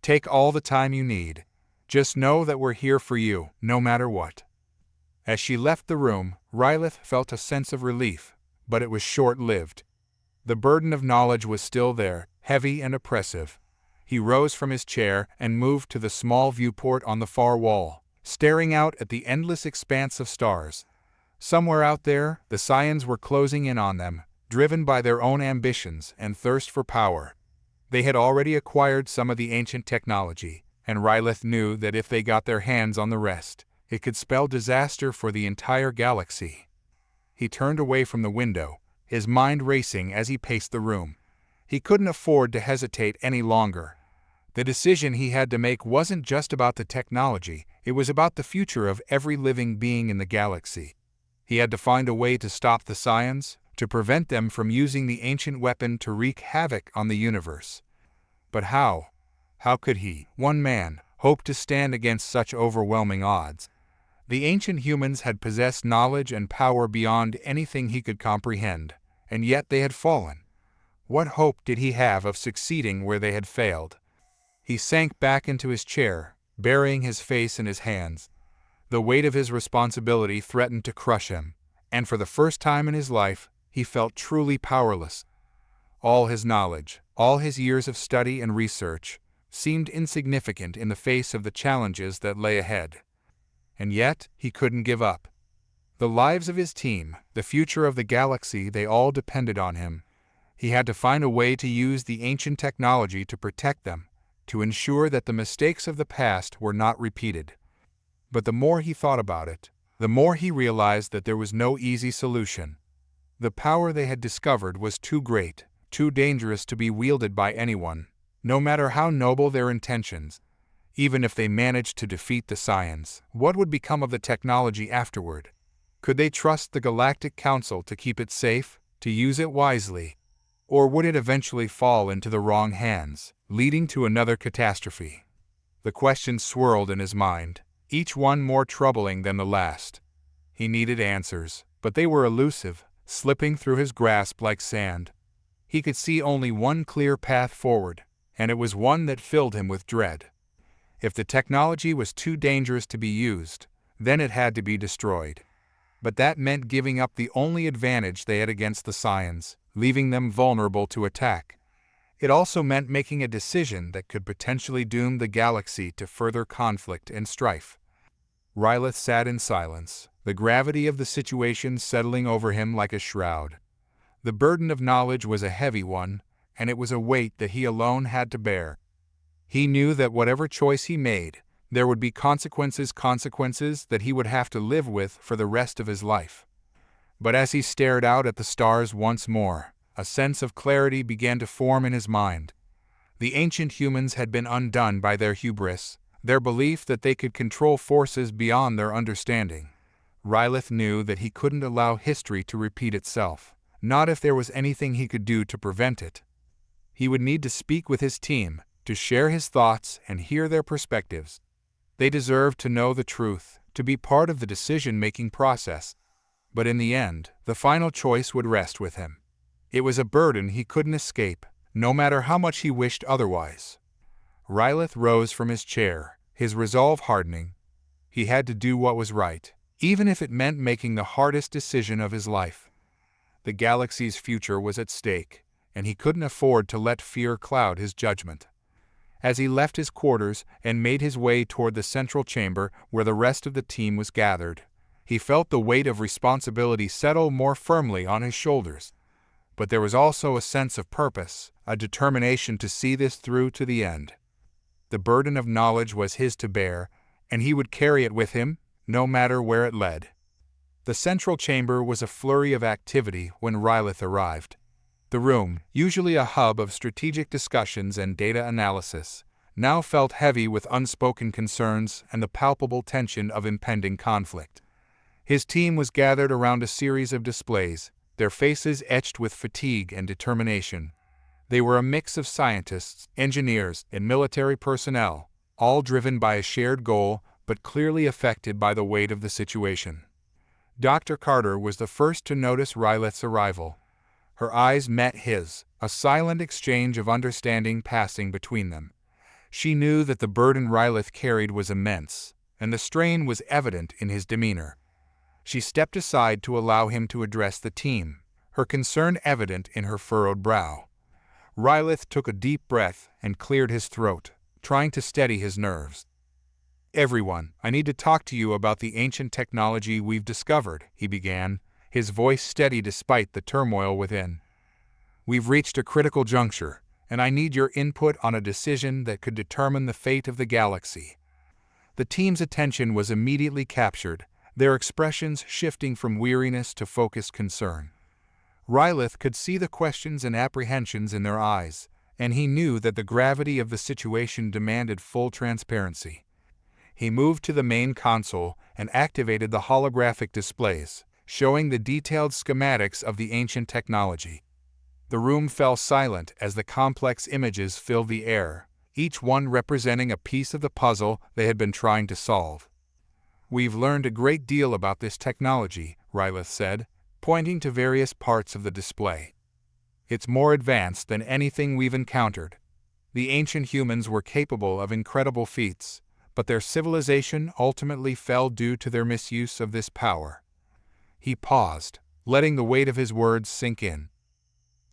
"Take all the time you need. Just know that we're here for you, no matter what." As she left the room, Rylith felt a sense of relief, but it was short-lived. The burden of knowledge was still there, heavy and oppressive. He rose from his chair and moved to the small viewport on the far wall, staring out at the endless expanse of stars. Somewhere out there, the Scions were closing in on them, driven by their own ambitions and thirst for power. They had already acquired some of the ancient technology, and Rylith knew that if they got their hands on the rest, it could spell disaster for the entire galaxy. He turned away from the window, his mind racing as he paced the room. He couldn't afford to hesitate any longer. The decision he had to make wasn't just about the technology, it was about the future of every living being in the galaxy. He had to find a way to stop the Scions, to prevent them from using the ancient weapon to wreak havoc on the universe. But how? How could he, one man, hope to stand against such overwhelming odds? The ancient humans had possessed knowledge and power beyond anything he could comprehend, and yet they had fallen. What hope did he have of succeeding where they had failed? He sank back into his chair, burying his face in his hands. The weight of his responsibility threatened to crush him, and for the first time in his life, he felt truly powerless. All his knowledge, all his years of study and research, seemed insignificant in the face of the challenges that lay ahead. And yet, he couldn't give up. The lives of his team, the future of the galaxy, they all depended on him. He had to find a way to use the ancient technology to protect them, to ensure that the mistakes of the past were not repeated. But the more he thought about it, the more he realized that there was no easy solution. The power they had discovered was too great, too dangerous to be wielded by anyone, no matter how noble their intentions. Even if they managed to defeat the Scions, what would become of the technology afterward? Could they trust the Galactic Council to keep it safe, to use it wisely? Or would it eventually fall into the wrong hands, leading to another catastrophe? The questions swirled in his mind, each one more troubling than the last. He needed answers, but they were elusive, slipping through his grasp like sand. He could see only one clear path forward, and it was one that filled him with dread. If the technology was too dangerous to be used, then it had to be destroyed. But that meant giving up the only advantage they had against the Scions, leaving them vulnerable to attack. It also meant making a decision that could potentially doom the galaxy to further conflict and strife. Rylith sat in silence, the gravity of the situation settling over him like a shroud. The burden of knowledge was a heavy one, and it was a weight that he alone had to bear. He knew that whatever choice he made, there would be consequences that he would have to live with for the rest of his life. But as he stared out at the stars once more, a sense of clarity began to form in his mind. The ancient humans had been undone by their hubris, their belief that they could control forces beyond their understanding. Rylith knew that he couldn't allow history to repeat itself, not if there was anything he could do to prevent it. He would need to speak with his team, to share his thoughts and hear their perspectives. They deserved to know the truth, to be part of the decision-making process. But in the end, the final choice would rest with him. It was a burden he couldn't escape, no matter how much he wished otherwise. Rylith rose from his chair, his resolve hardening. He had to do what was right, even if it meant making the hardest decision of his life. The galaxy's future was at stake, and he couldn't afford to let fear cloud his judgment. As he left his quarters and made his way toward the central chamber where the rest of the team was gathered, he felt the weight of responsibility settle more firmly on his shoulders. But there was also a sense of purpose, a determination to see this through to the end. The burden of knowledge was his to bear, and he would carry it with him, no matter where it led. The central chamber was a flurry of activity when Rylith arrived. The room, usually a hub of strategic discussions and data analysis, now felt heavy with unspoken concerns and the palpable tension of impending conflict. His team was gathered around a series of displays, their faces etched with fatigue and determination. They were a mix of scientists, engineers, and military personnel, all driven by a shared goal but clearly affected by the weight of the situation. Dr. Carter was the first to notice Rylith's arrival. Her eyes met his, a silent exchange of understanding passing between them. She knew that the burden Rylith carried was immense, and the strain was evident in his demeanor. She stepped aside to allow him to address the team, her concern evident in her furrowed brow. Rylith took a deep breath and cleared his throat, trying to steady his nerves. "Everyone, I need to talk to you about the ancient technology we've discovered," he began, his voice steady despite the turmoil within. "We've reached a critical juncture, and I need your input on a decision that could determine the fate of the galaxy." The team's attention was immediately captured, their expressions shifting from weariness to focused concern. Rylith could see the questions and apprehensions in their eyes, and he knew that the gravity of the situation demanded full transparency. He moved to the main console and activated the holographic displays, showing the detailed schematics of the ancient technology. The room fell silent as the complex images filled the air, each one representing a piece of the puzzle they had been trying to solve. "We've learned a great deal about this technology," Rylith said, pointing to various parts of the display. "It's more advanced than anything we've encountered. The ancient humans were capable of incredible feats, but their civilization ultimately fell due to their misuse of this power." He paused, letting the weight of his words sink in.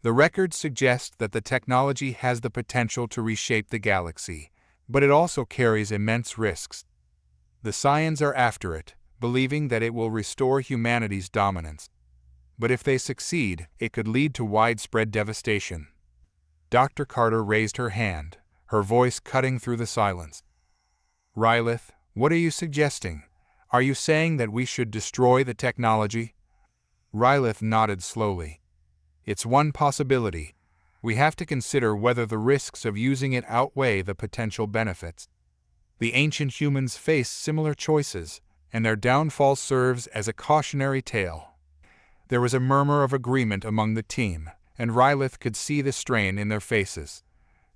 "The records suggest that the technology has the potential to reshape the galaxy, but it also carries immense risks. The Scions are after it, believing that it will restore humanity's dominance. But if they succeed, it could lead to widespread devastation." Dr. Carter raised her hand, her voice cutting through the silence. "Rylith, what are you suggesting? Are you saying that we should destroy the technology?" Rylith nodded slowly. "It's one possibility. We have to consider whether the risks of using it outweigh the potential benefits. The ancient humans face similar choices, and their downfall serves as a cautionary tale." There was a murmur of agreement among the team, and Rylith could see the strain in their faces.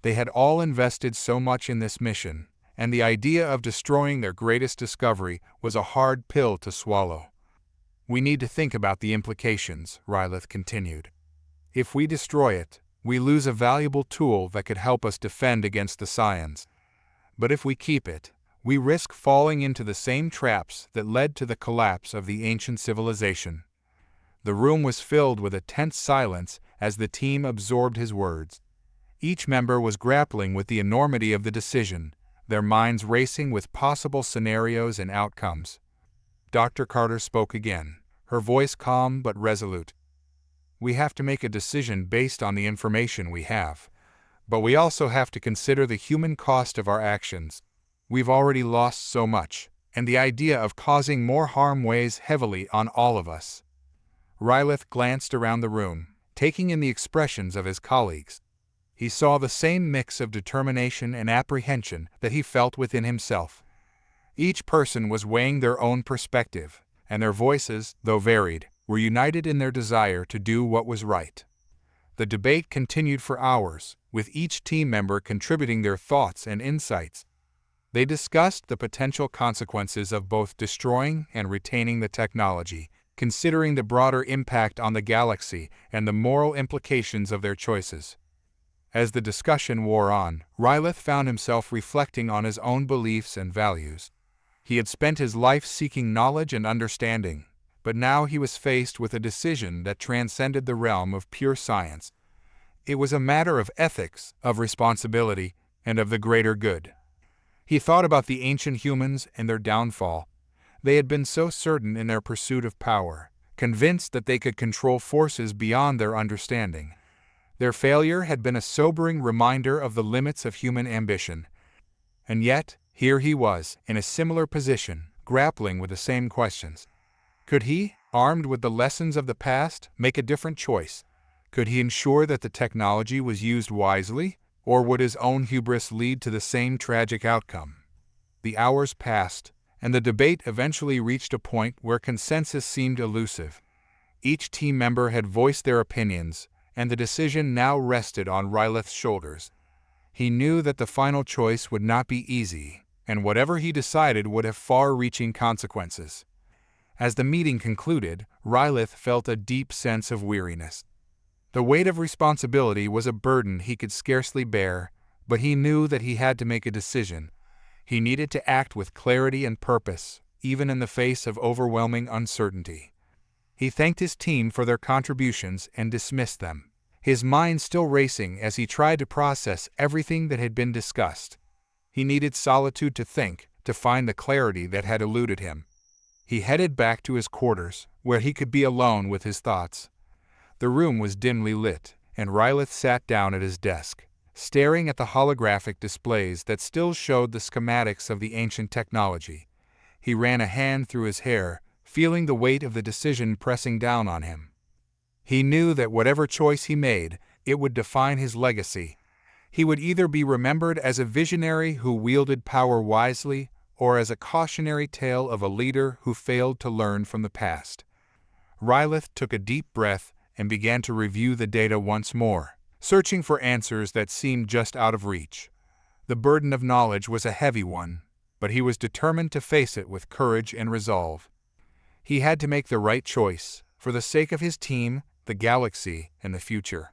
They had all invested so much in this mission, and the idea of destroying their greatest discovery was a hard pill to swallow. "We need to think about the implications," Rylith continued. "If we destroy it, we lose a valuable tool that could help us defend against the Scions. But if we keep it, we risk falling into the same traps that led to the collapse of the ancient civilization." The room was filled with a tense silence as the team absorbed his words. Each member was grappling with the enormity of the decision, their minds racing with possible scenarios and outcomes. Dr. Carter spoke again, her voice calm but resolute. "We have to make a decision based on the information we have. But we also have to consider the human cost of our actions. We've already lost so much, and the idea of causing more harm weighs heavily on all of us." Rylith glanced around the room, taking in the expressions of his colleagues. He saw the same mix of determination and apprehension that he felt within himself. Each person was weighing their own perspective, and their voices, though varied, were united in their desire to do what was right. The debate continued for hours, with each team member contributing their thoughts and insights. They discussed the potential consequences of both destroying and retaining the technology, considering the broader impact on the galaxy and the moral implications of their choices. As the discussion wore on, Rylith found himself reflecting on his own beliefs and values. He had spent his life seeking knowledge and understanding, but now he was faced with a decision that transcended the realm of pure science. It was a matter of ethics, of responsibility, and of the greater good. He thought about the ancient humans and their downfall. They had been so certain in their pursuit of power, convinced that they could control forces beyond their understanding. Their failure had been a sobering reminder of the limits of human ambition. And yet, here he was, in a similar position, grappling with the same questions. Could he, armed with the lessons of the past, make a different choice? Could he ensure that the technology was used wisely, or would his own hubris lead to the same tragic outcome? The hours passed, and the debate eventually reached a point where consensus seemed elusive. Each team member had voiced their opinions, and the decision now rested on Rylith's shoulders. He knew that the final choice would not be easy, and whatever he decided would have far-reaching consequences. As the meeting concluded, Rylith felt a deep sense of weariness. The weight of responsibility was a burden he could scarcely bear, but he knew that he had to make a decision. He needed to act with clarity and purpose, even in the face of overwhelming uncertainty. He thanked his team for their contributions and dismissed them, his mind still racing as he tried to process everything that had been discussed. He needed solitude to think, to find the clarity that had eluded him. He headed back to his quarters, where he could be alone with his thoughts. The room was dimly lit, and Rylith sat down at his desk, staring at the holographic displays that still showed the schematics of the ancient technology. He ran a hand through his hair, feeling the weight of the decision pressing down on him. He knew that whatever choice he made, it would define his legacy. He would either be remembered as a visionary who wielded power wisely, or as a cautionary tale of a leader who failed to learn from the past. Rylith took a deep breath and began to review the data once more, searching for answers that seemed just out of reach. The burden of knowledge was a heavy one, but he was determined to face it with courage and resolve. He had to make the right choice, for the sake of his team, the galaxy, and the future.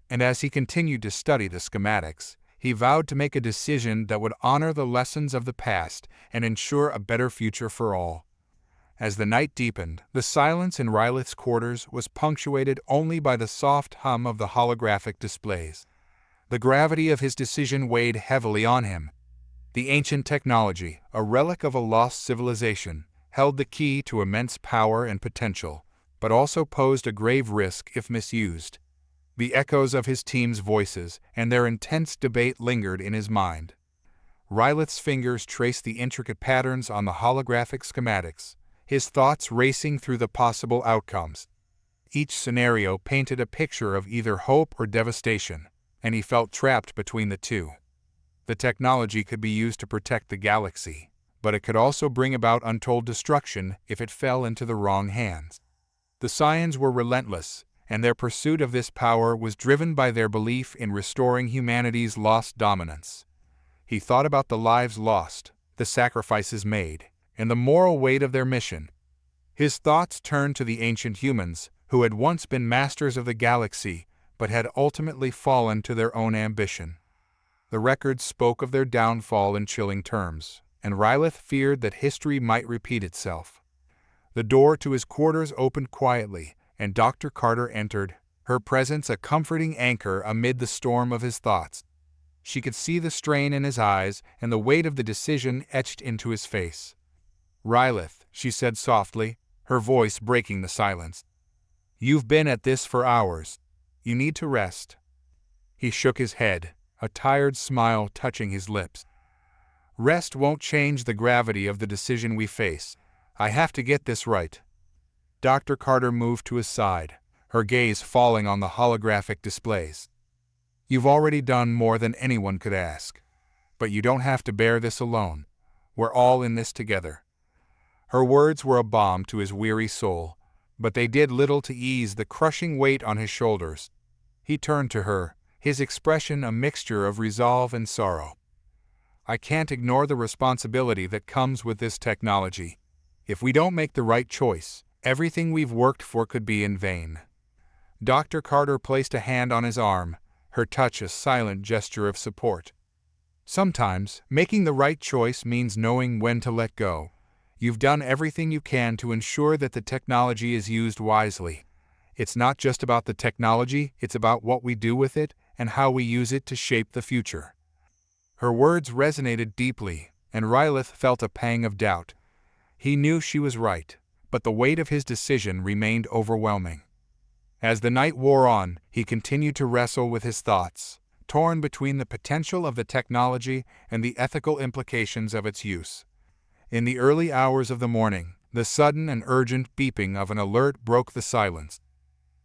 And as he continued to study the schematics, he vowed to make a decision that would honor the lessons of the past and ensure a better future for all. As the night deepened, the silence in Rylith's quarters was punctuated only by the soft hum of the holographic displays. The gravity of his decision weighed heavily on him. The ancient technology, a relic of a lost civilization, held the key to immense power and potential, but also posed a grave risk if misused. The echoes of his team's voices and their intense debate lingered in his mind. Rylith's fingers traced the intricate patterns on the holographic schematics, his thoughts racing through the possible outcomes. Each scenario painted a picture of either hope or devastation, and he felt trapped between the two. The technology could be used to protect the galaxy, but it could also bring about untold destruction if it fell into the wrong hands. The Scions were relentless, and their pursuit of this power was driven by their belief in restoring humanity's lost dominance. He thought about the lives lost, the sacrifices made, and the moral weight of their mission. His thoughts turned to the ancient humans, who had once been masters of the galaxy, but had ultimately fallen to their own ambition. The records spoke of their downfall in chilling terms, and Rylith feared that history might repeat itself. The door to his quarters opened quietly, and Dr. Carter entered, her presence a comforting anchor amid the storm of his thoughts. She could see the strain in his eyes and the weight of the decision etched into his face. "Rylith," she said softly, her voice breaking the silence. "You've been at this for hours. You need to rest." He shook his head, a tired smile touching his lips. "Rest won't change the gravity of the decision we face. I have to get this right." Dr. Carter moved to his side, her gaze falling on the holographic displays. "You've already done more than anyone could ask. But you don't have to bear this alone. We're all in this together." Her words were a balm to his weary soul, but they did little to ease the crushing weight on his shoulders. He turned to her, his expression a mixture of resolve and sorrow. "I can't ignore the responsibility that comes with this technology. If we don't make the right choice, everything we've worked for could be in vain." Dr. Carter placed a hand on his arm, her touch a silent gesture of support. "Sometimes, making the right choice means knowing when to let go. You've done everything you can to ensure that the technology is used wisely. It's not just about the technology, it's about what we do with it and how we use it to shape the future." Her words resonated deeply, and Rylith felt a pang of doubt. He knew she was right, but the weight of his decision remained overwhelming. As the night wore on, he continued to wrestle with his thoughts, torn between the potential of the technology and the ethical implications of its use. In the early hours of the morning, the sudden and urgent beeping of an alert broke the silence.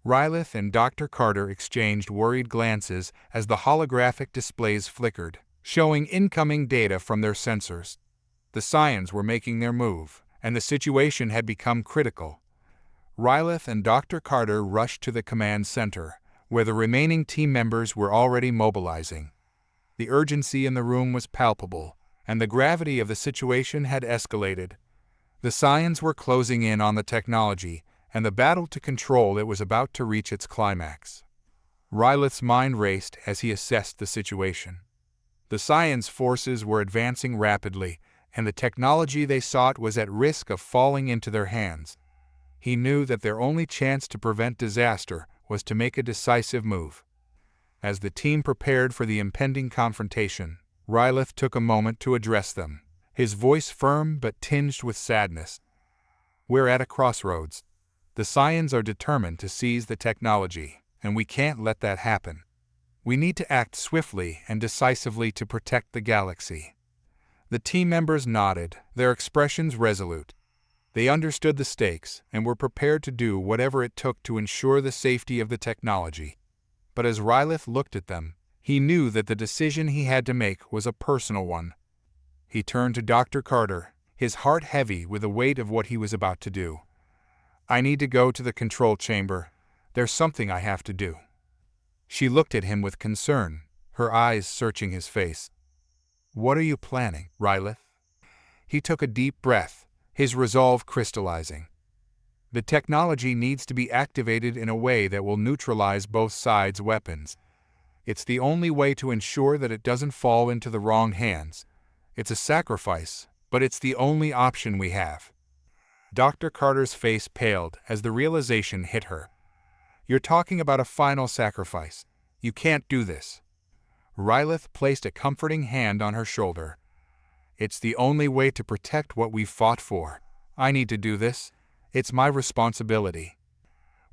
Rylith and Dr. Carter exchanged worried glances as the holographic displays flickered, showing incoming data from their sensors. The Scions were making their move, and the situation had become critical. Rylith and Dr. Carter rushed to the command center, where the remaining team members were already mobilizing. The urgency in the room was palpable, and the gravity of the situation had escalated. The Scions were closing in on the technology, and the battle to control it was about to reach its climax. Rylith's mind raced as he assessed the situation. The Scions forces were advancing rapidly, and the technology they sought was at risk of falling into their hands. He knew that their only chance to prevent disaster was to make a decisive move. As the team prepared for the impending confrontation, Rylith took a moment to address them, his voice firm but tinged with sadness. "We're at a crossroads. The Scions are determined to seize the technology, and we can't let that happen. We need to act swiftly and decisively to protect the galaxy." The team members nodded, their expressions resolute. They understood the stakes and were prepared to do whatever it took to ensure the safety of the technology. But as Rylith looked at them, he knew that the decision he had to make was a personal one. He turned to Dr. Carter, his heart heavy with the weight of what he was about to do. "I need to go to the control chamber. There's something I have to do." She looked at him with concern, her eyes searching his face. "What are you planning, Rylith?" He took a deep breath, his resolve crystallizing. "The technology needs to be activated in a way that will neutralize both sides' weapons. It's the only way to ensure that it doesn't fall into the wrong hands. It's a sacrifice, but it's the only option we have." Dr. Carter's face paled as the realization hit her. "You're talking about a final sacrifice. You can't do this." Rylith placed a comforting hand on her shoulder. "It's the only way to protect what we've fought for. I need to do this. It's my responsibility."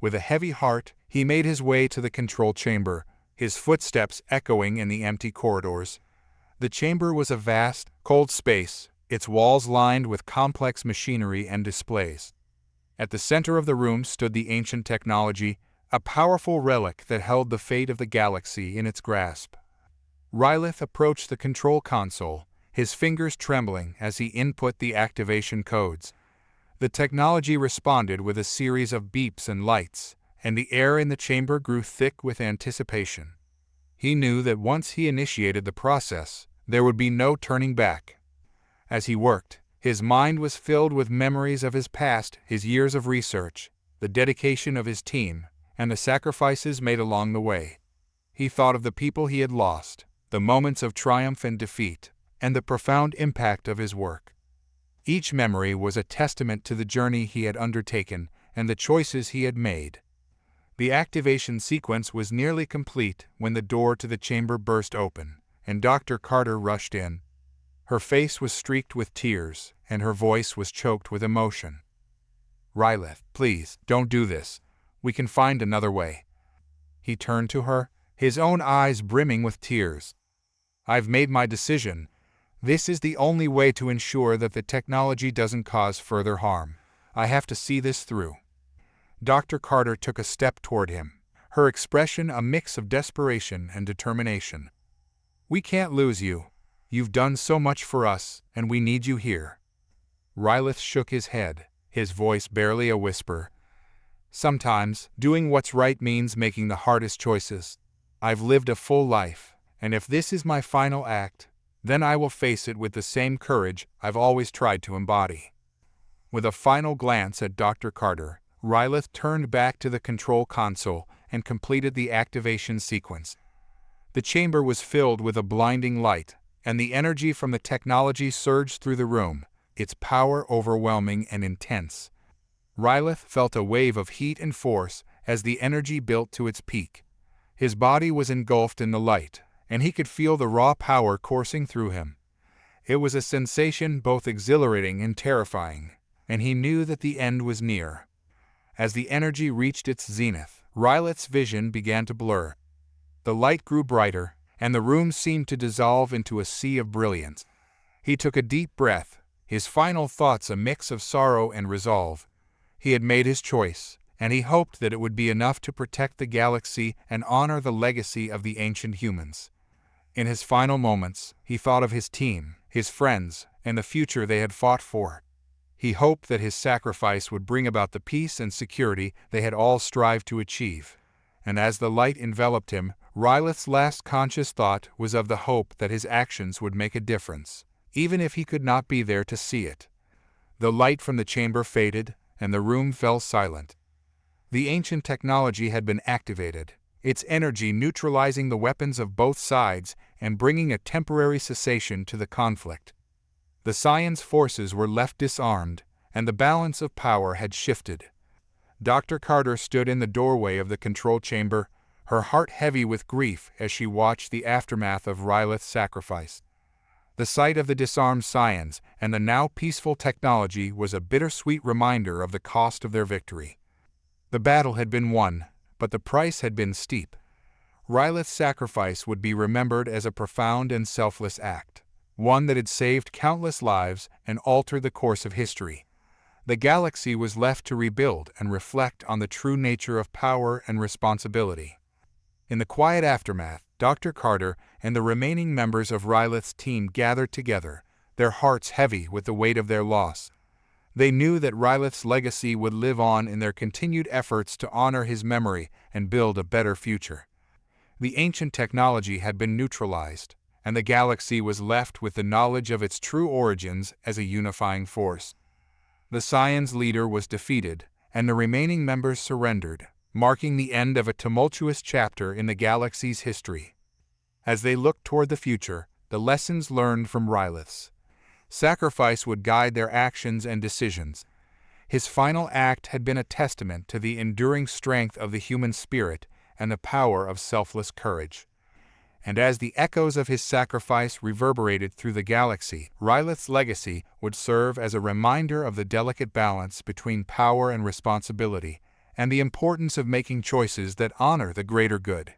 With a heavy heart, he made his way to the control chamber, his footsteps echoing in the empty corridors. The chamber was a vast, cold space, its walls lined with complex machinery and displays. At the center of the room stood the ancient technology, a powerful relic that held the fate of the galaxy in its grasp. Rylith approached the control console, his fingers trembling as he input the activation codes. The technology responded with a series of beeps and lights, and the air in the chamber grew thick with anticipation. He knew that once he initiated the process, there would be no turning back. As he worked, his mind was filled with memories of his past, his years of research, the dedication of his team, and the sacrifices made along the way. He thought of the people he had lost, the moments of triumph and defeat, and the profound impact of his work. Each memory was a testament to the journey he had undertaken and the choices he had made. The activation sequence was nearly complete when the door to the chamber burst open, and Dr. Carter rushed in. Her face was streaked with tears, and her voice was choked with emotion. "Rylith, please, don't do this. We can find another way." He turned to her, his own eyes brimming with tears. "I've made my decision. This is the only way to ensure that the technology doesn't cause further harm. I have to see this through." Dr. Carter took a step toward him, her expression a mix of desperation and determination. "We can't lose you. You've done so much for us, and we need you here." Rylith shook his head, his voice barely a whisper. "Sometimes, doing what's right means making the hardest choices. I've lived a full life, and if this is my final act, then I will face it with the same courage I've always tried to embody." With a final glance at Dr. Carter, Rylith turned back to the control console and completed the activation sequence. The chamber was filled with a blinding light, and the energy from the technology surged through the room, its power overwhelming and intense. Rylith felt a wave of heat and force as the energy built to its peak. His body was engulfed in the light, and he could feel the raw power coursing through him. It was a sensation both exhilarating and terrifying, and he knew that the end was near. As the energy reached its zenith, Rylith's vision began to blur. The light grew brighter, and the room seemed to dissolve into a sea of brilliance. He took a deep breath, his final thoughts a mix of sorrow and resolve. He had made his choice, and he hoped that it would be enough to protect the galaxy and honor the legacy of the ancient humans. In his final moments, he thought of his team, his friends, and the future they had fought for. He hoped that his sacrifice would bring about the peace and security they had all strived to achieve. And as the light enveloped him, Rylith's last conscious thought was of the hope that his actions would make a difference, even if he could not be there to see it. The light from the chamber faded, and the room fell silent. The ancient technology had been activated, its energy neutralizing the weapons of both sides and bringing a temporary cessation to the conflict. The Scions forces were left disarmed, and the balance of power had shifted. Dr. Carter stood in the doorway of the control chamber, her heart heavy with grief as she watched the aftermath of Rylith's sacrifice. The sight of the disarmed Scions and the now peaceful technology was a bittersweet reminder of the cost of their victory. The battle had been won, but the price had been steep. Rylith's sacrifice would be remembered as a profound and selfless act, one that had saved countless lives and altered the course of history. The galaxy was left to rebuild and reflect on the true nature of power and responsibility. In the quiet aftermath, Dr. Carter and the remaining members of Rylith's team gathered together, their hearts heavy with the weight of their loss. They knew that Rylith's legacy would live on in their continued efforts to honor his memory and build a better future. The ancient technology had been neutralized, and the galaxy was left with the knowledge of its true origins as a unifying force. The Scions leader was defeated, and the remaining members surrendered, marking the end of a tumultuous chapter in the galaxy's history. As they looked toward the future, the lessons learned from Rylith's sacrifice would guide their actions and decisions. His final act had been a testament to the enduring strength of the human spirit and the power of selfless courage. And as the echoes of his sacrifice reverberated through the galaxy, Rylith's legacy would serve as a reminder of the delicate balance between power and responsibility, and the importance of making choices that honor the greater good.